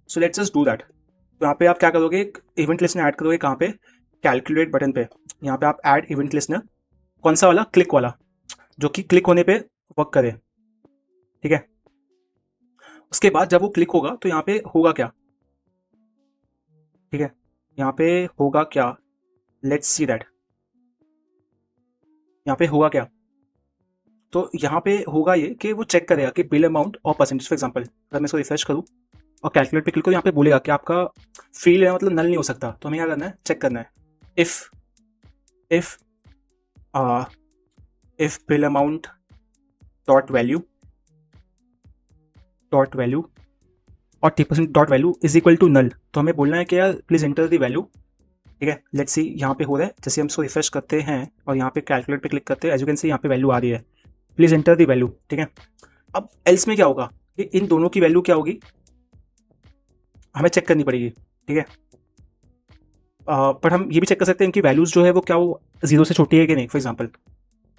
So let's just do that. तो यहाँ पे आप क्या करोगे, एक इवेंट लिस्टनर ऐड करोगे। कहाँ पे, कैलकुलेट बटन पे। यहाँ पे आप ऐड इवेंट लिस्टनर, कौन सा वाला, क्लिक वाला, जो कि क्लिक होने पे वर्क करे, ठीक है। उसके बाद जब वो क्लिक होगा तो यहाँ पे होगा क्या, ठीक है, यहाँ पे होगा क्या, लेट्स सी दैट। यहाँ पे होगा क्या, तो यहाँ पे होगा ये कि वो चेक करेगा कि बिल अमाउंट और परसेंटेज। फॉर एग्जांपल अगर मैं इसको रिफ्रेश करूँ और कैलकुलेट पे क्लिक करूँ, यहाँ पे बोलेगा कि आपका फील्ड है, मतलब नल नहीं हो सकता। तो हमें क्या करना है, चेक करना है if bill amount dot value और टी% dot value is equal to null. तो हमें बोलना है कि यार प्लीज एंटर द वैल्यू, ठीक है। लेट्स सी यहाँ पे हो रहा है। जैसे हम इसको रिफ्रेश करते हैं और यहाँ पे कैलकुलेट पे क्लिक करते हैं, एज यू कैन सी यहाँ पे वैल्यू आ रही है, प्लीज एंटर द वैल्यू, ठीक है। अब एल्स में क्या होगा कि इन दोनों की वैल्यू क्या होगी हमें चेक करनी पड़ेगी, ठीक है। पर हम ये भी चेक कर सकते हैं इनकी वैल्यूज जो है वो क्या वो 0 से छोटी है कि नहीं। फॉर एग्जांपल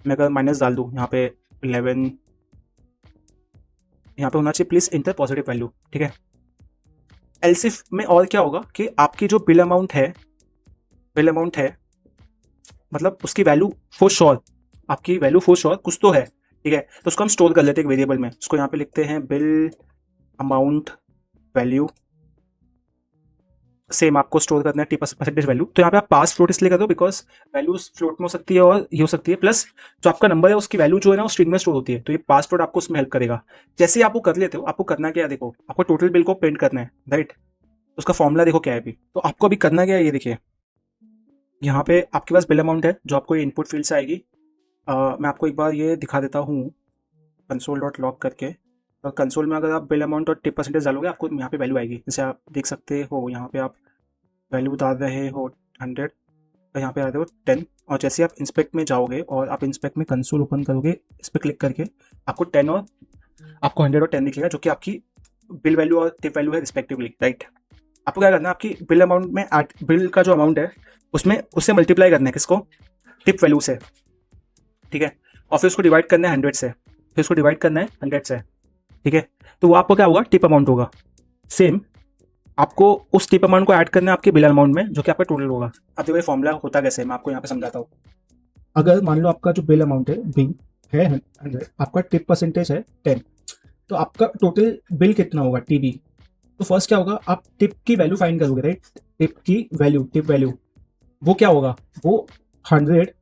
मैं अगर माइनस डाल दूँ यहाँ पे 11, यहाँ पे होना चाहिए प्लीज इंटर पॉजिटिव वैल्यू, ठीक है। एल्सिफ में और क्या होगा कि आपकी जो बिल अमाउंट है मतलब उसकी वैल्यू फॉर श्योर, आपकी वैल्यू फॉर श्योर कुछ तो है, ठीक है। तो उसको हम स्टोर कर लेते हैं एक वेरिएबल में। उसको यहाँ पे लिखते हैं बिल अमाउंट वैल्यू। सेम आपको स्टोर करना है टी परसेंटेज वैल्यू। तो यहाँ पे आप पास फ्लोट इसलिए कर दो बिकॉज वैल्यूज फ्लोट में हो सकती है और ये हो सकती है, प्लस जो आपका नंबर है उसकी वैल्यू जो है ना वो स्ट्रिंग में स्टोर होती है। तो ये पास फ्लोट आपको उसमें हेल्प करेगा। जैसे ही आप वो कर लेते हो, आपको करना क्या है, देखो आपको टोटल बिल को प्रिंट करना है, राइट। उसका फॉर्मूला देखो क्या है अभी। तो आपको अभी करना क्या है, ये देखिए यहाँ पे आपके पास बिल अमाउंट है जो आपको इनपुट फील्ड से आएगी। मैं आपको एक बार ये दिखा देता हूँ कंसोल डॉट लॉग करके। और कंसोल में अगर आप बिल अमाउंट और टिप परसेंटेज डालोगे आपको यहाँ पे वैल्यू आएगी। जैसे आप देख सकते हो यहाँ पे आप वैल्यू डाल रहे हो 100 और यहाँ पे आ रहे हो 10। और जैसे आप इंस्पेक्ट में जाओगे और आप इंस्पेक्ट में कंसोल ओपन करोगे, इस पर क्लिक करके आपको 10 और आपको 100 और 10 दिखेगा, जो कि आपकी बिल वैल्यू और टिप वैल्यू है रिस्पेक्टिवली, राइट। आपको क्या करना है, आपकी बिल अमाउंट में बिल का जो अमाउंट है उसमें उससे मल्टीप्लाई करना है किसको, टिप वैल्यू से, ठीक है। और फिर उसको डिवाइड करना है 100 से, फिर उसको डिवाइड करना है 100 से, ठीक है। तो वो आपको क्या होगा, टिप अमाउंट होगा। सेम आपको उस टिप अमाउंट को ऐड करना है आपके बिल अमाउंट में, जो कि आपका टोटल होगा। अब देखो ये फॉर्मूला होता कैसे, मैं आपको यहाँ पे समझाता हूँ। अगर मान लो आपका जो बिल अमाउंट है बी है 100, आपका टिप परसेंटेज है 10, तो आपका टोटल बिल कितना होगा, टीबी। तो फर्स्ट क्या होगा, आप टिप की वैल्यू फाइंड करोगे, राइट। टिप की वैल्यू, टिप वैल्यू वो क्या होगा, वो 100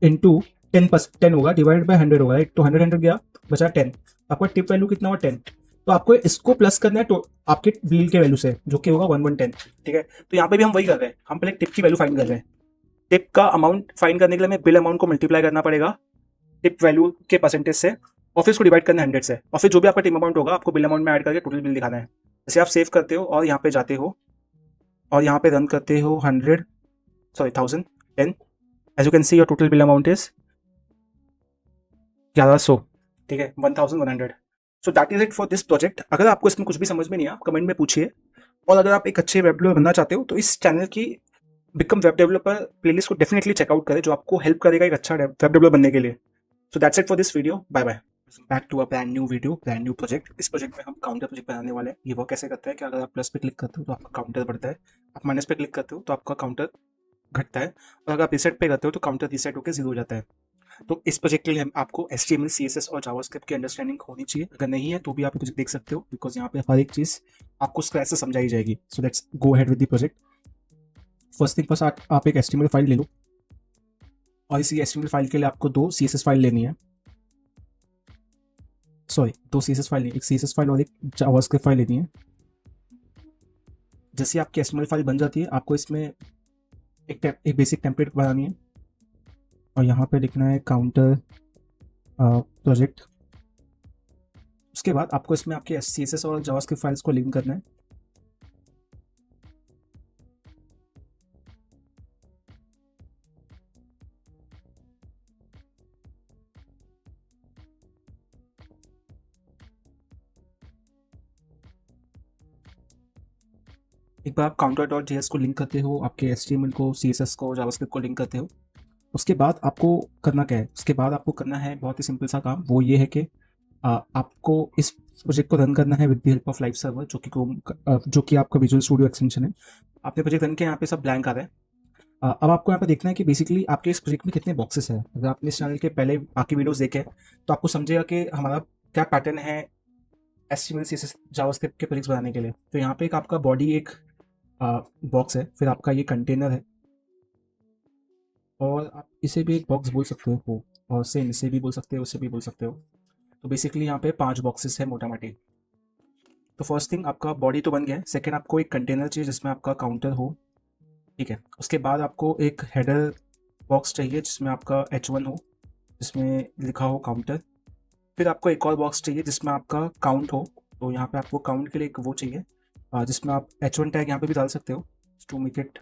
इंटू 10 होगा, डिवाइड बाय 100 होगा, राइट। तो 100 गया, बचा 10। आपका टिप वैल्यू कितना हुआ, 10। तो आपको इसको प्लस करना है तो आपके बिल के वैल्यू से, जो कि होगा 1110। ठीक है, तो यहाँ पे भी हम वही कर रहे हैं, हम पहले टिप की वैल्यू फाइंड कर रहे हैं। टिप का अमाउंट फाइंड करने के लिए हमें बिल अमाउंट को मल्टीप्लाई करना पड़ेगा टिप वैल्यू के परसेंटेज से, और फिर उसको डिवाइड करना है 100 से, और फिर जो भी आपका टिप अमाउंट होगा आपको बिल अमाउंट में ऐड करके टोटल बिल दिखाना है। जैसे आप सेव करते हो और यहाँ पे जाते हो और यहाँ पे रन करते हो 1010, as you can see your total bill amount is 1100। ठीक है, 1100। So that is it for this project. अगर आपको इसमें कुछ भी समझ में नहीं आया, कमेंट में पूछिए। और अगर आप एक अच्छे वेब डेवलपर बनना चाहते हो तो इस चैनल की बिकम वेब डेवलपर प्लेलिस्ट को डेफिनेटली चेकआउट करें, जो आपको हेल्प करेगा एक अच्छा वेब डेवलपर बनने के लिए। So that's it for this video, bye bye. Back to a brand new video, brand new project. इस प्रोजेक्ट में हम काउंटर प्रोजेक्ट बनाने वाले हैं। ये वो कैसे करता है कि अगर आप प्लस पे क्लिक करते हो तो आपका काउंटर बढ़ता है, आप माइनस पे क्लिक करते हो तो आपका काउंटर घटता है, और अगर आप रीसेट पे करते हो तो काउंटर रीसेट होकर 0 हो जाता है। तो इस प्रोजेक्ट के लिए आपको HTML, CSS और जावास्क्रिप्ट की अंडरस्टैंडिंग होनी चाहिए। अगर नहीं है तो भी आप प्रोजेक्ट देख सकते हो, बिकॉज यहाँ पे हर एक चीज़ आपको स्क्रैच से समझाई जाएगी। So let's go ahead with the project. First thing first, आप एक HTML फाइल ले लो, और इसी HTML फाइल के लिए आपको 2 CSS फाइल लेनी है। सॉरी, 2 CSS फाइल नहीं, एक CSS फाइल और एक जावास्क्रिप्ट फाइल लेनी है। जैसे आपकी HTML फाइल बन जाती है, आपको इसमें एक बेसिक टेम्पलेट बनानी है, और यहाँ पे लिखना है काउंटर प्रोजेक्ट। उसके बाद आपको इसमें आपके CSS और जावास्क्रिप्ट फाइल्स को लिंक करना है। एक बार आप counter.js को लिंक करते हो, आपके HTML को, CSS को, जावास्क्रिप्ट को लिंक करते हो, उसके बाद आपको करना क्या है? उसके बाद आपको करना है बहुत ही सिंपल सा काम। वो ये है कि आपको इस प्रोजेक्ट को रन करना है with the help of live server, जो कि आपका विजुअल स्टूडियो एक्सटेंशन है। आपने प्रोजेक्ट रन किया, यहाँ पे सब ब्लैंक आ रहा है। अब आपको यहाँ पे देखना है कि बेसिकली आपके इस प्रोजेक्ट में कितने बॉक्सेस हैं। अगर आपने इस चैनल के पहले बाकी वीडियोस देखे तो आपको समझेगा कि हमारा क्या पैटर्न है HTML, CSS, जावास्क्रिप्ट के प्रोजेक्ट्स बनाने के लिए। तो यहाँ पे एक आपका बॉडी एक बॉक्स है, फिर आपका ये कंटेनर है, और आप इसे भी एक बॉक्स बोल सकते हो, और सेम इसे भी बोल सकते हो, उसे भी बोल सकते हो। तो बेसिकली यहाँ पे 5 बॉक्सेस है मोटा मोटी। तो फर्स्ट थिंग, आपका बॉडी तो बन गया है। सेकंड, आपको एक कंटेनर चाहिए जिसमें आपका काउंटर हो। ठीक है, उसके बाद आपको एक हेडर बॉक्स चाहिए जिसमें आपका H1 हो, जिसमें लिखा हो काउंटर। फिर आपको एक और बॉक्स चाहिए जिसमें आपका काउंट हो, तो यहाँ पे आपको काउंट के लिए एक वो चाहिए, जिसमें आप H1 टैग यहाँ पे भी डाल सकते हो to make it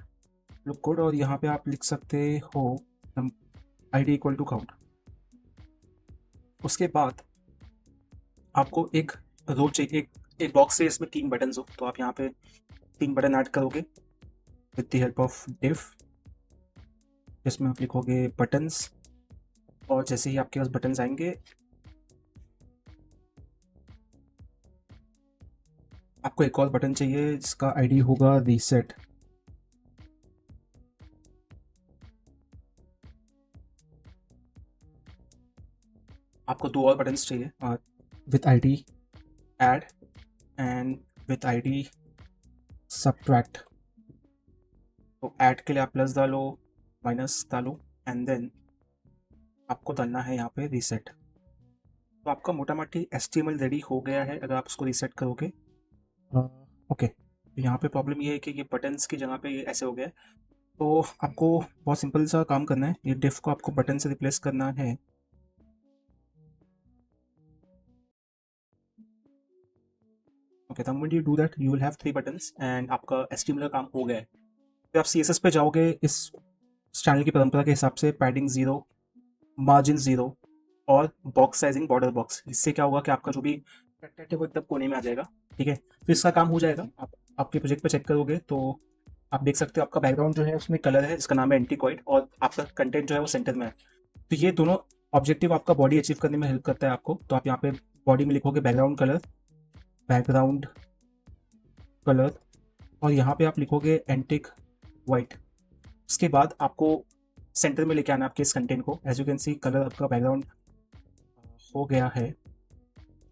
look good, और यहाँ पे आप लिख सकते हो ID इक्वल टू काउंट। उसके बाद आपको एक रो चाहिए, एक बॉक्स से इसमें 3 बटन हो, तो आप यहाँ पे 3 बटन ऐड करोगे with the help of div, जिसमें आप लिखोगे बटन्स, और जैसे ही आपके पास बटन्स आएंगे आपको एक और बटन चाहिए जिसका ID होगा रीसेट। आपको 2 और बटन्स चाहिए with ID add and with ID subtract. तो ऐड के लिए आप प्लस डालो, माइनस डालो, एंड देन आपको डालना है यहाँ पे रीसेट। तो आपका मोटा मोटी HTML रेडी हो गया है अगर आप उसको रीसेट करोगे। ओके, तो यहाँ पे प्रॉब्लम ये है कि ये बटन्स की जगह पे ये ऐसे हो गया है। तो आपको बहुत सिंपल सा काम करना है, ये डिफ को आपको बटन से रिप्लेस करना है। ओके, तो when you do that you will have 3 buttons and आपका HTML का काम हो गया है। फिर आप CSS पे जाओगे, इस चैनल की परंपरा के हिसाब से पैडिंग 0, मार्जिन 0 और बॉक्स साइजिंग बॉर्डर बॉक्स। इससे क्या होगा कि आपका जो भी कंटेंट है वो एकदम कोने में आ जाएगा। ठीक है, फिर इसका काम हो जाएगा। आप आपके प्रोजेक्ट पे चेक करोगे तो आप देख सकते हो आपका बैकग्राउंड जो है उसमें कलर है जिसका नाम है एंटीक्वाइड, और आपका कंटेंट जो है वो सेंटर में है। तो ये दोनों ऑब्जेक्टिव आपका बॉडी अचीव करने में हेल्प करता है आपको। तो आप यहाँ पे बॉडी में लिखोगे बैकग्राउंड कलर, और यहाँ पे आप लिखोगे एंटिक वाइट। उसके बाद आपको सेंटर में लेके आना आपके इस कंटेंट को। As you can see colour आपका बैकग्राउंड हो गया है।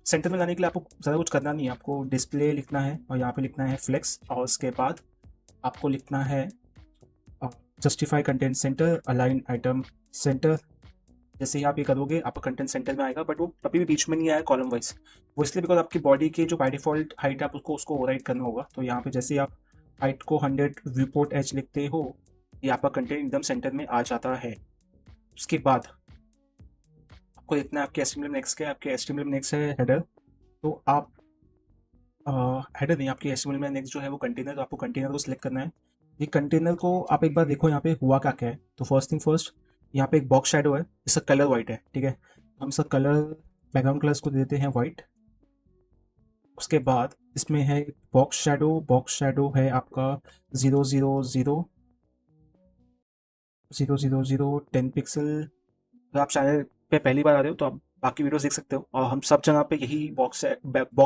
सेंटर में लाने के लिए आपको ज़्यादा कुछ करना नहीं है, आपको डिस्प्ले लिखना है और यहाँ पे लिखना है फ्लेक्स, और उसके बाद आपको लिखना है justify content center, align item centre, जैसे ही आप ये करोगे आपका कंटेंट सेंटर में आएगा, बट वो कभी भी बीच में नहीं आया कॉलम वाइज। वो इसलिए बिकॉज आपकी बॉडी की जो बाय डिफॉल्ट हाइट है आप उसको ओवरराइड करना होगा। तो यहाँ पे जैसे ही आप हाइट को 100 व्यू पोर्ट एच लिखते हो, ये आपका कंटेंट एकदम सेंटर में आ जाता है। उसके बाद आपको देखना है आपके HTML नेक्स्ट क्या है। आपके HTML नेक्स्ट है हेडर। तो आप हेडर नहीं, आपकी HTML में नेक्स्ट जो है वो कंटेनर। तो आपको कंटेनर को सिलेक्ट करना है। ये कंटेनर को आप एक बार देखो यहाँ पे हुआ क्या क्या है। तो फर्स्ट थिंग फर्स्ट, यहाँ पे एक बॉक्स शैडो है, इसका कलर वाइट है, ठीक है। हम इसका कलर बैकग्राउंड कलर्स को देते हैं वाइट। उसके बाद इसमें है बॉक्स शैडो। बॉक्स शैडो है आपका 000 10 पिक्सल। अगर आप चैनल पे पहली बार आ रहे हो तो आप बाकी वीडियोस देख सकते हो, और हम सब जगह पे यही बॉक्स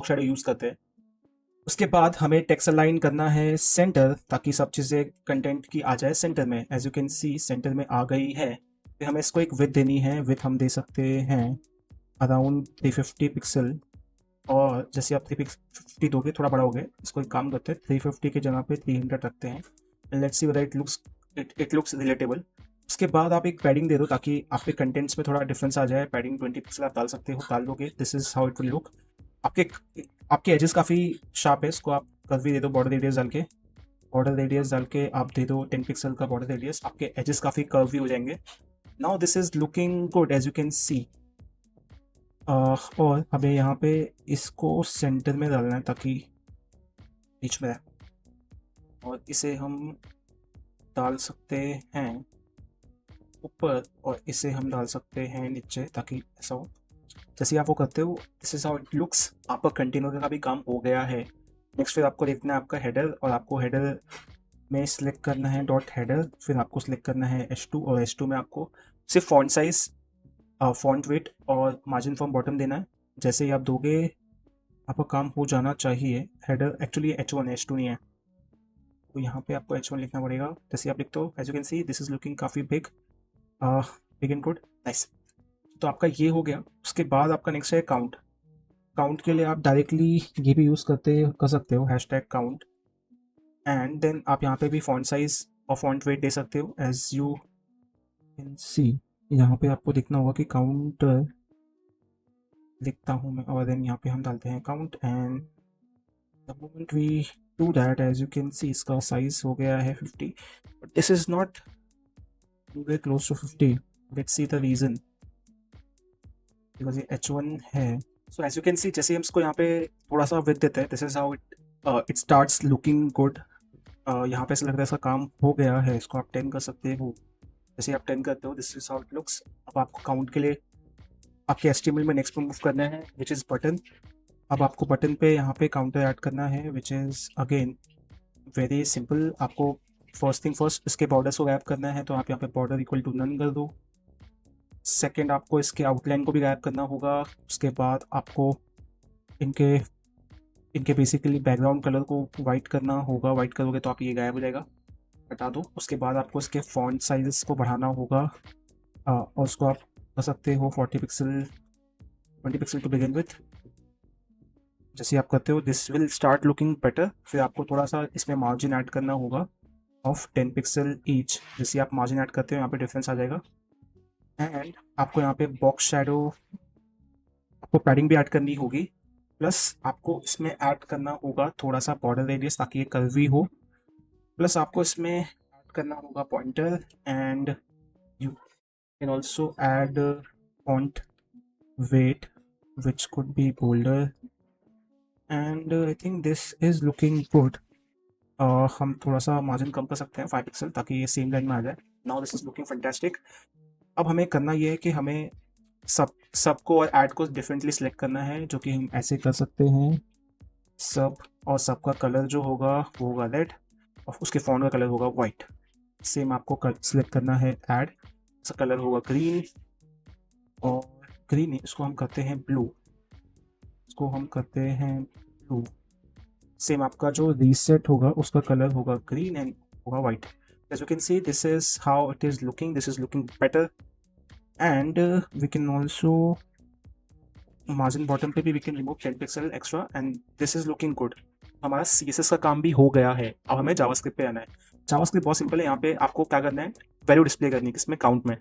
शैडो यूज़ करते हैं। उसके बाद हमें टेक्स्ट अलाइन करना है सेंटर, ताकि सब चीज़ें कंटेंट की आ जाए सेंटर में। As you can see centre में आ गई है। फिर हमें इसको एक विड्थ देनी है। विड्थ हम दे सकते हैं अराउंड 350 पिक्सल। और जैसे आप 350 दोगे थोड़ा बड़ा हो गया, इसको एक काम करते हैं 350 की जगह पे 300 रखते हैं। Let's see whether it looks relatable. उसके बाद आप एक पैडिंग दे दो ताकि आपके कंटेंट्स में थोड़ा डिफरेंस आ जाए। पैडिंग 20 पिक्सल आप डाल सकते हो, डाल दोगे this is how it will look. आपके आपके एजेस काफ़ी शार्प है, इसको आप कर्वी दे दो। बॉर्डर रेडियस डाल के आप दे दो 10 पिक्सल का बॉर्डर रेडियस। आपके एजेस काफ़ी कर्वी हो जाएंगे। Now this is looking good as you can see. और हमें यहाँ पे इसको सेंटर में डालना है ताकि बीच में रहे। और इसे हम डाल सकते हैं ऊपर, और इसे हम डाल सकते हैं नीचे ताकि ऐसा हो। जैसे आप वो करते हो this is how it looks. आपका कंटेनर का भी काम हो गया है। नेक्स्ट फिर आपको देखना है आपका हेडर, और आपको हेडर में सिलेक्ट करना है डॉट हेडर। फिर आपको सिलेक्ट करना है H2, और H2 में आपको सिर्फ फॉन्ट साइज, फॉन्ट वेट और मार्जिन फ्रॉम बॉटम देना है। जैसे ही आप दोगे आपका काम हो जाना चाहिए। हेडर एक्चुअली H1 है, H2 नहीं है। तो यहाँ पे आपको H1 लिखना पड़ेगा। जैसे आप लिखते हो as you can see this is looking काफ़ी बिग एंड गुड, नाइस। तो आपका ये हो गया। उसके बाद आपका नेक्स्ट है काउंट। काउंट के लिए आप डायरेक्टली ये भी यूज़ कर सकते हो #काउंट। एंड देन आप यहाँ पे भी फॉन्ट साइज और फॉन्ट वेट दे सकते हो एज यू कैन सी। यहाँ पे आपको देखना होगा कि काउंट लिखता हूँ मैं, और देन यहाँ पे हम डालते हैं count. And the moment we do that as you can see इसका साइज हो गया है 50, but this is not very close to 50। Let's see the reason, because ये H1 है। So as you can see जैसे हम इसको यहाँ पे थोड़ा सा विथ देते हैं, this is how it starts looking good. यहाँ पे ऐसा लग रहा है इसका काम हो गया है। इसको आप 10 कर सकते हो। जैसे आप 10 करते हो this is how it looks. अब आपको काउंट के लिए आपके HTML में नेक्स्ट पे मूव करना है विच इज़ बटन। अब आपको बटन पे यहाँ पे काउंटर ऐड करना है which is again very simple. आपको फर्स्ट थिंग फर्स्ट इसके बॉर्डर्स को गायब करना है, तो आप यहाँ पे बॉर्डर इक्वल टू नन कर दो। सेकेंड आपको इसके आउटलाइन को भी गायब करना होगा। उसके बाद आपको इनके इनके बेसिकली बैकग्राउंड कलर को वाइट करना होगा। वाइट करोगे तो आप ये गायब हो जाएगा, हटा दो। उसके बाद आपको इसके फॉन्ट साइज को बढ़ाना होगा, और उसको आप कर सकते हो 40 pixel 20 pixel to begin with. जैसे आप करते हो this will start looking better. फिर आपको थोड़ा सा इसमें मार्जिन ऐड करना होगा ऑफ 10 पिक्सल ईच। जैसे आप मार्जिन ऐड करते हो यहाँ पे डिफरेंस आ जाएगा। एंड आपको यहाँ पे बॉक्स शैडो, आपको पैडिंग भी ऐड करनी होगी, प्लस आपको इसमें ऐड करना होगा थोड़ा सा बॉर्डर रेडियस ताकि ये कर्वी हो। प्लस आपको इसमें ऐड करना होगा pointer, and you can also add font weight which could be boulder. And I think this is looking good. हम थोड़ा सा मार्जिन कम कर सकते हैं 5 पिक्सल ताकि ये सेम लाइन में आ जाए। Now this is looking fantastic. अब हमें करना ये है कि हमें सबको और ऐड को डिफरेंटली सिलेक्ट करना है, जो कि हम ऐसे कर सकते हैं। सब और सबका कलर जो होगा वो होगा रेड, और उसके फॉन्ट का कलर होगा वाइट। सेम आपको सिलेक्ट करना है ऐड, इसका कलर होगा ग्रीन, और ग्रीन इसको हम करते हैं ब्लू। इसको हम करते हैं ब्लू। सेम आपका जो रीसेट होगा उसका कलर होगा ग्रीन एंड होगा white. As you can see this is how it is looking. This is looking better. And we can also margin bottom पे भी we can remove 10 pixel extra, and this is looking good. हमारा CSS का काम भी हो गया है। अब हमें जावास्क्रिप्ट पे आना है। जावास्क्रिप्ट बहुत सिंपल है। यहाँ पे आपको क्या करना है, वैल्यू डिस्प्ले करनी है, किसमें, काउंट में।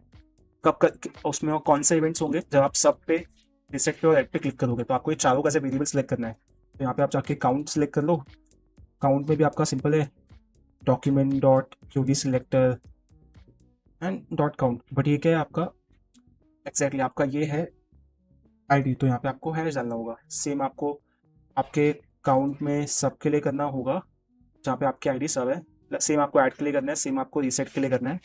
उसमें और कौन से इवेंट्स होंगे जब आप सब पे रिसेट पे और एड पे क्लिक करोगे। तो आपको ये चारों का से वेरिएबल सेलेक्ट करना है। तो यहाँ पे आप जाके काउंट सेलेक्ट कर लो। काउंट में भी आपका सिंपल है document dot QD selector and dot count, but ये क्या है आपका एग्जैक्टली आपका ये है आईडी। तो यहाँ पे आपको हैश डालना होगा। सेम आपको आपके काउंट में सब के लिए करना होगा जहाँ पे आपकी आईडी सब है। सेम आपको ऐड के लिए करना है, सेम आपको रीसेट के लिए करना है।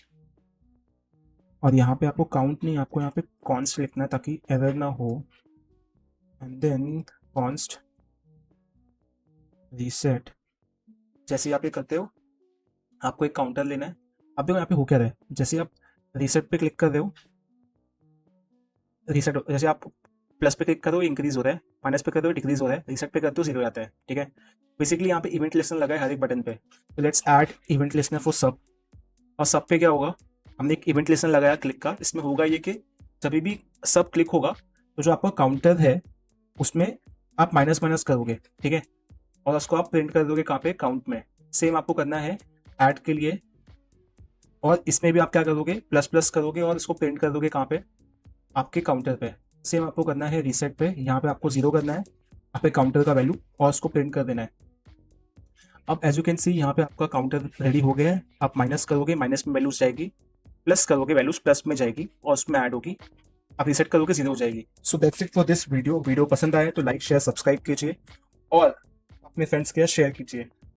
और यहाँ पे आपको काउंट नहीं, आपको यहाँ पे कॉन्स्ट लिखना है ताकि एरर ना हो। And then const reset. जैसे ही आप ये करते हो आपको एक काउंटर लेना है। अब देखो यहाँ पे हो क्या रहा है, जैसे आप रीसेट पे क्लिक कर रहे हो, रीसेट जैसे आप प्लस पे क्लिक करो इंक्रीज हो रहा है, माइनस पे कर दो डिक्रीज हो रहा है, रीसेट पे कर दो जीरो आता है। ठीक है, बेसिकली यहाँ पे इवेंट लिस्टनर लगा है हर एक बटन पे। तो let's add event listener for सब। और सब पे क्या होगा, हमने एक इवेंट लिस्टनर लगाया क्लिक का। इसमें होगा ये कि जब भी सब क्लिक होगा तो जो आपका काउंटर है उसमें आप माइनस माइनस करोगे। ठीक है, और उसको आप प्रिंट कर दोगे कहाँ पे, काउंट में। सेम आपको करना है ऐड के लिए, और इसमें भी आप क्या करोगे, प्लस प्लस करोगे और इसको प्रिंट कर दोगे कहाँ पे, आपके काउंटर पे। सेम आपको करना है रीसेट पे, यहाँ पे आपको जीरो करना है आपके काउंटर का वैल्यू और उसको प्रिंट कर देना है। अब एज यू कैन सी यहाँ पे आपका काउंटर रेडी हो गया है। आप माइनस करोगे, माइनस में वैल्यूज जाएगी, प्लस करोगे वैल्यूज प्लस में जाएगी और उसमें ऐड होगी। आप रीसेट करोगे जीरो हो जाएगी। सो that's it for this video. Video पसंद आए तो लाइक शेयर सब्सक्राइब कीजिए और अपने फ्रेंड्स के साथ शेयर कीजिए।